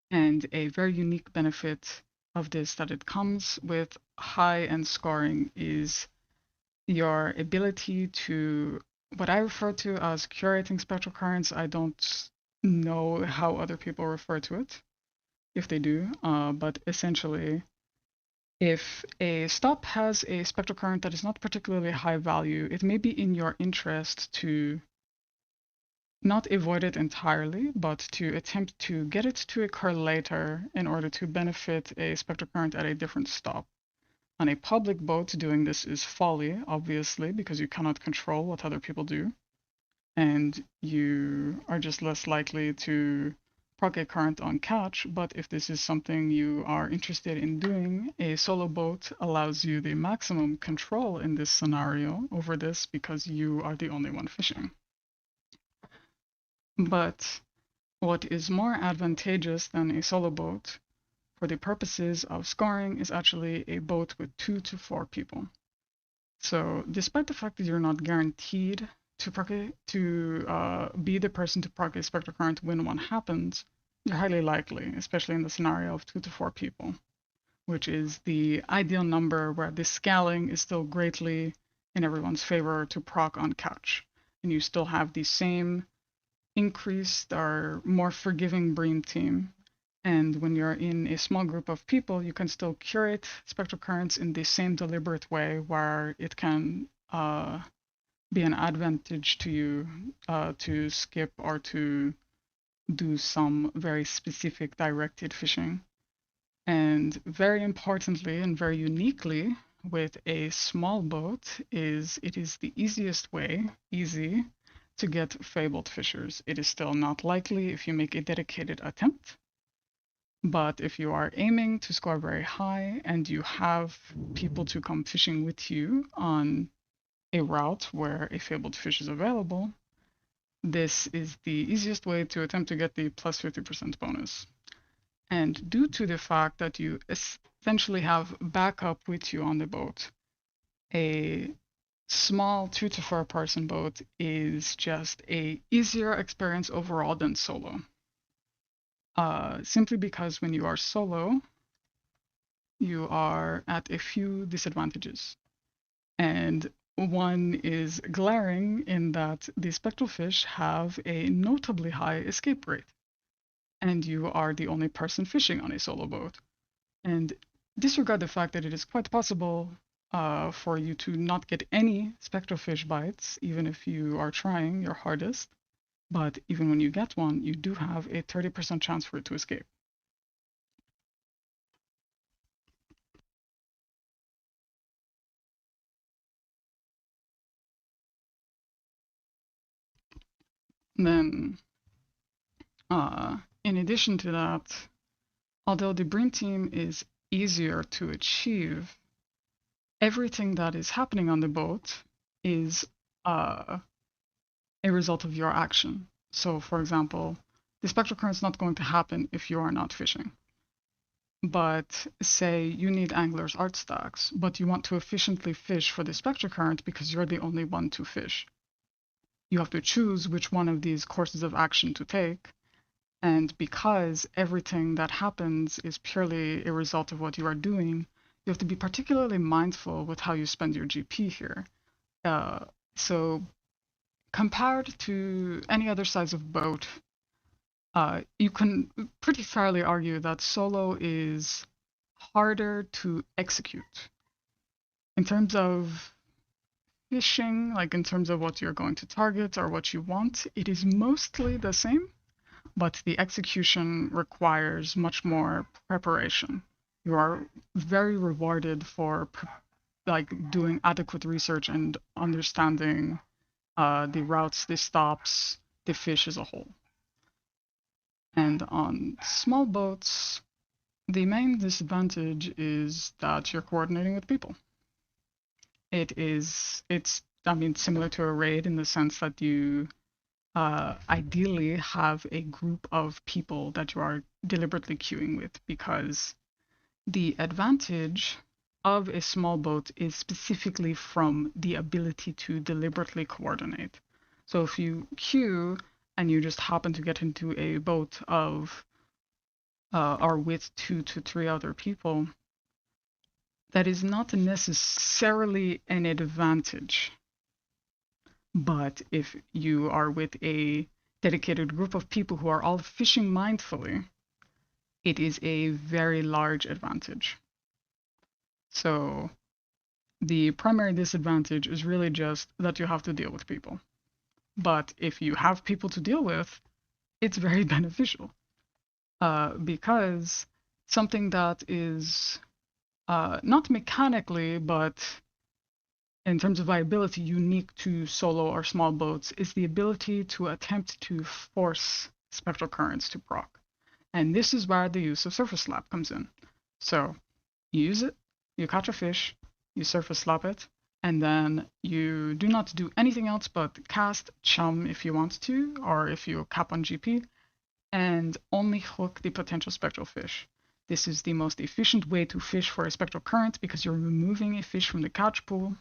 And a very unique benefit of this that it comes with high-end scoring is your ability to, what I refer to as curating spectral currents. I don't know how other people refer to it, if they do, but essentially, if a stop has a spectral current that is not particularly high value, it may be in your interest to not avoid it entirely, but to attempt to get it to occur later in order to benefit a spectral current at a different stop. On a public boat, doing this is folly, obviously, because you cannot control what other people do, and you are just less likely to proc a current on catch. But if this is something you are interested in doing, a solo boat allows you the maximum control in this scenario over this because you are the only one fishing. But what is more advantageous than a solo boat for the purposes of scoring is actually a boat with 2 to 4 people. So despite the fact that you're not guaranteed to be the person to proc a spectral current when one happens, you're highly likely, especially in the scenario of 2 to 4 people, which is the ideal number where the scaling is still greatly in everyone's favor to proc on catch, and you still have the same increased or more forgiving bream team. And when you're in a small group of people, you can still curate spectral currents in the same deliberate way where it can be an advantage to you to skip or to do some very specific directed fishing. And very importantly and very uniquely with a small boat is it is the easiest way, to get fabled fishers. It is still not likely if you make a dedicated attempt, but if you are aiming to score very high and you have people to come fishing with you on a route where a fabled fish is available, this is the easiest way to attempt to get the plus 50% bonus. And due to the fact that you essentially have backup with you on the boat, a small 2 to 4 person boat is just a easier experience overall than solo. Simply because when you are solo, you are at a few disadvantages. And one is glaring in that the spectral fish have a notably high escape rate, and you are the only person fishing on a solo boat. And disregard the fact that it is quite possible for you to not get any spectral fish bites, even if you are trying your hardest. But even when you get one, you do have a 30% chance for it to escape. Then, in addition to that, although the bream team is easier to achieve, everything that is happening on the boat is a result of your action. So, for example, the spectral current is not going to happen if you are not fishing. But say you need angler's art stacks, but you want to efficiently fish for the spectral current because you're the only one to fish. you have to choose which one of these courses of action to take. And because everything that happens is purely a result of what you are doing, you have to be particularly mindful with how you spend your GP here. So compared to any other size of boat, you can pretty fairly argue that solo is harder to execute. In terms of fishing, like in terms of what you're going to target or what you want, it is mostly the same, but the execution requires much more preparation. You are very rewarded for like doing adequate research and understanding the routes, the stops, the fish as a whole. And on small boats, the main disadvantage is that you're coordinating with people. It's similar to a raid in the sense that you ideally have a group of people that you are deliberately queuing with, because the advantage of a small boat is specifically from the ability to deliberately coordinate. So if you queue and you just happen to get into a boat of or with 2 to 3 other people, that is not necessarily an advantage. But if you are with a dedicated group of people who are all fishing mindfully, it is a very large advantage. So the primary disadvantage is really just that you have to deal with people. But if you have people to deal with, it's very beneficial. Because something that is not mechanically, but in terms of viability, unique to solo or small boats is the ability to attempt to force spectral currents to proc. And this is where the use of surface slap comes in. So you use it, you catch a fish, you surface slap it, and then you do not do anything else but cast chum if you want to, or if you cap on GP, and only hook the potential spectral fish. This is the most efficient way to fish for a spectral current because you're removing a fish from the catch pool,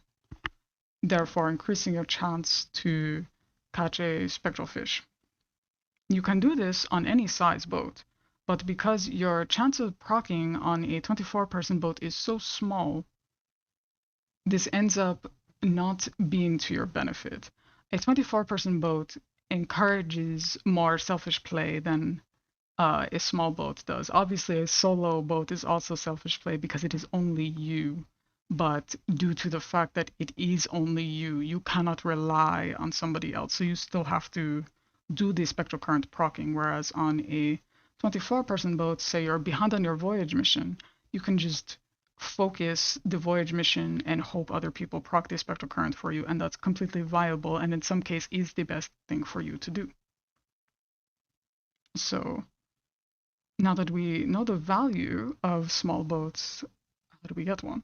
therefore increasing your chance to catch a spectral fish. You can do this on any size boat, but because your chance of proccing on a 24-person boat is so small, this ends up not being to your benefit. A 24-person boat encourages more selfish play than a small boat does. Obviously, a solo boat is also selfish play because it is only you. But due to the fact that it is only you, you cannot rely on somebody else. So you still have to do the spectral current proccing. Whereas on a 24-person boat, say you're behind on your voyage mission, you can just focus the voyage mission and hope other people proc the spectral current for you. And that's completely viable, and in some case is the best thing for you to do. So now that we know the value of small boats, how do we get one?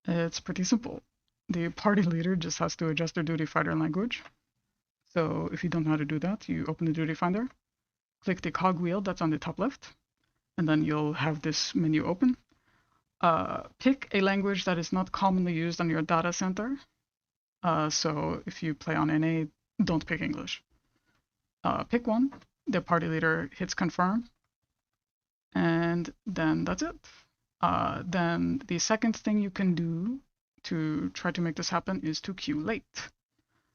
It's pretty simple. The party leader just has to adjust their duty finder language. So if you don't know how to do that, you open the duty finder, click the cogwheel that's on the top left, and then you'll have this menu open. Pick a language that is not commonly used on your data center. So if you play on NA, don't pick English. Pick one, the party leader hits confirm, and then that's it. Then the second thing you can do to try to make this happen is to queue late.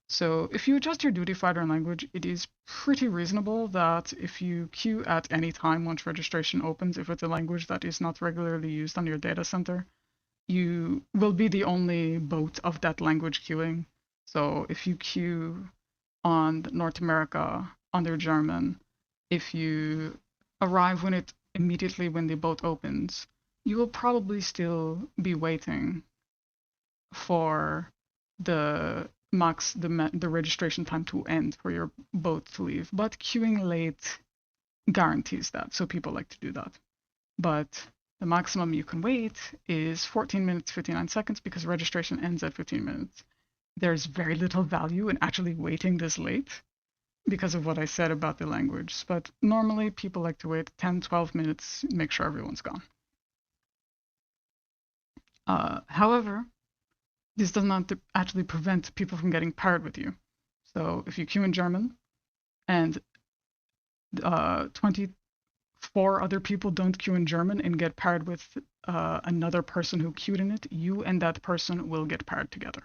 So if you adjust your duty finder language, it is pretty reasonable that if you queue at any time once registration opens, if it's a language that is not regularly used on your data center, you will be the only boat of that language queuing. So if you queue on North America under German, if you arrive immediately when the boat opens, you will probably still be waiting for the registration time to end for your boat to leave. But queuing late guarantees that, so people like to do that. But the maximum you can wait is 14 minutes 59 seconds because registration ends at 15 minutes. There's very little value in actually waiting this late because of what I said about the language. But normally people like to wait 10-12 minutes, make sure everyone's gone. However, this does not actually prevent people from getting paired with you. So if you queue in German and 24 other people don't queue in German and get paired with another person who queued in it, you and that person will get paired together.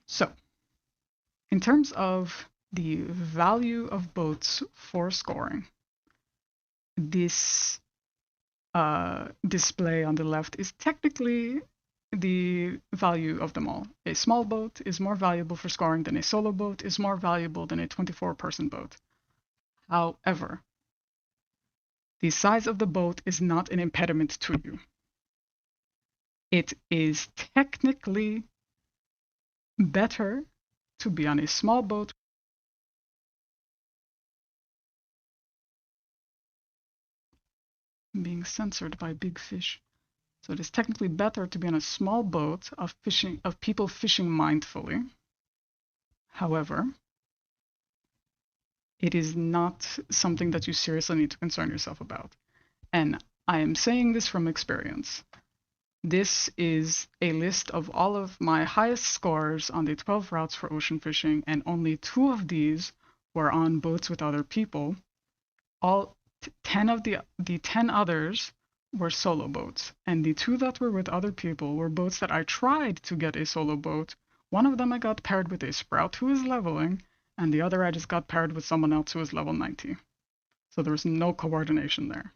So, in terms of the value of boats for scoring, this display on the left is technically the value of them all. A small boat is more valuable for scoring than a solo boat is more valuable than a 24-person boat. However, the size of the boat is not an impediment to you. It is technically better to be on a small boat being censored by big fish. So it is technically better to be on a small boat of people fishing mindfully. However, it is not something that you seriously need to concern yourself about. And I am saying this from experience. This is a list of all of my highest scores on the 12 routes for ocean fishing, and only 2 of these were on boats with other people. All 10 of the 10 others were solo boats, and the 2 that were with other people were boats that I tried to get a solo boat. One of them I got paired with a sprout who is leveling, and the other I just got paired with someone else who is level 90. So there was no coordination there.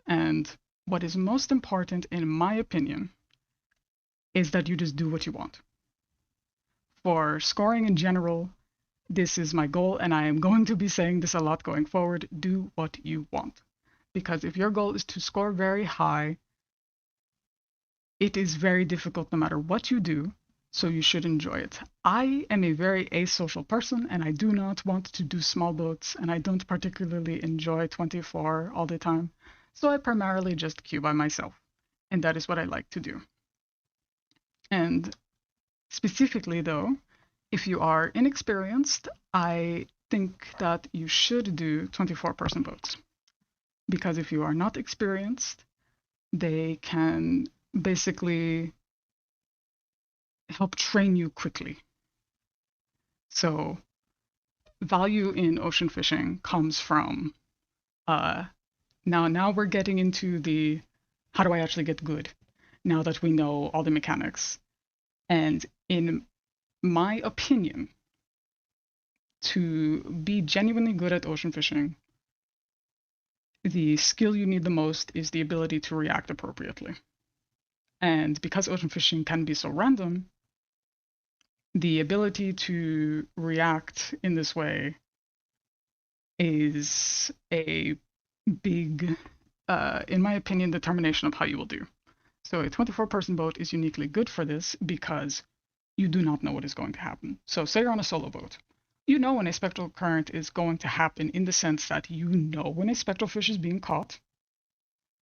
And what is most important, in my opinion, is that you just do what you want. For scoring in general, this is my goal, and I am going to be saying this a lot going forward. Do what you want. Because if your goal is to score very high, it is very difficult no matter what you do, so you should enjoy it. I am a very asocial person, and I do not want to do small boats, and I don't particularly enjoy 24 all the time. So I primarily just queue by myself, and that is what I like to do. And specifically though, if you are inexperienced, I think that you should do 24-person boats. Because if you are not experienced, they can basically help train you quickly. So value in ocean fishing comes from now we're getting into the how do I actually get good now that we know all the mechanics. And in my opinion, to be genuinely good at ocean fishing, the skill you need the most is the ability to react appropriately. And because ocean fishing can be so random, the ability to react in this way is a big, in my opinion, determination of how you will do. So a 24-person boat is uniquely good for this because you do not know what is going to happen. So say you're on a solo boat. You know when a spectral current is going to happen in the sense that you know when a spectral fish is being caught.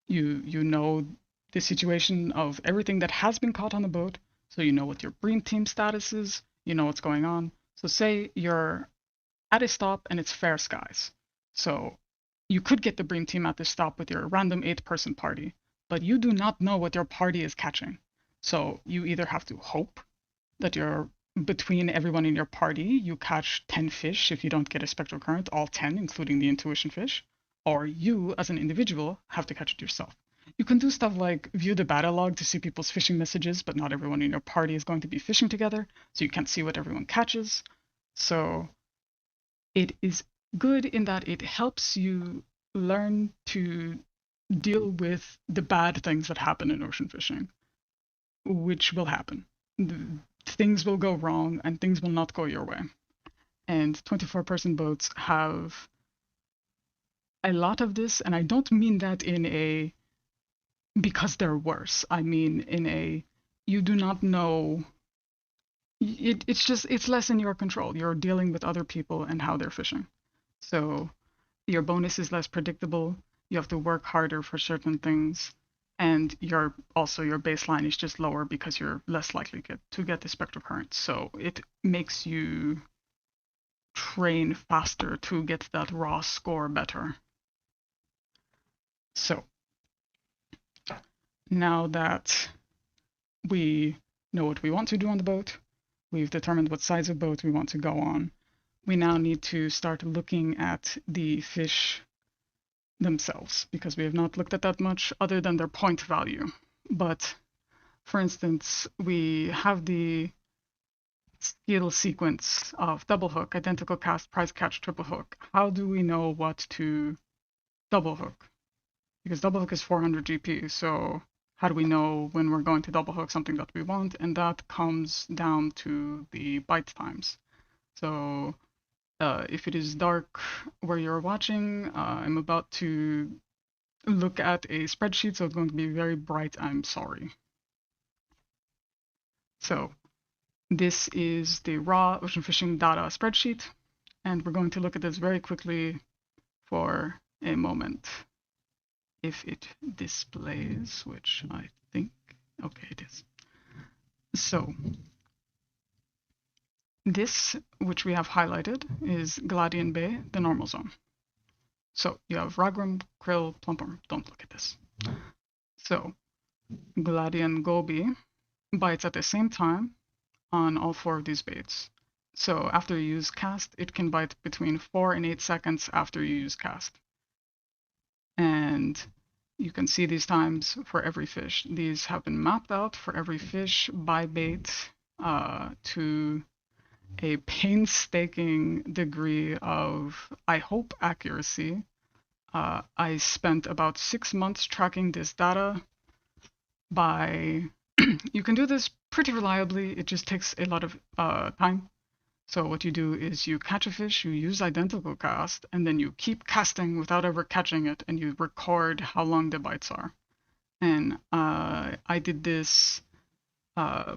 You know the situation of everything that has been caught on the boat, so you know what your bream team status is, you know what's going on. So say you're at a stop and it's fair skies. So you could get the bream team at the stop with your random 8-person party, but you do not know what your party is catching. So you either have to hope that you're between everyone in your party, you catch 10 fish if you don't get a spectral current, all 10, including the intuition fish, or you, as an individual, have to catch it yourself. You can do stuff like view the battle log to see people's fishing messages, but not everyone in your party is going to be fishing together, so you can't see what everyone catches. So it is good in that it helps you learn to deal with the bad things that happen in ocean fishing, which will happen. Things will go wrong and things will not go your way. And 24-person boats have a lot of this, and I don't mean that in a because they're worse. I mean in a you do not know. It's less in your control. You're dealing with other people and how they're fishing. So your bonus is less predictable. You have to work harder for certain things. And your baseline is just lower because you're less likely to get the spectral current. So it makes you train faster to get that raw score better. So now that we know what we want to do on the boat, We've determined what size of boat we want to go on. We now need to start looking at the fish themselves, because we have not looked at that much other than their point value. But for instance, we have the skill sequence of double hook, identical cast, prize catch, triple hook. How do we know what to double hook? Because double hook is 400 GP, so how do we know when we're going to double hook something that we want? And that comes down to the bite times. So if it is dark where you're watching, I'm about to look at a spreadsheet, so it's going to be very bright. I'm sorry. So this is the raw ocean fishing data spreadsheet, and we're going to look at this very quickly for a moment. If it displays, which I think, okay, it is. So this, which we have highlighted, is Galadian Bay, the normal zone. So you have ragworm, krill, plumper. Don't look at this. So Galadian goby bites at the same time on all 4 of these baits. So after you use cast, it can bite between 4 and 8 seconds after you use cast. And you can see these times for every fish. These have been mapped out for every fish by bait to a painstaking degree of, I hope, accuracy. I spent about 6 months tracking this data by you can do this pretty reliably. It just takes a lot of time. So what you do is you catch a fish, you use identical cast, and then you keep casting without ever catching it, and you record how long the bites are. And I did this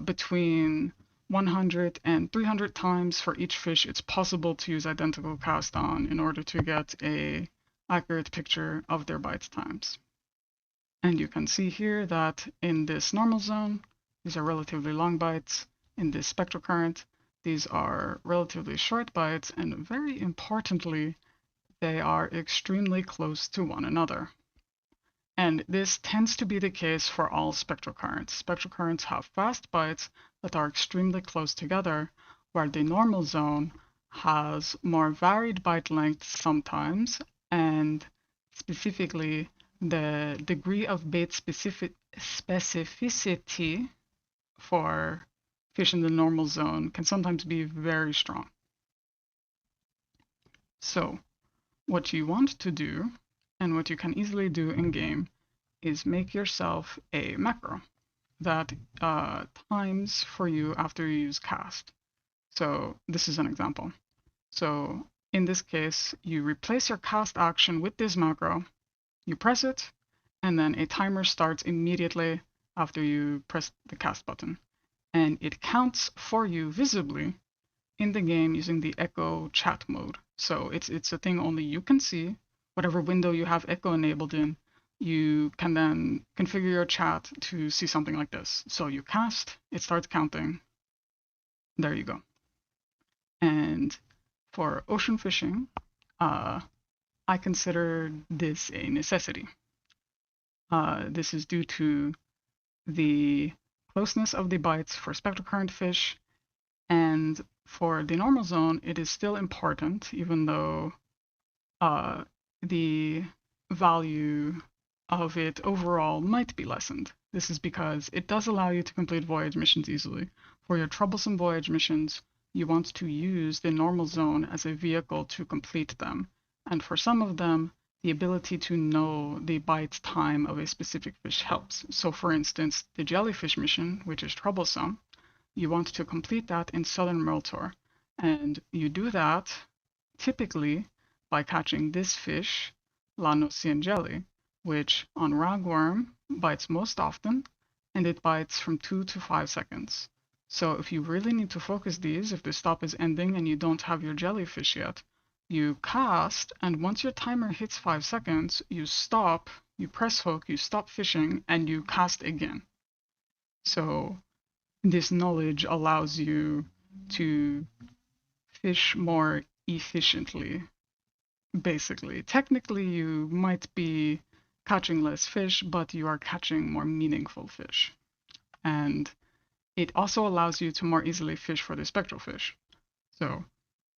between 100 and 300 times for each fish it's possible to use identical cast on in order to get a accurate picture of their bite times. And you can see here that in this normal zone, these are relatively long bites. In this spectral current, these are relatively short bites, and very importantly, they are extremely close to one another. And this tends to be the case for all spectral currents. Spectral currents have fast bites that are extremely close together, where the normal zone has more varied bite lengths sometimes, and specifically the degree of bait specificity for fish in the normal zone can sometimes be very strong. So what you want to do, and what you can easily do in game, is make yourself a macro that times for you after you use cast. So this is an example. So in this case, you replace your cast action with this macro, you press it, and then a timer starts immediately after you press the cast button. And it counts for you visibly in the game using the echo chat mode. So it's a thing only you can see. Whatever window you have echo enabled in, you can then configure your chat to see something like this. So you cast, it starts counting. There you go. And for ocean fishing, I consider this a necessity. This is due to the closeness of the bites for spectral current fish, and for the normal zone, it is still important, even though the value of it overall might be lessened. This is because it does allow you to complete voyage missions easily. For your troublesome voyage missions, you want to use the normal zone as a vehicle to complete them. And for some of them, the ability to know the bite time of a specific fish helps. So for instance, the jellyfish mission, which is troublesome, you want to complete that in Southern Merltor. And you do that typically by catching this fish, Lanosian jelly, which on ragworm bites most often, and it bites from 2 to 5 seconds. So if you really need to focus these, if the stop is ending and you don't have your jellyfish yet, you cast, and once your timer hits 5 seconds, you stop, you press hook, you stop fishing, and you cast again. So this knowledge allows you to fish more efficiently, basically. Technically, you might be catching less fish, but you are catching more meaningful fish. And it also allows you to more easily fish for the spectral fish. So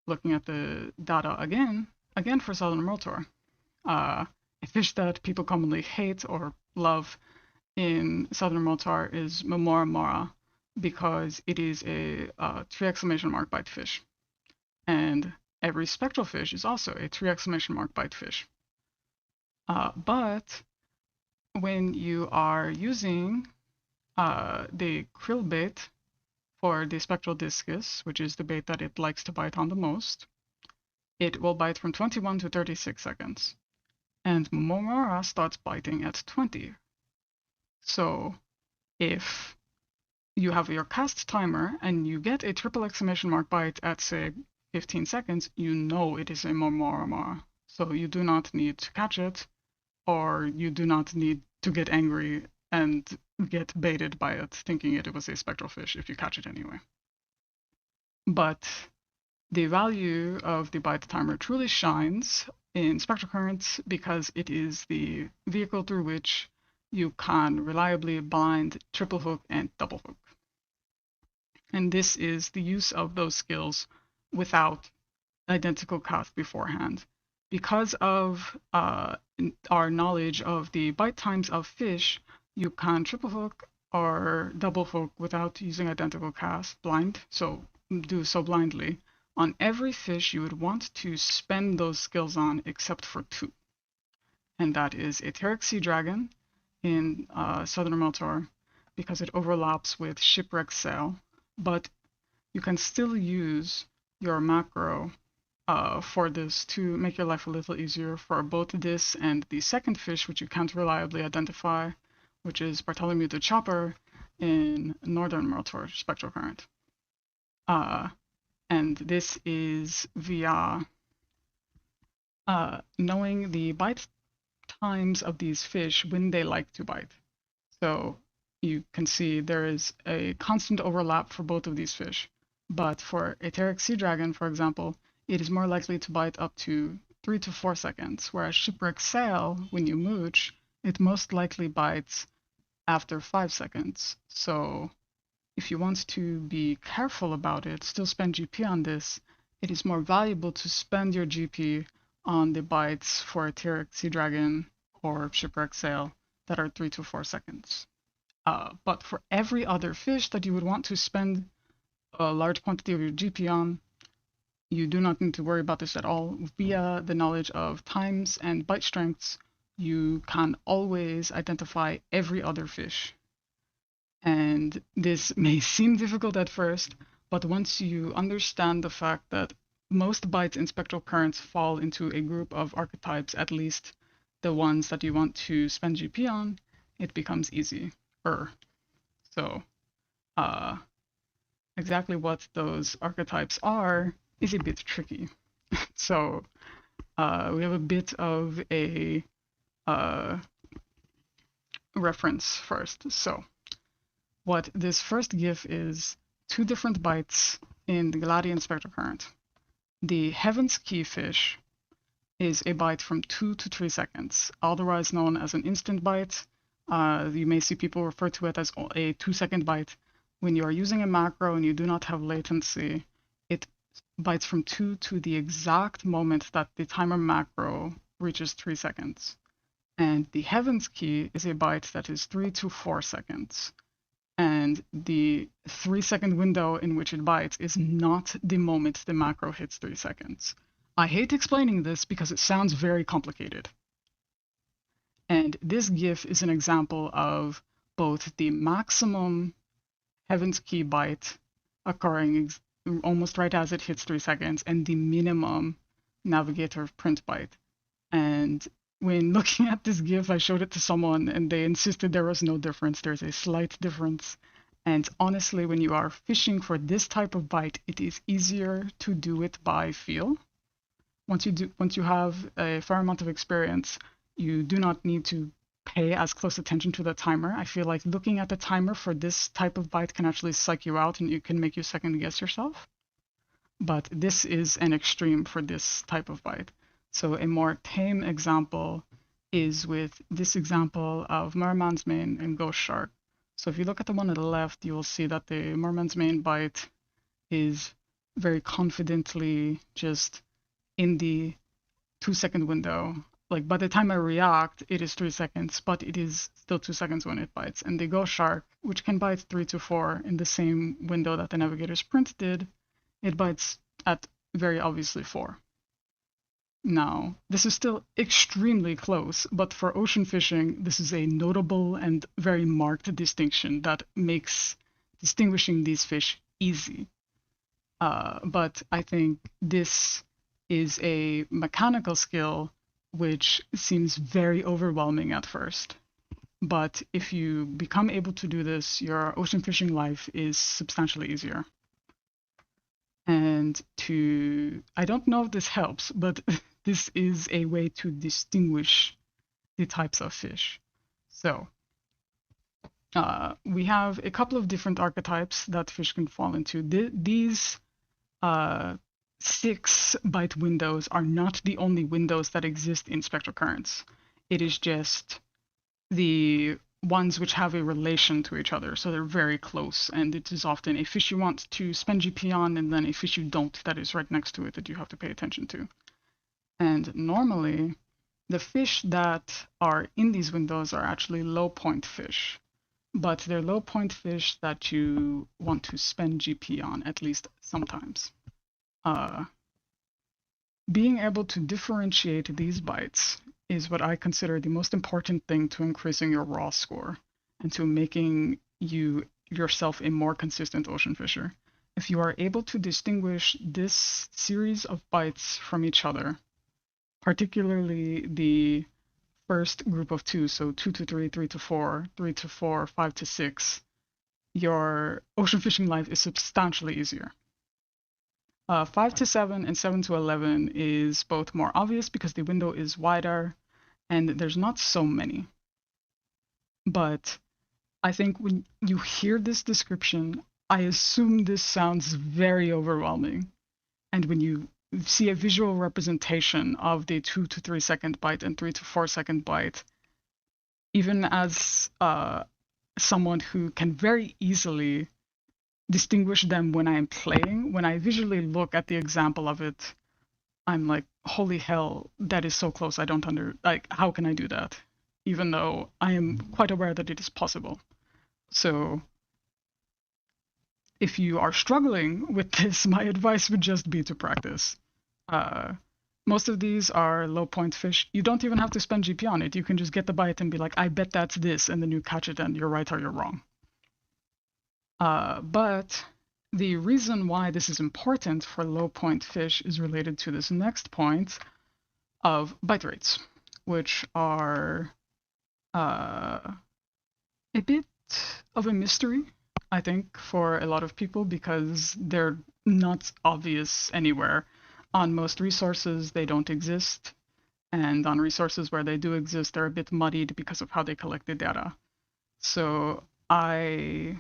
looking at the data again for southern Motor, a fish that people commonly hate or love in southern Motar is Mamora mora because it is a 3 exclamation mark bite fish. And every spectral fish is also a 3 exclamation mark bite fish. But when you are using the krill bait for the spectral discus, which is the bait that it likes to bite on the most, it will bite from 21 to 36 seconds. And Momora starts biting at 20. So if you have your cast timer and you get a 3 exclamation mark bite at, say, 15 seconds, you know it is a Momora. So you do not need to catch it, or you do not need to get angry and get baited by it, thinking it was a spectral fish if you catch it anyway. But the value of the bite timer truly shines in spectral currents because it is the vehicle through which you can reliably bind triple hook and double hook. And this is the use of those skills without identical cast beforehand. Because of our knowledge of the bite times of fish, you can triple hook or double hook without using identical cast blind, so do so blindly on every fish you would want to spend those skills on except for 2. And that is Etheric Sea Dragon in Southern Motor because it overlaps with Shipwreck Sail, but you can still use your macro for this to make your life a little easier for both this and the second fish, which you can't reliably identify, which is Bartholomew the Chopper in Northern Motor Spectral Current. And this is via knowing the bite times of these fish when they like to bite. So you can see there is a constant overlap for both of these fish. But for Etheric Sea Dragon, for example, it is more likely to bite up to 3 to 4 seconds, whereas Shipwreck Sail, when you mooch, it most likely bites after 5 seconds. So if you want to be careful about it, still spend GP on this, it is more valuable to spend your GP on the bites for Etheric Sea Dragon or Shipwreck Sail that are 3 to 4 seconds. But for every other fish that you would want to spend a large quantity of your GP on, you do not need to worry about this at all. Via the knowledge of times and bite strengths, you can always identify every other fish. And this may seem difficult at first, but once you understand the fact that most bites in spectral currents fall into a group of archetypes, at least the ones that you want to spend GP on, it becomes easier. So, exactly what those archetypes are is a bit tricky. So we have a bit of a reference first. So what this first GIF is 2 different bites in the Galadian Spectral Current. The Heaven's Key fish is a bite from 2 to 3 seconds, otherwise known as an instant bite. You may see people refer to it as a 2-second bite. When you are using a macro and you do not have latency, it bites from 2 to the exact moment that the timer macro reaches 3 seconds. And the Heaven's Key is a bite that is 3 to 4 seconds. And the 3-second window in which it bites is not the moment the macro hits 3 seconds. I hate explaining this because it sounds very complicated. And this GIF is an example of both the maximum Heaven's Key bite occurring almost right as it hits 3 seconds and the minimum Navigator print bite. And when looking at this GIF, I showed it to someone and they insisted there was no difference. There's a slight difference. And honestly, when you are fishing for this type of bite, it is easier to do it by feel. Once you have a fair amount of experience, you do not need to pay as close attention to the timer. I feel like looking at the timer for this type of bite can actually psych you out and it can make you second guess yourself. But this is an extreme for this type of bite. So a more tame example is with this example of Merman's Mane and Ghost Shark. So if you look at the one on the left, you will see that the merman's main bite is very confidently just in the 2-second window. Like by the time I react, it is 3 seconds, but it is still 2 seconds when it bites. And the ghost shark, which can bite 3 to 4 in the same window that the navigator's print did, it bites at very obviously 4. Now, this is still extremely close, but for ocean fishing, this is a notable and very marked distinction that makes distinguishing these fish easy. But I think this is a mechanical skill which seems very overwhelming at first. But if you become able to do this, your ocean fishing life is substantially easier. And I don't know if this helps, but this is a way to distinguish the types of fish. So we have a couple of different archetypes that fish can fall into. These 6 bite windows are not the only windows that exist in spectral currents. It is just the ones which have a relation to each other, so they're very close, and it is often a fish you want to spend GP on, and then a fish you don't that is right next to it that you have to pay attention to. And normally, the fish that are in these windows are actually low point fish, but they're low point fish that you want to spend GP on, at least sometimes. Being able to differentiate these bites is what I consider the most important thing to increasing your raw score and to making yourself a more consistent ocean fisher. If you are able to distinguish this series of bites from each other, particularly the first group of 2, so 2 to 3, 3 to 4, 3 to 4, 5 to 6, your ocean fishing life is substantially easier. 5 to 7 and 7 to 11 is both more obvious because the window is wider and there's not so many. But I think when you hear this description, I assume this sounds very overwhelming. And when you see a visual representation of the 2 to 3 second bite and 3 to 4 second bite, even as someone who can very easily distinguish them when I'm playing, when I visually look at the example of it, I'm like, holy hell, that is so close. I don't how can I do that? Even though I am quite aware that it is possible. So if you are struggling with this, my advice would just be to practice. Most of these are low point fish. You don't even have to spend GP on it. You can just get the bite and be like, I bet that's this, and then you catch it and you're right or you're wrong. But the reason why this is important for low point fish is related to this next point of bite rates, which are a bit of a mystery, I think, for a lot of people because they're not obvious anywhere. On most resources, they don't exist, and on resources where they do exist, they're a bit muddied because of how they collect the data. So I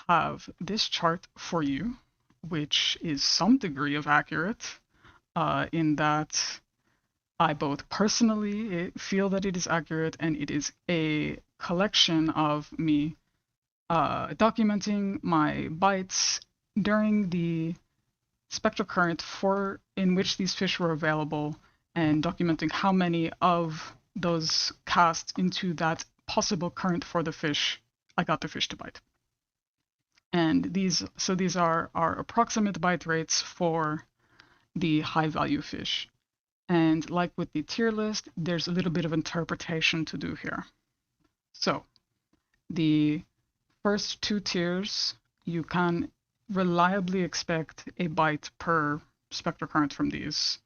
have this chart for you, which is some degree of accurate, in that I both personally feel that it is accurate, and it is a collection of me documenting my bites during the spectral current in which these fish were available, and documenting how many of those cast into that possible current for the fish I got the fish to bite. And these are our approximate bite rates for the high value fish. And like with the tier list, there's a little bit of interpretation to do here. So the first 2 tiers, you can reliably expect a bite per spectral current from these,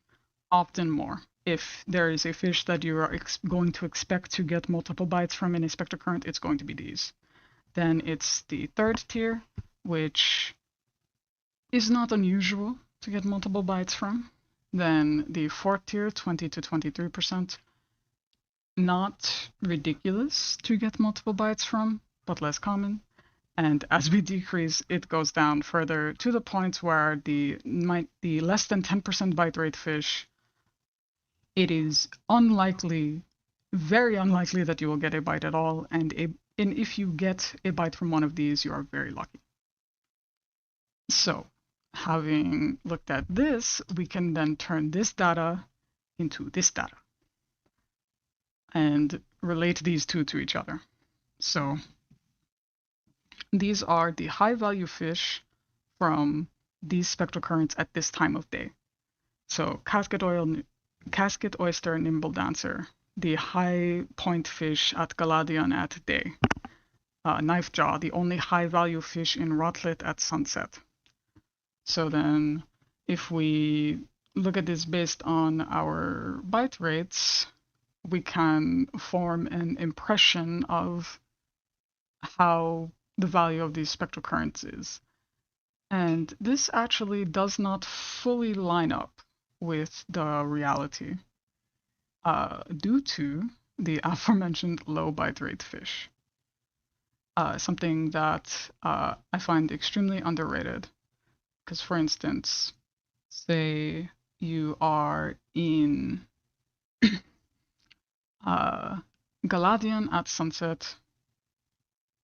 often more. If there is a fish that you are going to expect to get multiple bites from in a spectral current, it's going to be these. Then it's the 3rd tier, which is not unusual to get multiple bites from. Then the 4th tier, 20 to 23%, not ridiculous to get multiple bites from, but less common. And as we decrease, it goes down further to the point where the less than 10% bite rate fish, it is unlikely, very unlikely that you will get a bite at all, and And if you get a bite from one of these, you are very lucky. So, having looked at this, we can then turn this data into this data and relate these two to each other. So, these are the high value fish from these spectral currents at this time of day. So, casket oyster, nimble dancer, the high point fish at Galadian at day. Knife jaw, the only high value fish in Rotlet at sunset. So then if we look at this based on our bite rates, we can form an impression of how the value of these spectral currents is. And this actually does not fully line up with the reality due to the aforementioned low bite rate fish. Something that I find extremely underrated. Because, for instance, say you are in Galadian at sunset,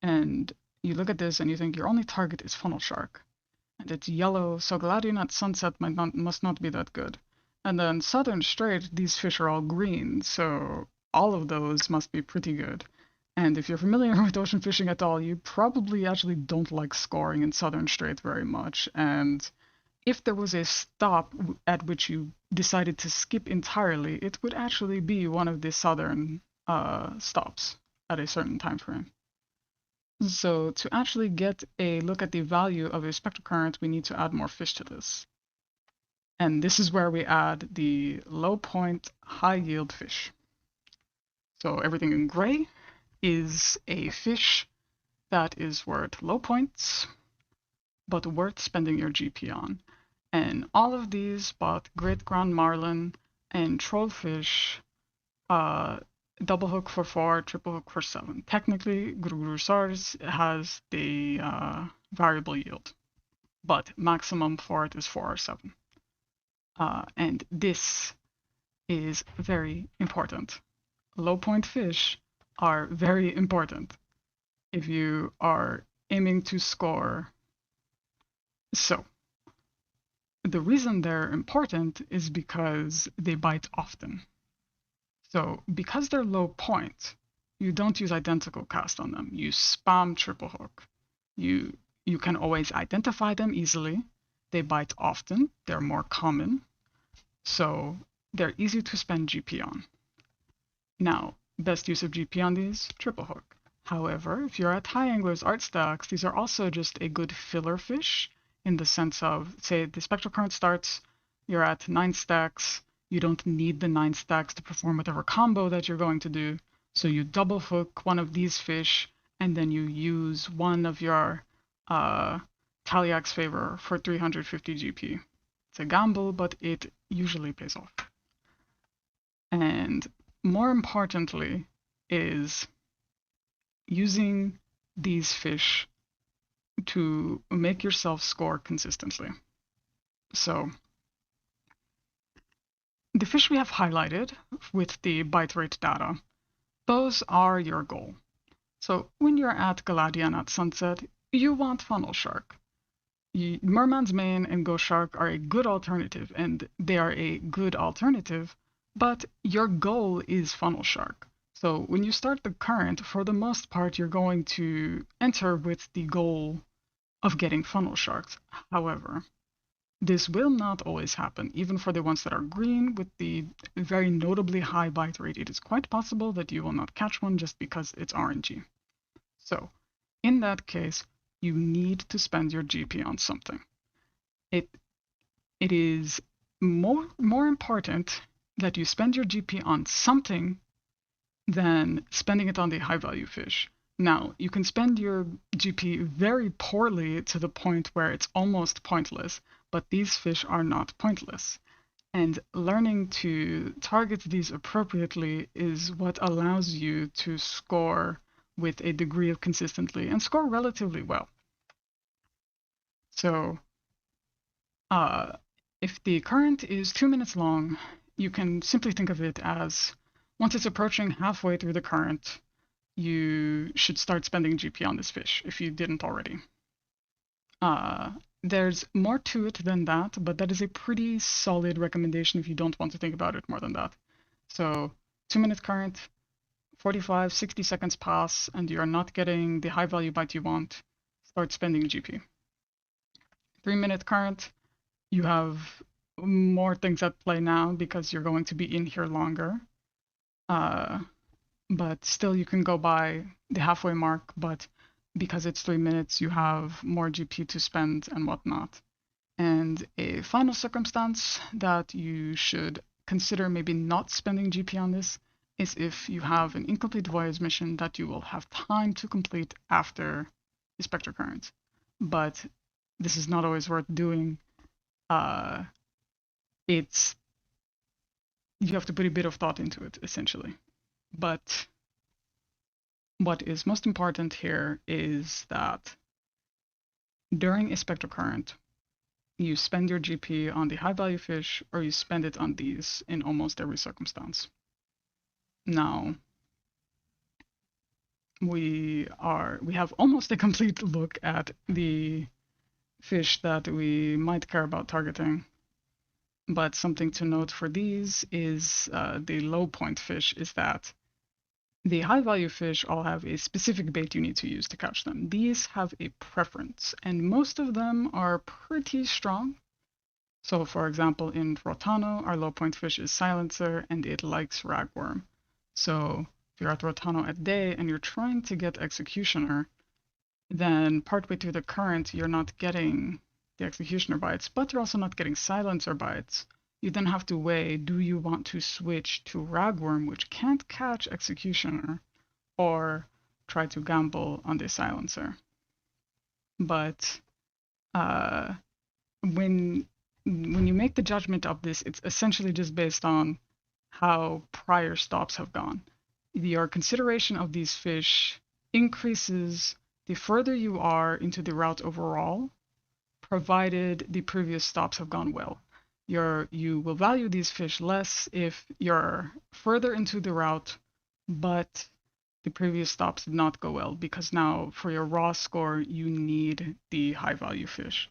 and you look at this and you think your only target is funnel shark, and it's yellow, so Galadian at sunset must not be that good. And then Southern Strait, these fish are all green, so all of those must be pretty good. And if you're familiar with ocean fishing at all, you probably actually don't like scoring in Southern Strait very much. And if there was a stop at which you decided to skip entirely, it would actually be one of the southern stops at a certain time frame. So to actually get a look at the value of a spectral current, we need to add more fish to this. And this is where we add the low point, high yield fish. So everything in gray is a fish that is worth low points, but worth spending your GP on. And all of these, but great ground marlin and trollfish, double hook for 4, triple hook for 7. Technically, Grugurusars has the variable yield, but maximum for it is 4 or 7. And this is very important. Low point fish are very important if you are aiming to score. So, the reason they're important is because they bite often. So, because they're low point, you don't use identical cast on them. You spam triple hook. You can always identify them easily. They bite often. They're more common. So, they're easy to spend GP on. Now, best use of GP on these? Triple hook. However, if you're at high anglers art stacks, these are also just a good filler fish in the sense of, say, the spectral current starts, you're at 9 stacks, you don't need the 9 stacks to perform whatever combo that you're going to do, so you double hook one of these fish, and then you use one of your Taliak's favor for 350 GP. It's a gamble, but it usually pays off. And more importantly is using these fish to make yourself score consistently. So the fish we have highlighted with the bite rate data, those are your goal. So when you're at Galadian at sunset, you want funnel shark. Merman's Mane and Ghost Shark are a good alternative, and they are a good alternative, but your goal is funnel shark. So when you start the current, for the most part, you're going to enter with the goal of getting funnel sharks. However, this will not always happen, even for the ones that are green with the very notably high bite rate. It is quite possible that you will not catch one just because it's RNG. So in that case, you need to spend your GP on something. It is more important that you spend your GP on something than spending it on the high value fish. Now, you can spend your GP very poorly to the point where it's almost pointless, but these fish are not pointless. And learning to target these appropriately is what allows you to score with a degree of consistency and score relatively well. So, if the current is 2 minutes long, you can simply think of it as once it's approaching halfway through the current, you should start spending GP on this fish if you didn't already. There's more to it than that, but that is a pretty solid recommendation if you don't want to think about it more than that. So 2-minute current, 45, 60 seconds pass, and you're not getting the high value bite you want, start spending GP. 3-minute current, you have more things at play now because you're going to be in here longer. But still you can go by the halfway mark, but because it's 3 minutes, you have more GP to spend and whatnot. And a final circumstance that you should consider maybe not spending GP on this is if you have an incomplete voyage mission that you will have time to complete after the Spectral current. But this is not always worth doing. You have to put a bit of thought into it, essentially. But what is most important here is that during a Spectral current, you spend your GP on the high value fish or you spend it on these in almost every circumstance. Now, we have almost a complete look at the fish that we might care about targeting. But something to note for these is the low point fish is that the high value fish all have a specific bait you need to use to catch them. These have a preference, and most of them are pretty strong. So for example, in Rotano, our low point fish is Silencer, and it likes Ragworm. So if you're at Rotano at day and you're trying to get Executioner, then partway through the current, you're not getting the Executioner bites, but you're also not getting Silencer bites. You then have to weigh, do you want to switch to Ragworm, which can't catch Executioner, or try to gamble on the Silencer? But when you make the judgment of this, it's essentially just based on how prior stops have gone. Your consideration of these fish increases the further you are into the route overall, provided the previous stops have gone well. You will value these fish less if you're further into the route, but the previous stops did not go well, because now for your raw score, you need the high value fish.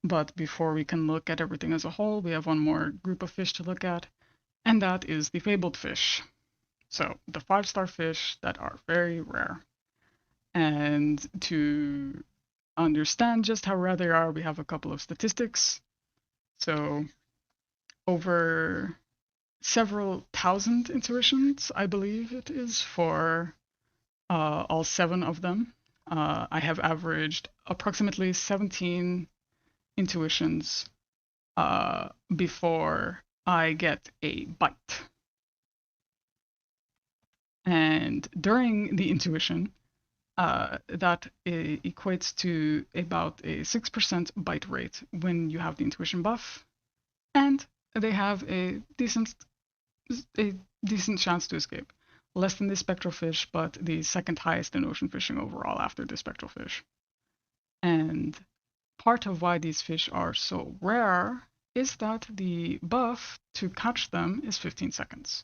But before we can look at everything as a whole, we have one more group of fish to look at, and that is the fabled fish. So the 5-star fish that are very rare. And to understand just how rare they are, we have a couple of statistics. So over several thousand intuitions, I believe it is, for all 7 of them. I have averaged approximately 17 intuitions before I get a bite. And during the intuition, that equates to about a 6% bite rate when you have the intuition buff, and they have a decent chance to escape. Less than the spectral fish, but the second highest in ocean fishing overall after the spectral fish. And part of why these fish are so rare is that the buff to catch them is 15 seconds.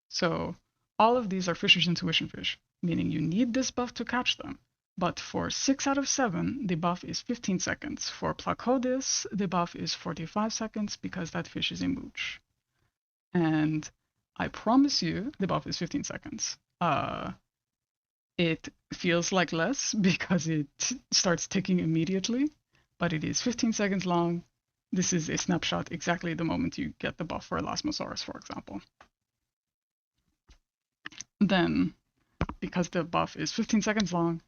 So all of these are Fisher's intuition fish, meaning you need this buff to catch them. But for 6 out of 7, the buff is 15 seconds. For Placodes, the buff is 45 seconds because that fish is a mooch. And I promise you, the buff is 15 seconds. It feels like less because it starts ticking immediately, but it is 15 seconds long. This is a snapshot exactly the moment you get the buff for Elasmosaurus, for example. Then, because the buff is 15 seconds long,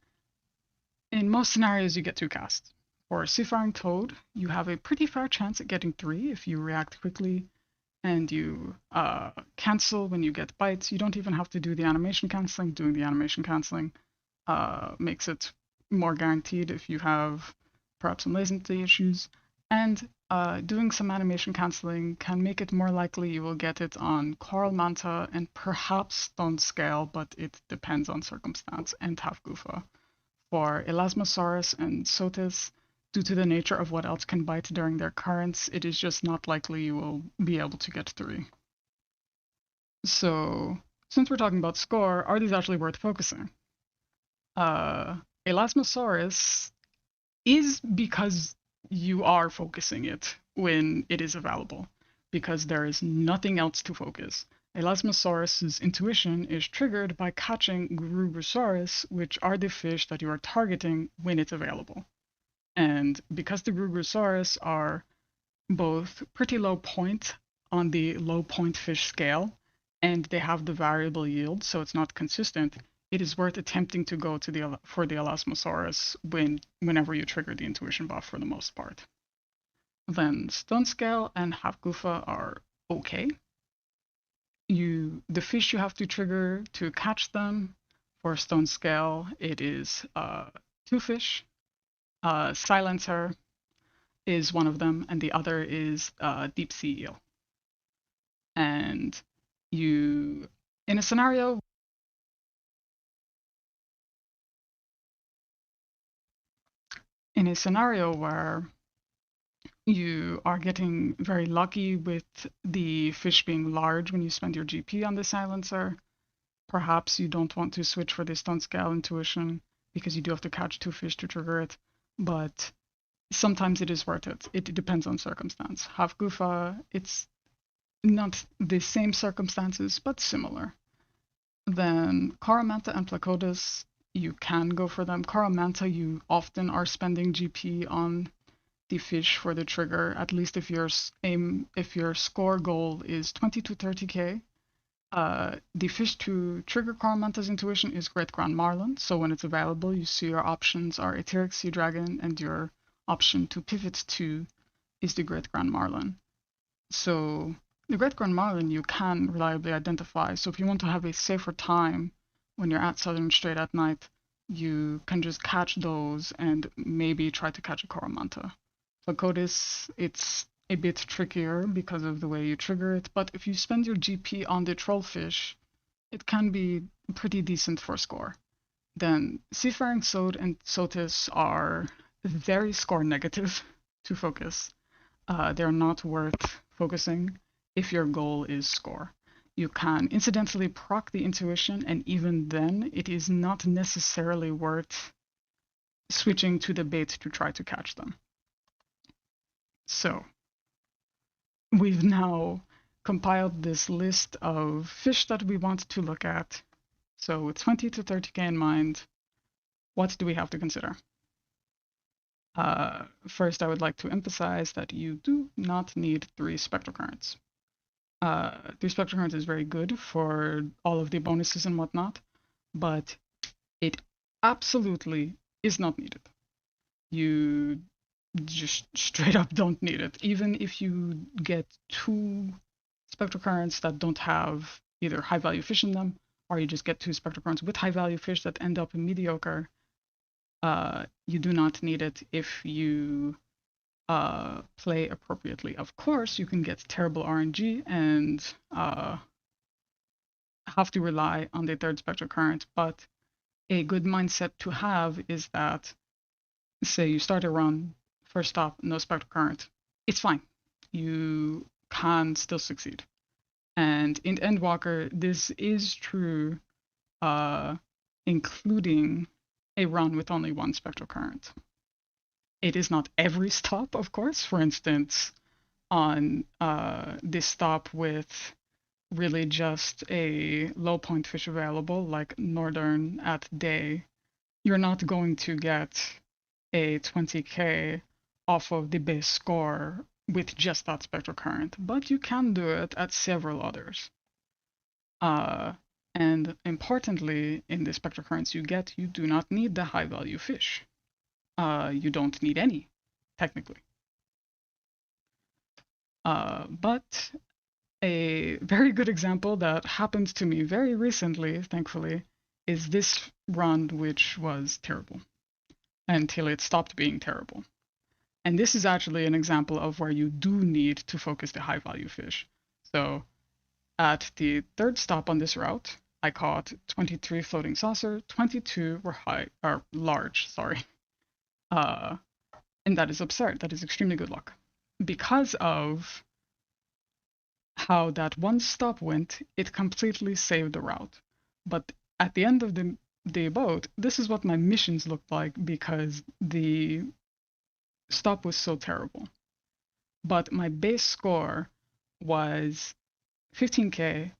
in most scenarios you get 2 casts. For Seafaring Toad, you have a pretty fair chance at getting 3 if you react quickly and you cancel when you get bites. You don't even have to do the animation canceling. Doing the animation canceling makes it more guaranteed if you have perhaps some latency issues. And doing some animation canceling can make it more likely you will get it on Coral Manta and perhaps Stone Scale, but it depends on circumstance, and Tafgufa. For Elasmosaurus and Sotis, due to the nature of what else can bite during their currents, it is just not likely you will be able to get 3. So, since we're talking about score, are these actually worth focusing? Elasmosaurus is because you are focusing it when it is available, because there is nothing else to focus. Elasmosaurus's intuition is triggered by catching Gurugosaurus, which are the fish that you are targeting when it's available. And because the Gurugosaurus are both pretty low point on the low point fish scale, and they have the variable yield, so it's not consistent, it is worth attempting to go to for the Elasmosaurus whenever you trigger the intuition buff for the most part. Then Stone Scale and Half Goofa are okay. The fish you have to trigger to catch them, for Stone Scale, it is two fish. Silencer is one of them, and the other is Deep Sea Eel. And you, in a scenario where you are getting very lucky with the fish being large when you spend your GP on the silencer, perhaps you don't want to switch for the Stone Scale intuition because you do have to catch two fish to trigger it, but sometimes it is worth it. It depends on circumstance. Half Goofa, it's not the same circumstances, but similar. Then Coromanta and Placotis, you can go for them. Coromanta, you often are spending GP on the fish for the trigger, at least if your score goal is 20 to 30k. The fish to trigger Coromanta's intuition is Great Grand Marlin, so when it's available, you see your options are Etheric Sea Dragon, and your option to pivot to is the Great Grand Marlin. So the Great Grand Marlin you can reliably identify, so if you want to have a safer time when you're at Southern Strait at night, you can just catch those and maybe try to catch a Coromanta. Placotis, it's a bit trickier because of the way you trigger it, but if you spend your GP on the trollfish, it can be pretty decent for score. Then Seafaring Sode and Sotis are very score negative to focus. They're not worth focusing if your goal is score. You can incidentally proc the intuition, and even then, it is not necessarily worth switching to the bait to try to catch them. So, we've now compiled this list of fish that we want to look at. So with 20 to 30k in mind, what do we have to consider? First, I would like to emphasize that you do not need 3 spectral currents. 3 spectral currents is very good for all of the bonuses and whatnot, but it absolutely is not needed. You just straight up don't need it. Even if you get 2 spectral currents that don't have either high value fish in them, or you just get 2 spectral currents with high value fish that end up in mediocre, you do not need it if you play appropriately. Of course, you can get terrible RNG and have to rely on the 3rd spectral current, but a good mindset to have is that, say you start a run, first stop, no spectral current, it's fine. You can still succeed. And in Endwalker, this is true, including a run with only 1 spectral current. It is not every stop, of course. For instance, on this stop with really just a low point fish available, like Northern at day, you're not going to get a 20k off of the base score with just that spectral current, but you can do it at several others. And importantly, in the spectral currents you get, you do not need the high value fish. You don't need any, technically. But a very good example that happened to me very recently, thankfully, is this run, which was terrible until it stopped being terrible. And this is actually an example of where you do need to focus the high value fish. So at the 3rd stop on this route, I caught 23 floating saucer, 22 were large, sorry. And that is absurd. That is extremely good luck. Because of how that one stop went, it completely saved the route. But at the end of the the boat, this is what my missions looked like because the stop was so terrible. But my base score was 15K,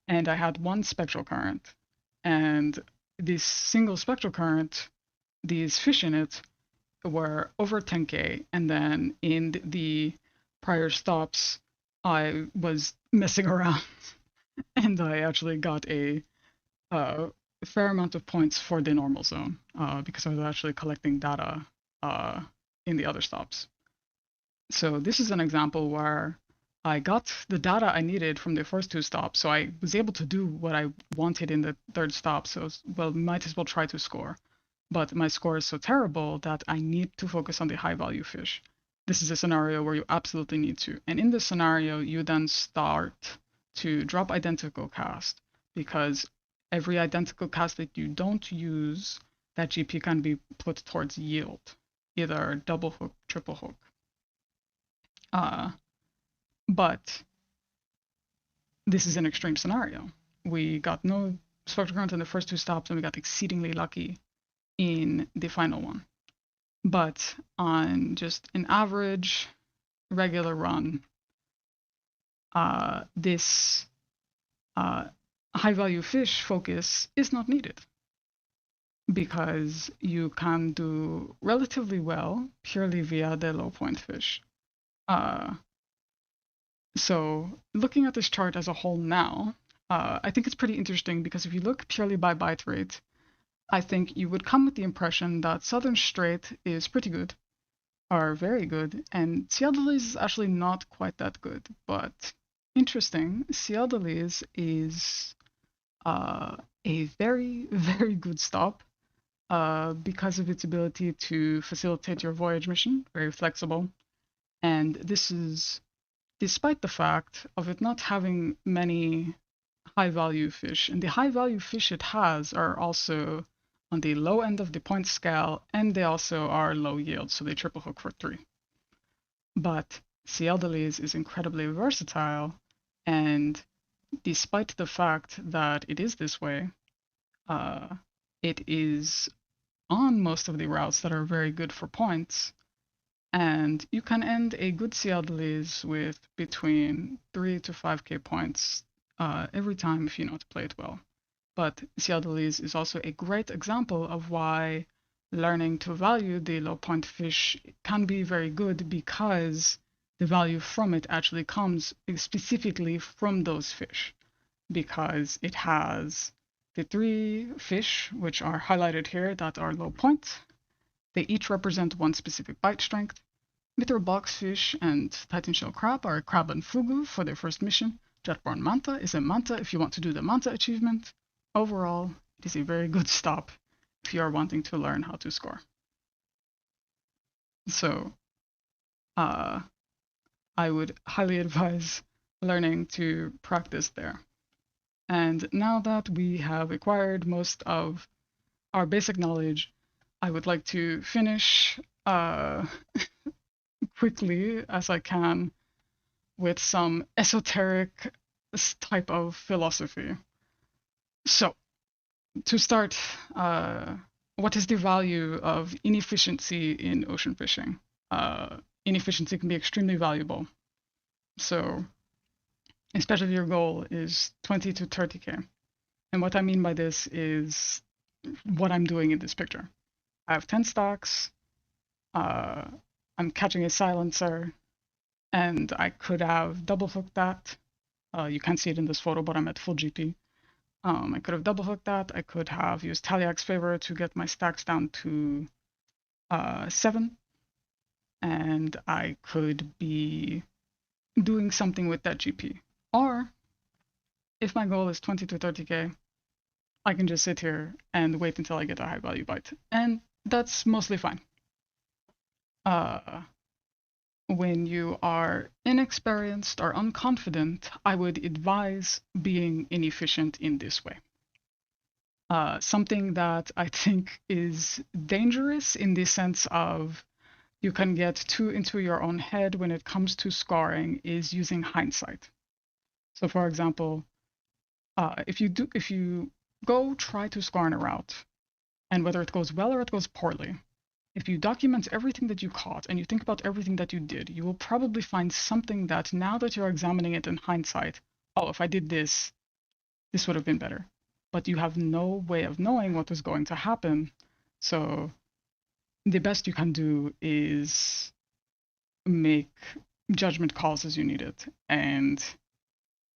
and I had one spectral current. And this single spectral current, these fish in it, were over 10K. And then in the prior stops, I was messing around and I actually got a fair amount of points for the normal zone because I was actually collecting data uh, in the other stops. So this is an example where I got the data I needed from the first two stops, so I was able to do what I wanted in the third stop. So, well, might as well try to score. But my score is so terrible that I need to focus on the high value fish. This is a scenario where you absolutely need to. And in this scenario, you then start to drop identical cast because every identical cast that you don't use, that GP can be put towards yield, either double hook, triple hook. But this is an extreme scenario. We got no spectral current in the first two stops, and we got exceedingly lucky in the final one. But on just an average regular run, this high value fish focus is not needed because you can do relatively well purely via the low point fish. So looking at this chart as a whole now, I think it's pretty interesting because if you look purely by bite rate, I think you would come with the impression that Southern Strait is pretty good, or very good, and Seattle is actually not quite that good. But interesting, Seattle is a very, very good stop because of its ability to facilitate your voyage mission, very flexible. And this is despite the fact of it not having many high value fish. And the high value fish it has are also on the low end of the point scale, and they also are low yield, so they triple hook for 3. But Sealdelis is incredibly versatile, and despite the fact that it is this way, it is on most of the routes that are very good for points, and you can end a good Sealdelis with between 3 to 5k points every time if you know how to play it well. But Sealdelis is also a great example of why learning to value the low point fish can be very good because the value from it actually comes specifically from those fish because it has the 3 fish which are highlighted here that are low point. They each represent one specific bite strength. Mithril boxfish and Titan shell crab are crab and fugu for their first mission. Jetborn manta is a manta if you want to do the manta achievement. Overall, it is a very good stop if you are wanting to learn how to score. So, I would highly advise learning to practice there. And now that we have acquired most of our basic knowledge, I would like to finish quickly as I can with some esoteric type of philosophy. So, to start, what is the value of inefficiency in ocean fishing? Inefficiency can be extremely valuable. So, especially if your goal is 20 to 30k. And what I mean by this is what I'm doing in this picture. I have 10 stacks, I'm catching a silencer, and I could have double hooked that. You can't see it in this photo, but I'm at full GP. I could have double hooked that. I could have used Taliak's favor to get my stacks down to 7. And I could be doing something with that GP. Or, if my goal is 20 to 30k, I can just sit here and wait until I get a high value bite. And that's mostly fine. When you are inexperienced or unconfident, I would advise being inefficient in this way. Something that I think is dangerous in the sense of you can get too into your own head when it comes to scoring is using hindsight. So for example, if you go try to score on a route, and whether it goes well or it goes poorly, if you document everything that you caught and you think about everything that you did, you will probably find something that now that you're examining it in hindsight, oh, if I did this, this would have been better. But you have no way of knowing what was going to happen. So the best you can do is make judgment calls as you need it. And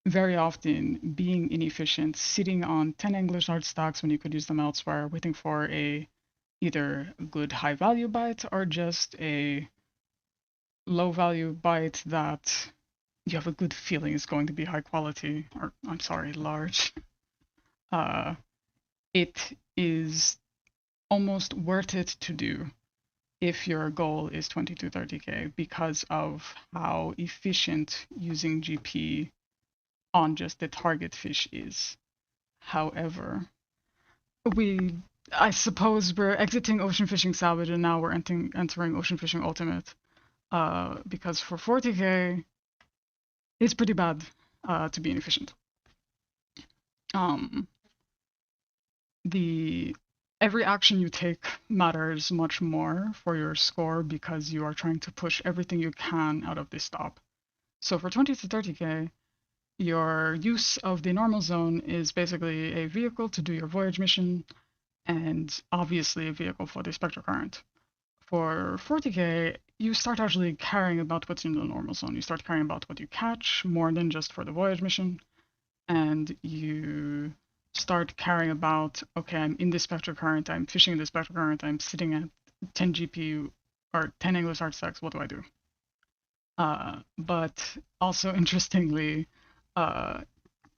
very often being inefficient, sitting on 10 English art stacks when you could use them elsewhere, waiting for a either good high value bite or just a low value bite that you have a good feeling is going to be high quality, or I'm sorry, large. Uh, it is almost worth it to do if your goal is 20 to 30k because of how efficient using GP on just the target fish is. However, I suppose we're exiting ocean fishing salvage and now we're entering ocean fishing ultimate. Because for 40k, it's pretty bad to be inefficient. Every action you take matters much more for your score because you are trying to push everything you can out of this stop. So for 20 to 30k, your use of the normal zone is basically a vehicle to do your voyage mission and obviously a vehicle for the spectral current. For 40k, you start actually caring about what's in the normal zone. You start caring about what you catch more than just for the voyage mission. And you start caring about, okay, I'm in this spectral current, I'm fishing in this spectral current, I'm sitting at 10 GPU or 10 English art stacks, what do I do? But also interestingly,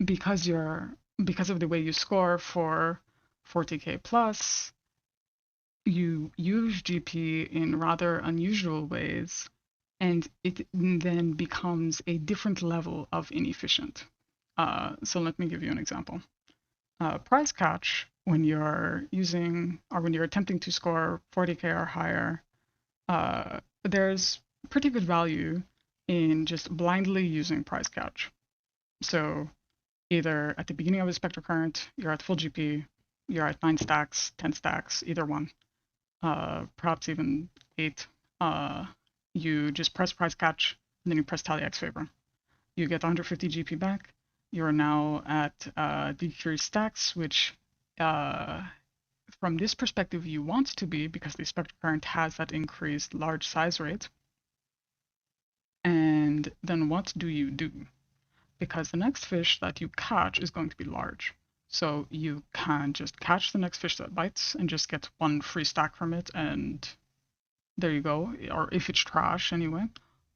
because of the way you score for 40k plus, you use GP in rather unusual ways, and it then becomes a different level of inefficient. So let me give you an example. Prize catch, when you're using or when you're attempting to score 40k or higher, there's pretty good value in just blindly using prize catch. So either at the beginning of a spectral current, you're at full GP, you're at 9 stacks, 10 stacks, either one, perhaps even 8. You just press prize catch, and then you press tally X favor. You get 150 GP back. You're now at decreased stacks, which from this perspective you want to be because the spectral current has that increased large size rate. And then what do you do? Because the next fish that you catch is going to be large. So you can just catch the next fish that bites and just get 1 free stack from it, and there you go. Or if it's trash anyway.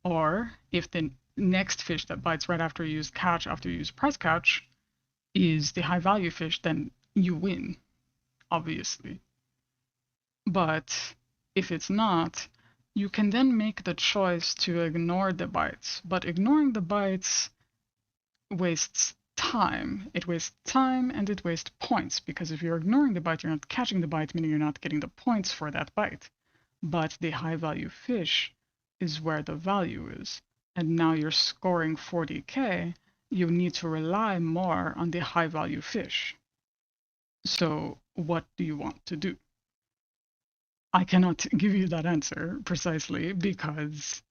Or if the next fish that bites right after you use catch, after you use prize catch, is the high value fish, then you win, obviously. But if it's not, you can then make the choice to ignore the bites. But ignoring the bites wastes time. It wastes time and it wastes points, because if you're ignoring the bite, you're not catching the bite, meaning you're not getting the points for that bite. But the high value fish is where the value is. And now you're scoring 40k, you need to rely more on the high value fish. So what do you want to do? I cannot give you that answer precisely because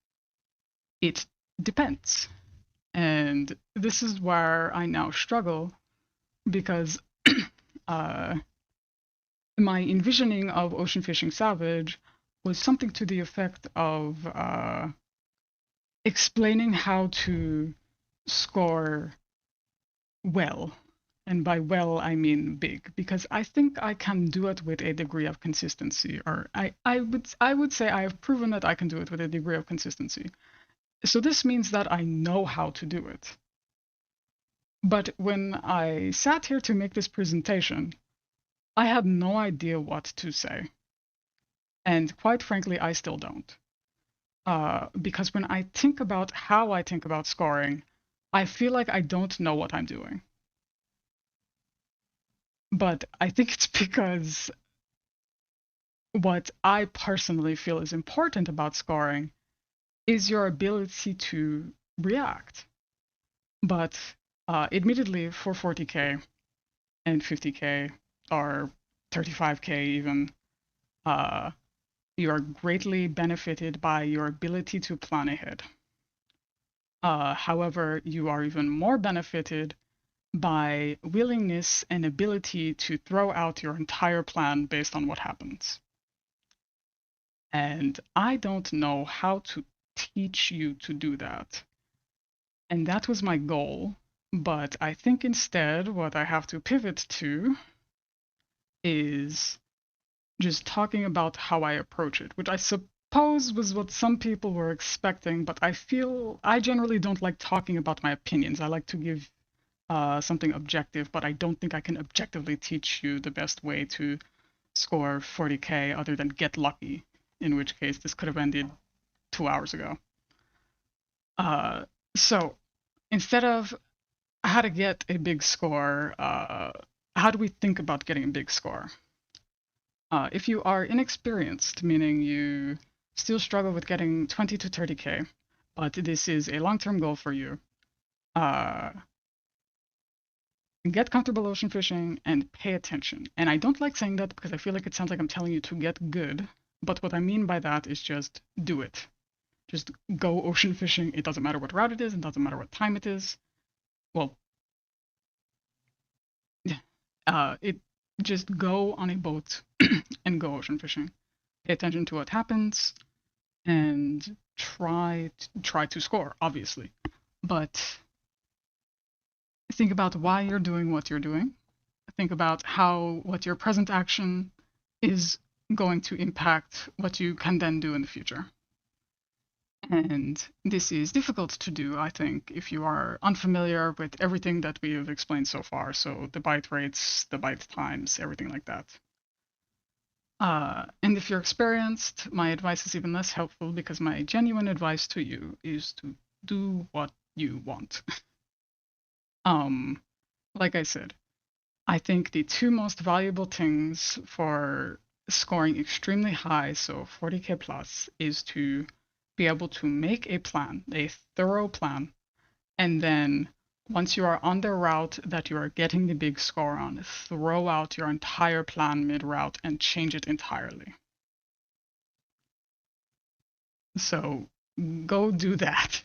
it depends. And this is where I now struggle because my envisioning of ocean fishing salvage was something to the effect of explaining how to score well. And by well, I mean big, because I think I can do it with a degree of consistency, or I would say I have proven that I can do it with a degree of consistency. So this means that I know how to do it. But when I sat here to make this presentation, I had no idea what to say. And quite frankly, I still don't. Because when I think about how I think about scoring, I feel like I don't know what I'm doing. But I think it's because what I personally feel is important about scoring is your ability to react. But admittedly, for 40k, and 50K or 35K even, uh, you are greatly benefited by your ability to plan ahead. However, you are even more benefited by willingness and ability to throw out your entire plan based on what happens. And I don't know how to teach you to do that. And that was my goal. But I think instead, what I have to pivot to is just talking about how I approach it, which I suppose was what some people were expecting. But I feel I generally don't like talking about my opinions. I like to give something objective, but I don't think I can objectively teach you the best way to score 40K other than get lucky, in which case this could have ended 2 hours ago. Uh, so instead of how to get a big score, how do we think about getting a big score? If you are inexperienced, meaning you still struggle with getting 20 to 30K, but this is a long-term goal for you, uh, get comfortable ocean fishing and pay attention. And I don't like saying that because I feel like it sounds like I'm telling you to get good, but what I mean by that is just do it. Just go ocean fishing. It doesn't matter what route it is, it doesn't matter what time it is. Well, it just go on a boat and go ocean fishing. Pay attention to what happens and try to score, obviously. But think about why you're doing what you're doing. Think about how what your present action is going to impact what you can then do in the future. And this is difficult to do, I think, if you are unfamiliar with everything that we have explained so far. So the bite rates, the bite times, everything like that. And if you're experienced, my advice is even less helpful because my genuine advice to you is to do what you want. Like I said, I think the two most valuable things for scoring extremely high, so 40K plus, is to be able to make a plan, a thorough plan, and then once you are on the route that you are getting the big score on, throw out your entire plan mid-route and change it entirely. So go do that.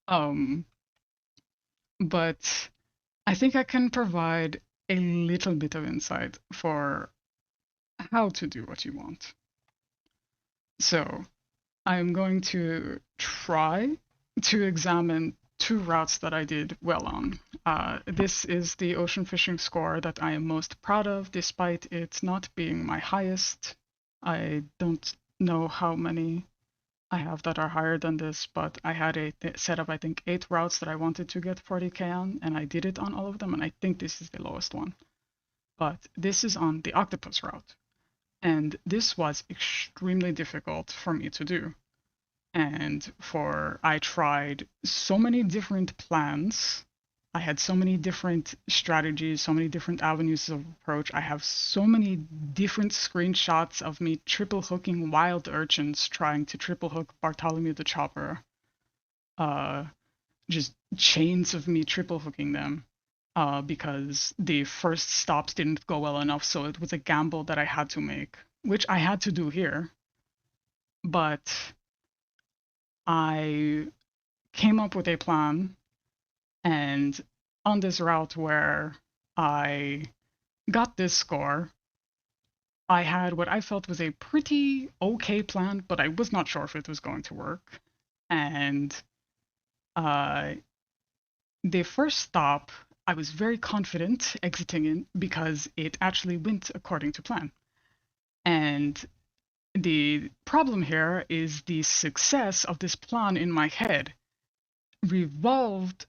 Um, but I think I can provide a little bit of insight for how to do what you want. So I'm going to try to examine two routes that I did well on. This is the ocean fishing score that I am most proud of, despite it not being my highest. I don't know how many I have that are higher than this, but I had a set of, I think, 8 routes that I wanted to get 40K on, and I did it on all of them, and I think this is the lowest one. But this is on the octopus route, and this was extremely difficult for me to do. And I tried so many different plans. I had so many different strategies, so many different avenues of approach. I have so many different screenshots of me triple hooking wild urchins trying to triple hook Bartholomew the Chopper. Just chains of me triple hooking them. Because the first stops didn't go well enough, so it was a gamble that I had to make, which I had to do here. But I came up with a plan, and on this route where I got this score, I had what I felt was a pretty okay plan, but I was not sure if it was going to work. And the first stop, I was very confident exiting in because it actually went according to plan. And the problem here is the success of this plan in my head revolved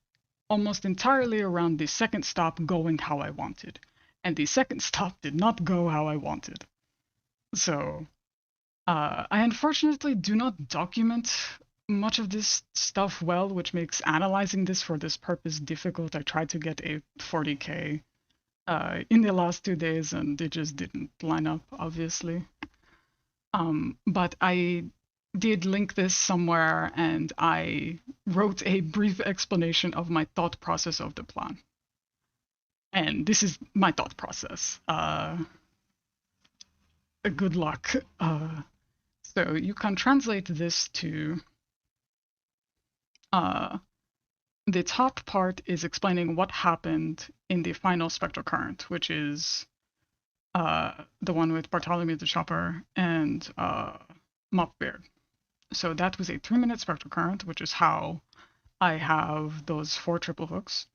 almost entirely around the second stop going how I wanted. And the second stop did not go how I wanted. So, I unfortunately do not document much of this stuff well, which makes analyzing this for this purpose difficult. I tried to get a 40K in the last 2 days, and it just didn't line up, obviously. But I did link this somewhere, and I wrote a brief explanation of my thought process of the plan. And this is my thought process. Good luck. So you can translate this to the top part is explaining what happened in the final spectral current, which is the one with Bartholomew the Chopper and Mopbeard. So that was a 3-minute spectral current, which is how I have those 4 triple hooks.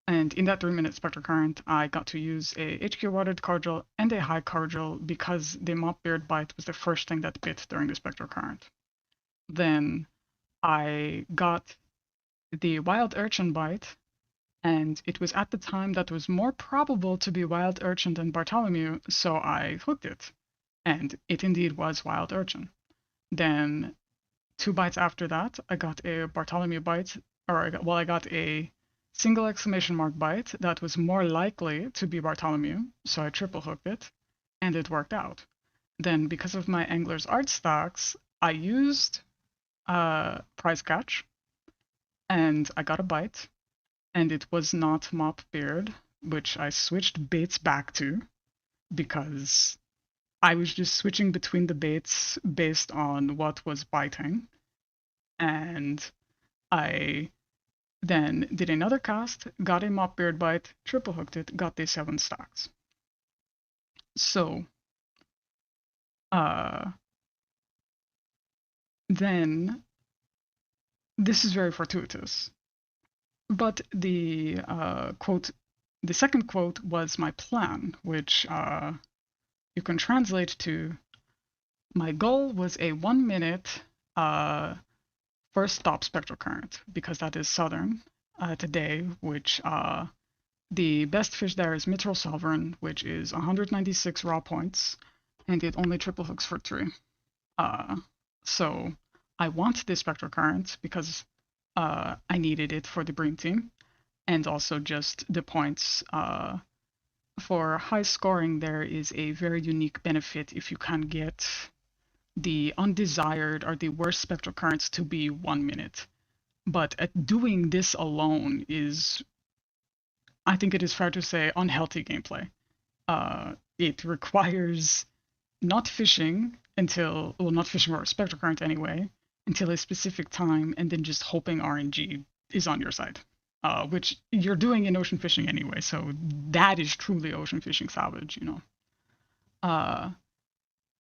And in that 3-minute spectral current, I got to use a HQ watered cordial and a high cordial because the Mopbeard bite was the first thing that bit during the spectral current. Then I got the wild urchin bite, and it was at the time that was more probable to be wild urchin than Bartholomew, so I hooked it. And it indeed was wild urchin. Then 2 bites after that, I got a Bartholomew bite, I got a single exclamation mark bite that was more likely to be Bartholomew, so I triple hooked it, and it worked out. Then, because of my Angler's Art stocks, I used prize catch, and I got a bite, and it was not Mopbeard, which I switched baits back to because I was just switching between the baits based on what was biting, and I then did another cast, got a Mopbeard bite, triple hooked it, got the 7 stocks. So, then this is very fortuitous. But the the second quote was my plan, which you can translate to: my goal was a 1-minute first stop spectral current, because that is southern today, which the best fish there is Mithril Sovereign, which is 196 raw points, and it only triple hooks for 3. So I want this spectral current because I needed it for the Bream team, and also just the points. For high scoring, there is a very unique benefit if you can get the undesired or the worst spectral currents to be 1 minute. But at doing this alone is, I think it is fair to say, unhealthy gameplay. It requires not fishing until, well, not fishing for a spectral current anyway, until a specific time, and then just hoping RNG is on your side. Which you're doing in ocean fishing anyway, so that is truly ocean fishing salvage, you know.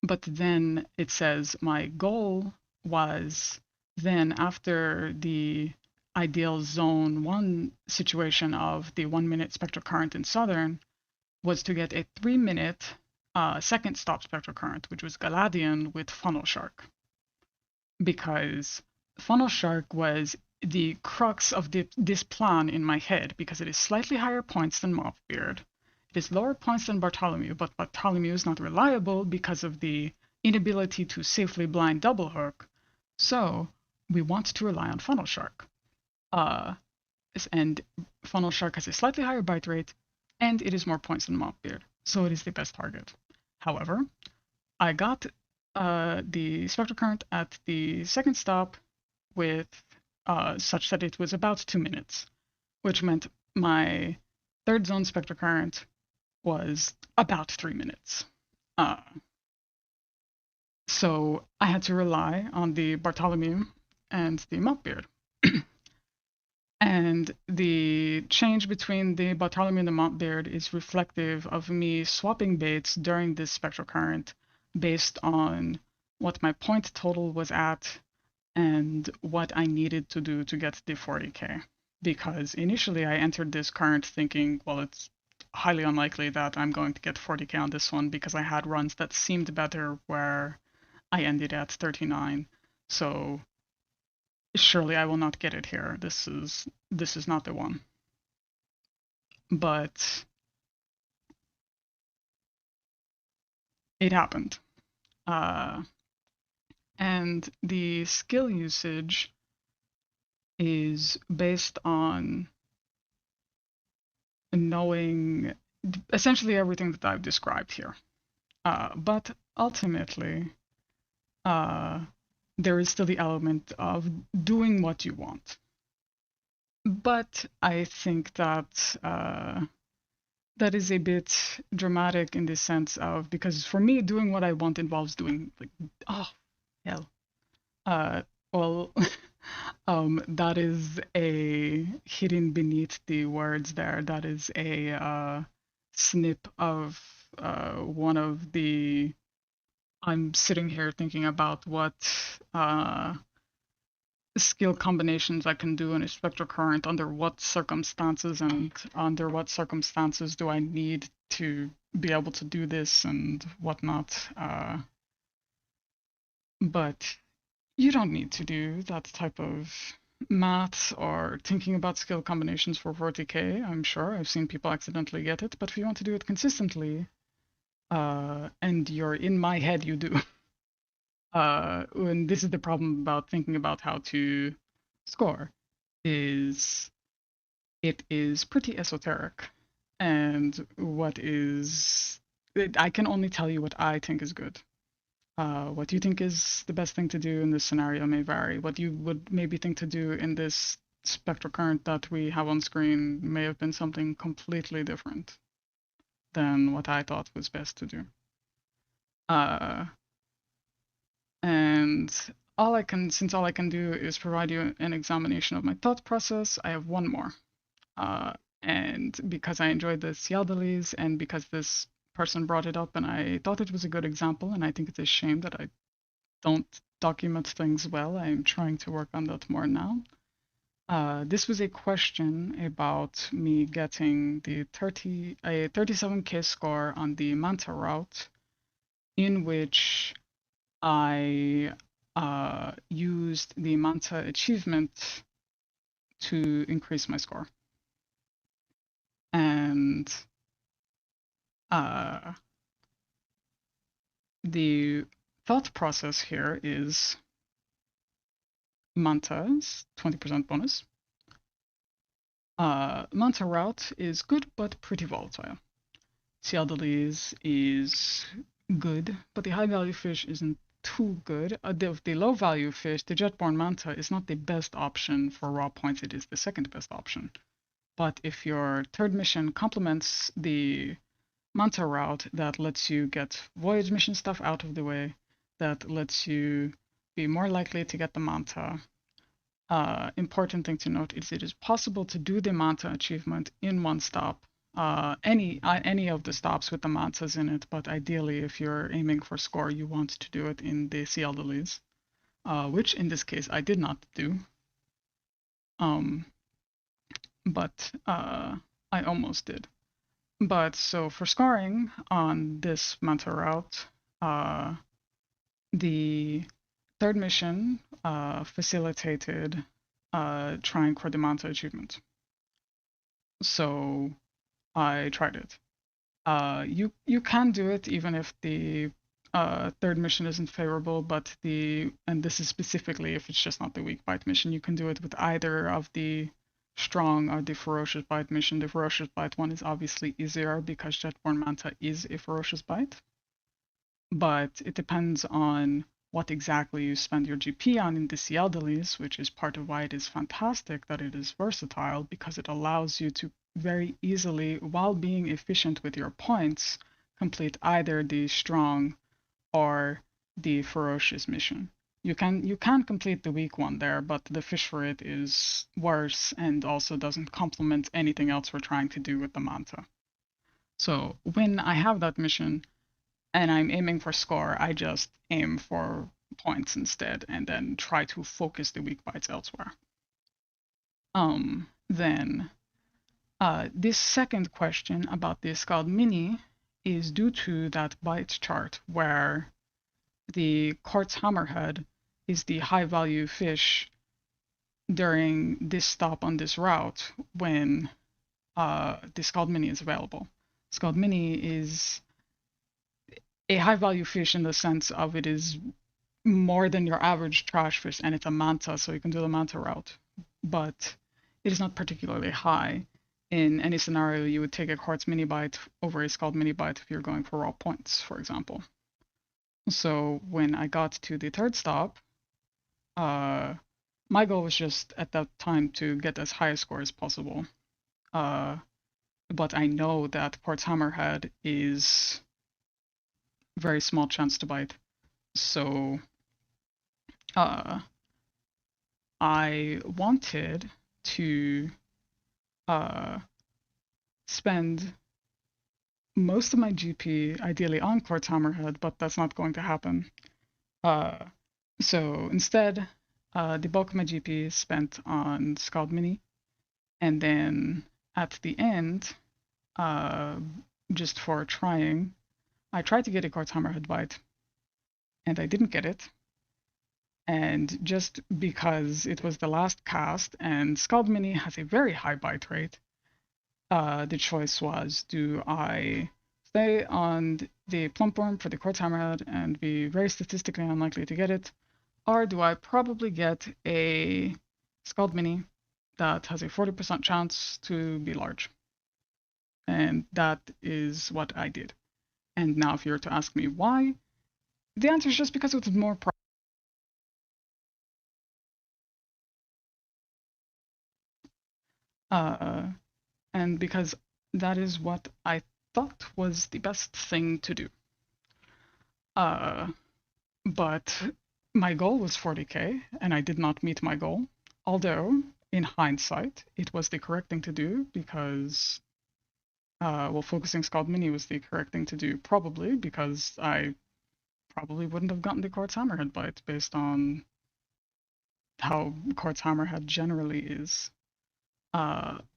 But then it says my goal was then, after the ideal zone 1 situation of the 1-minute spectral current in southern, was to get a 3-minute second stop spectral current, which was Galadian with Funnel Shark. Because Funnel Shark was the crux of this plan in my head, because it is slightly higher points than Mopbeard. It is lower points than Bartholomew, but Bartholomew is not reliable because of the inability to safely blind double hook. So we want to rely on Funnel Shark. And Funnel Shark has a slightly higher bite rate, and it is more points than Mopbeard, so it is the best target. However, I got the spectral current at the second stop with such that it was about 2 minutes, which meant my third zone spectral current was about 3 minutes. So I had to rely on the Bartholomew and the Mopbeard. And the change between the Bartholomew and the Mopbeard is reflective of me swapping baits during this spectral current based on what my point total was at and what I needed to do to get the 40k. Because initially I entered this current thinking, well, it's highly unlikely that I'm going to get 40k on this one because I had runs that seemed better where I ended at 39. So surely I will not get it here. This is not the one. But it happened. And the skill usage is based on knowing essentially everything that I've described here. But ultimately, there is still the element of doing what you want. But I think that that is a bit dramatic in the sense of, because for me, doing what I want involves doing like, oh, hell. Uh, well, that is a hidden beneath the words there. That is a snip of one of the. I'm sitting here thinking about what uh, skill combinations I can do in a spectral current, under what circumstances, and under what circumstances do I need to be able to do this and whatnot. But you don't need to do that type of math or thinking about skill combinations for 40k. I'm sure I've seen people accidentally get it, but if you want to do it consistently, and you're in my head, you do. And this is the problem about thinking about how to score, is it is pretty esoteric. And I can only tell you what I think is good. What you think is the best thing to do in this scenario may vary. What you would maybe think to do in this spectral current that we have on screen may have been something completely different than what I thought was best to do. Uh, and since all I can do is provide you an examination of my thought process, I have one more. Uh, and because I enjoyed the Cialdales, and because this person brought it up and I thought it was a good example, and I think it's a shame that I don't document things well. I'm trying to work on that more now. This was a question about me getting a 37k score on the Manta route, in which I used the Manta achievement to increase my score. And the thought process here is Manta's 20% bonus. Manta route is good but pretty volatile. Cialdales is good, but the high value fish isn't too good. The low value fish, the Jetborn Manta, is not the best option for raw points, it is the second best option. But if your third mission complements the Manta route, that lets you get voyage mission stuff out of the way, that lets you be more likely to get the Manta. Important thing to note is it is possible to do the Manta achievement in one stop. Any of the stops with the Mantas in it, but ideally, if you're aiming for score, you want to do it in the Cialdales, which in this case I did not do. But I almost did. But so for scoring on this Manta route, the third mission facilitated trying for the Manta achievement. So I tried it. You can do it even if the third mission isn't favorable, but and this is specifically if it's just not the weak bite mission, you can do it with either of the strong or the ferocious bite mission. The ferocious bite one is obviously easier because Jetborn Manta is a ferocious bite, but it depends on what exactly you spend your GP on in the Cialdales, which is part of why it is fantastic that it is versatile, because it allows you to very easily, while being efficient with your points, complete either the strong or the ferocious mission. You can complete the weak one there, but the fish for it is worse and also doesn't complement anything else we're trying to do with the Manta. So when I have that mission and I'm aiming for score, I just aim for points instead and then try to focus the weak bites elsewhere. Then this second question about the Scald Mini is due to that bite chart where the quartz hammerhead is the high value fish during this stop on this route when the Scald Mini is available. Scald Mini is a high value fish in the sense of it is more than your average trash fish, and it's a manta, so you can do the manta route. But it is not particularly high. In any scenario, you would take a quartz mini bite over a Scald mini bite if you're going for raw points, for example. So when I got to the third stop, my goal was just at that time to get as high a score as possible. but I know that quartz hammerhead is very small chance to bite. So uh, I wanted to uh, spend most of my GP ideally on quartz hammerhead, but that's not going to happen. Uh, so instead, the bulk of my GP is spent on Scald Mini, and then at the end, uh, just for trying, I tried to get a quartz hammerhead bite, and I didn't get it. And just because it was the last cast and Scald Mini has a very high bite rate, the choice was, do I stay on the plump worm for the quartz hammerhead and be very statistically unlikely to get it, or do I probably get a Scald Mini that has a 40% chance to be large? And that is what I did. And now if you were to ask me why, the answer is just because it was more uh, and because that is what I thought was the best thing to do. Uh, but my goal was 40k, and I did not meet my goal. Although, in hindsight, it was the correct thing to do because, well, focusing Scald Mini was the correct thing to do, probably because I probably wouldn't have gotten the Quartz Hammerhead bite based on how Quartz Hammerhead generally is.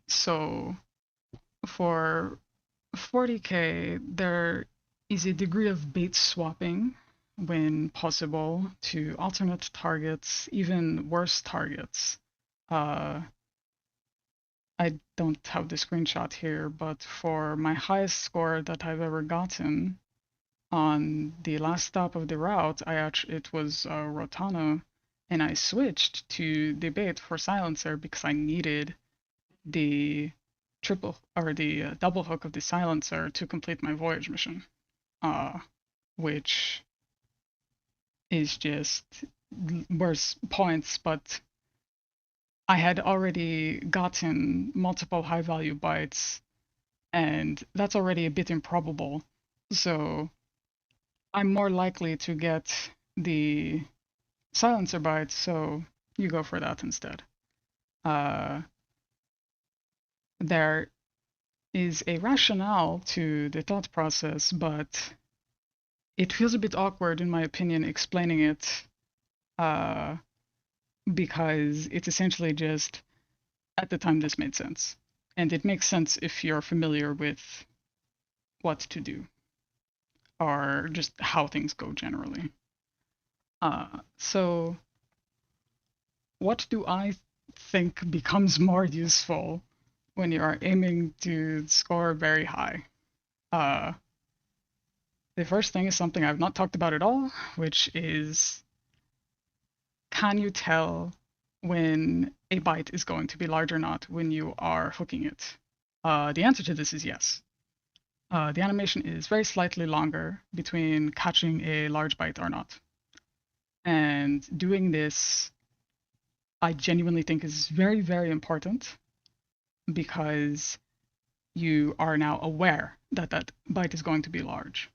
So for 40k, there is a degree of bait swapping when possible to alternate targets, even worse targets. Uh, I don't have the screenshot here, but for my highest score that I've ever gotten on the last stop of the route, it was Rotana, and I switched to the bait for silencer because I needed the triple or the double hook of the silencer to complete my voyage mission, uh, which is just worse points. But I had already gotten multiple high value bites, and that's already a bit improbable. So I'm more likely to get the silencer bite, so you go for that instead. Uh, there is a rationale to the thought process, but it feels a bit awkward, in my opinion, explaining it uh, because it's essentially just at the time this made sense. And it makes sense if you're familiar with what to do or just how things go generally. So, what do I think becomes more useful when you are aiming to score very high? Uh, the first thing is something I've not talked about at all, which is, can you tell when a bite is going to be large or not when you are hooking it? The answer to this is yes. The animation is very slightly longer between catching a large bite or not. And doing this, I genuinely think is very, very important because you are now aware that that bite is going to be large.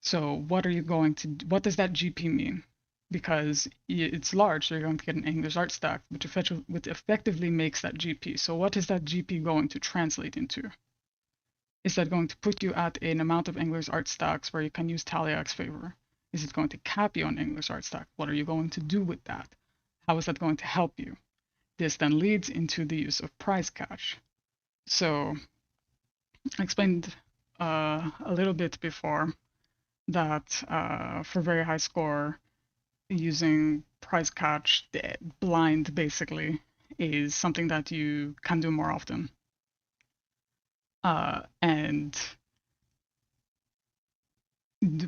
So what does that GP mean? Because it's large, so you're going to get an English art stack, which effectively makes that GP. So what is that GP going to translate into? Is that going to put you at an amount of English art stacks where you can use Taliac's favor? Is it going to cap you on English art stack? What are you going to do with that? How is that going to help you? This then leads into the use of prize catch. So I explained a little bit before that for very high score, using prize catch blind basically is something that you can do more often. And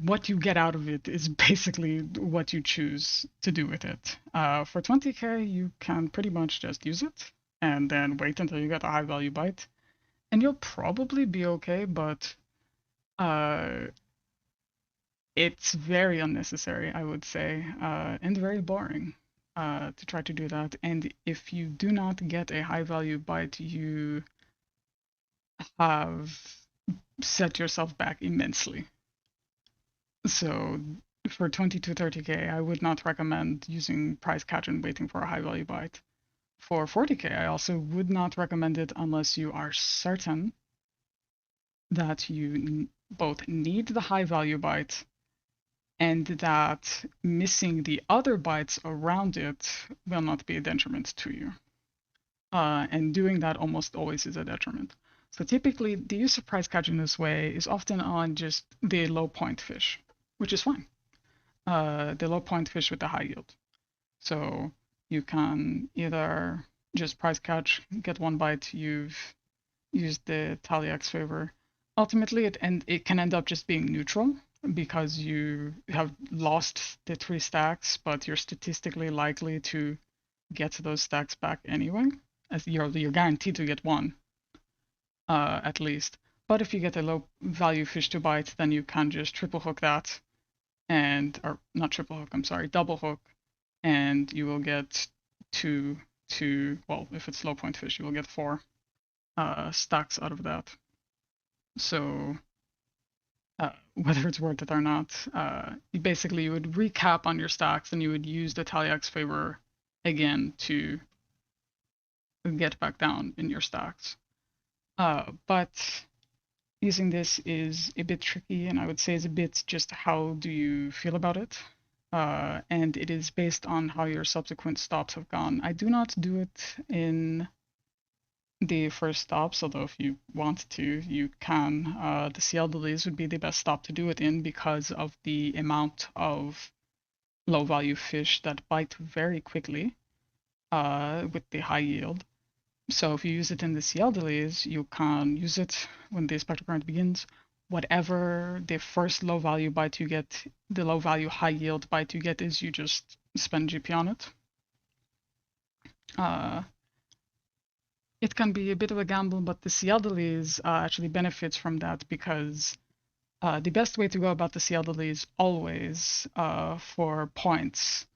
what you get out of it is basically what you choose to do with it. For 20k, you can pretty much just use it and then wait until you get a high value bite, and you'll probably be okay, but uh, it's very unnecessary, I would say, and very boring to try to do that. And if you do not get a high value bite, you have set yourself back immensely. So for 20 to 30K, I would not recommend using price catch and waiting for a high value bite. For 40K, I also would not recommend it unless you are certain that you both need the high value bite and that missing the other bites around it will not be a detriment to you. And doing that almost always is a detriment. So typically, the use of price catch in this way is often on just the low point fish, which is fine. The low point fish with the high yield. So you can either just price catch, get one bite, you've used the tally X favor. Ultimately, it can end up just being neutral because you have lost the 3 stacks, but you're statistically likely to get those stacks back anyway, as you're guaranteed to get one, at least. But if you get a low value fish to bite, then you can just triple hook that, or not triple hook, I'm sorry, double hook, and you will get well, if it's low point fish, you will get 4 stacks out of that. So whether it's worth it or not, you would recap on your stacks and you would use the tally X favor again to get back down in your stacks. But using this is a bit tricky, and I would say is a bit just how do you feel about it. And it is based on how your subsequent stops have gone. I do not do it in the first stops, although if you want to, you can. The CL delays would be the best stop to do it in because of the amount of low value fish that bite very quickly with the high yield. So if you use it in the CL delays, you can use it when the spectral current begins. Whatever the first low value bite you get, the low value high yield bite you get is you just spend GP on it. It can be a bit of a gamble, but the CL delays actually benefits from that because the best way to go about the CL delays always for points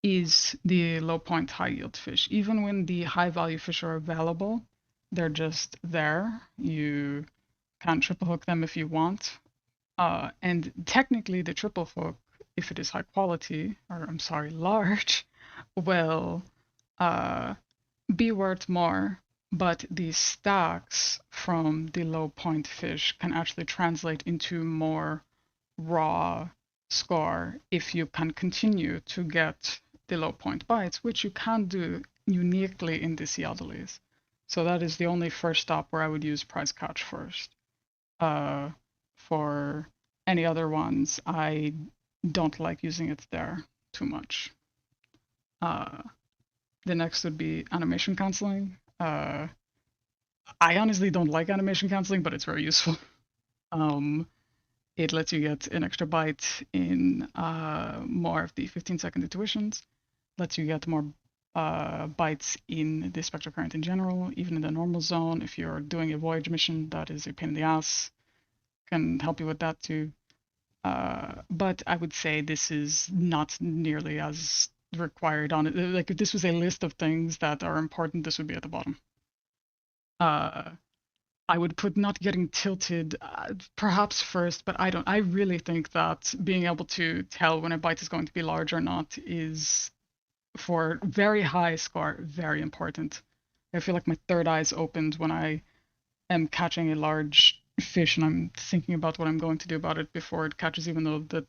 is the low point high yield fish. Even when the high value fish are available, they're just there. You can triple hook them if you want. And technically the triple hook, if it is high quality, or I'm sorry, large, will be worth more, but the stacks from the low point fish can actually translate into more raw score if you can continue to get the low point bites, which you can do uniquely in the CL delays. So that is the only first stop where I would use price catch first. For any other ones, I don't like using it there too much. The next would be animation canceling. I honestly don't like animation canceling, but it's very useful. It lets you get an extra bite in more of the 15-second intuitions, lets you get more bites in the spectral current in general, even in the normal zone. If you're doing a voyage mission, that is a pain in the ass. Can help you with that too. But I would say this is not nearly as required on it. Like if this was a list of things that are important, this would be at the bottom. I would put not getting tilted perhaps first, but I really think that being able to tell when a bite is going to be large or not is, for very high score, very important. I feel like my third eye's opened when I am catching a large fish and I'm thinking about what I'm going to do about it before it catches, even though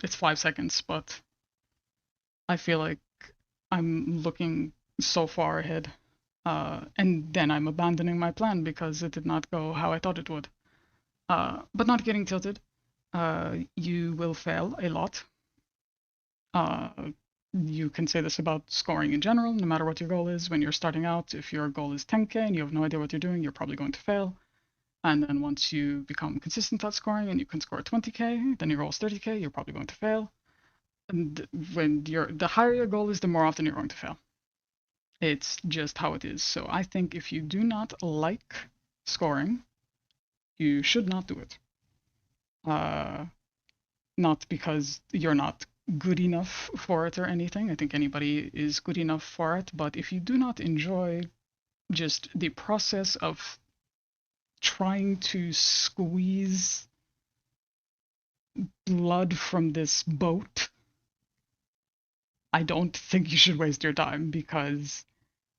it's 5 seconds, but I feel like I'm looking so far ahead. And then I'm abandoning my plan because it did not go how I thought it would. But not getting tilted, you will fail a lot. You can say this about scoring in general, no matter what your goal is. When you're starting out, if your goal is 10K and you have no idea what you're doing, you're probably going to fail. And then once you become consistent at scoring and you can score 20K, then your goal is 30K, you're probably going to fail. And when the higher your goal is, the more often you're going to fail. It's just how it is. So I think if you do not like scoring, you should not do it. Not because you're not good enough for it or anything. I think anybody is good enough for it. But if you do not enjoy just the process of trying to squeeze blood from this boat, I don't think you should waste your time, because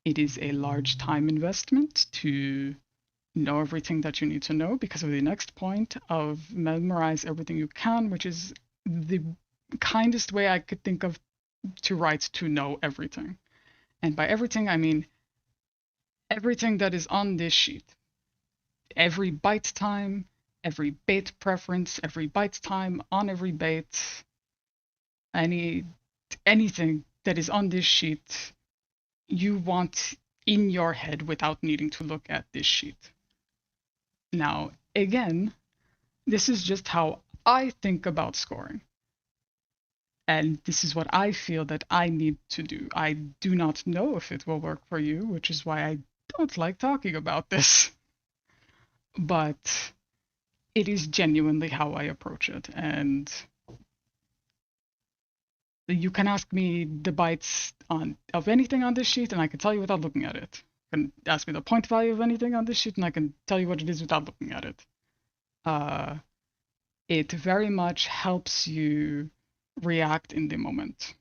it is a large time investment to know everything that you need to know, because of the next point of memorize everything you can, which is the kindest way I could think of to write to know everything. And by everything, I mean everything that is on this sheet. Every bite time, every bait preference, every bite time on every bait, anything that is on this sheet, you want in your head without needing to look at this sheet. Now, again, this is just how I think about scoring. And this is what I feel that I need to do. I do not know if it will work for you, which is why I don't like talking about this. But it is genuinely how I approach it. And you can ask me the bites of anything on this sheet, and I can tell you without looking at it. You can ask me the point value of anything on this sheet, and I can tell you what it is without looking at it. It very much helps you react in the moment.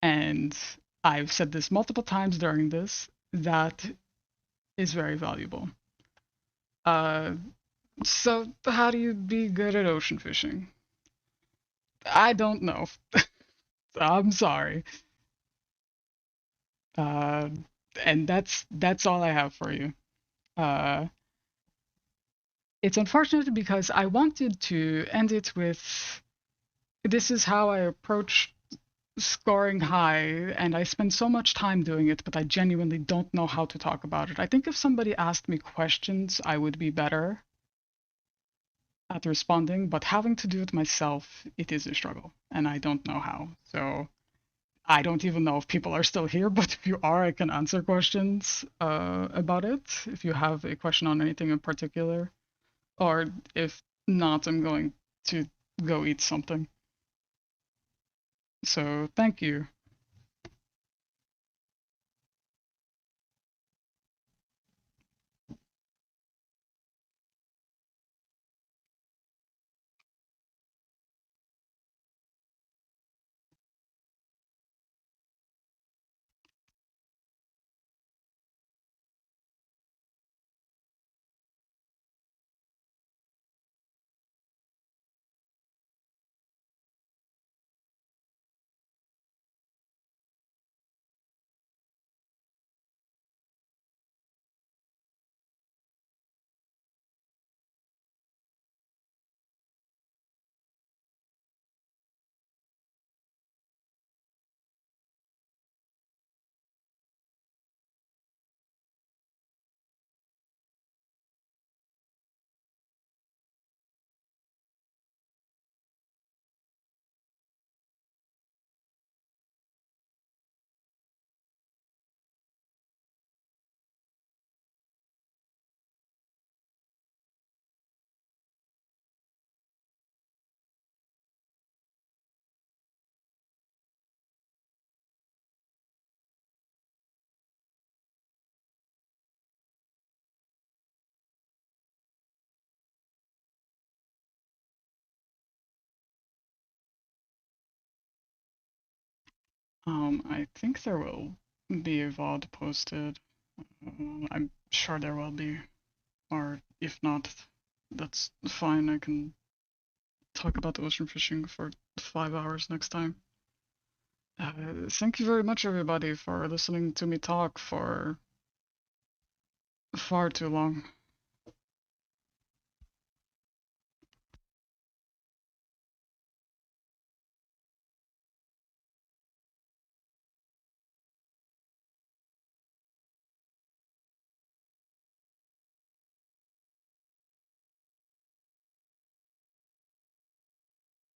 And I've said this multiple times during this, that is very valuable. So how do you be good at ocean fishing? I don't know. I'm sorry. Uh, and that's all I have for you. Uh, it's unfortunate because I wanted to end it with, this is how I approach scoring high, and I spend so much time doing it, but I genuinely don't know how to talk about it. I think if somebody asked me questions, I would be better at responding, but having to do it myself, it is a struggle, and I don't know how. So I don't even know if people are still here, but if you are, I can answer questions about it if you have a question on anything in particular. Or if not, I'm going to go eat something. So thank you. I think there will be a VOD posted. I'm sure there will be. Or if not, that's fine. I can talk about ocean fishing for 5 hours next time. Thank you very much, everybody, for listening to me talk for far too long.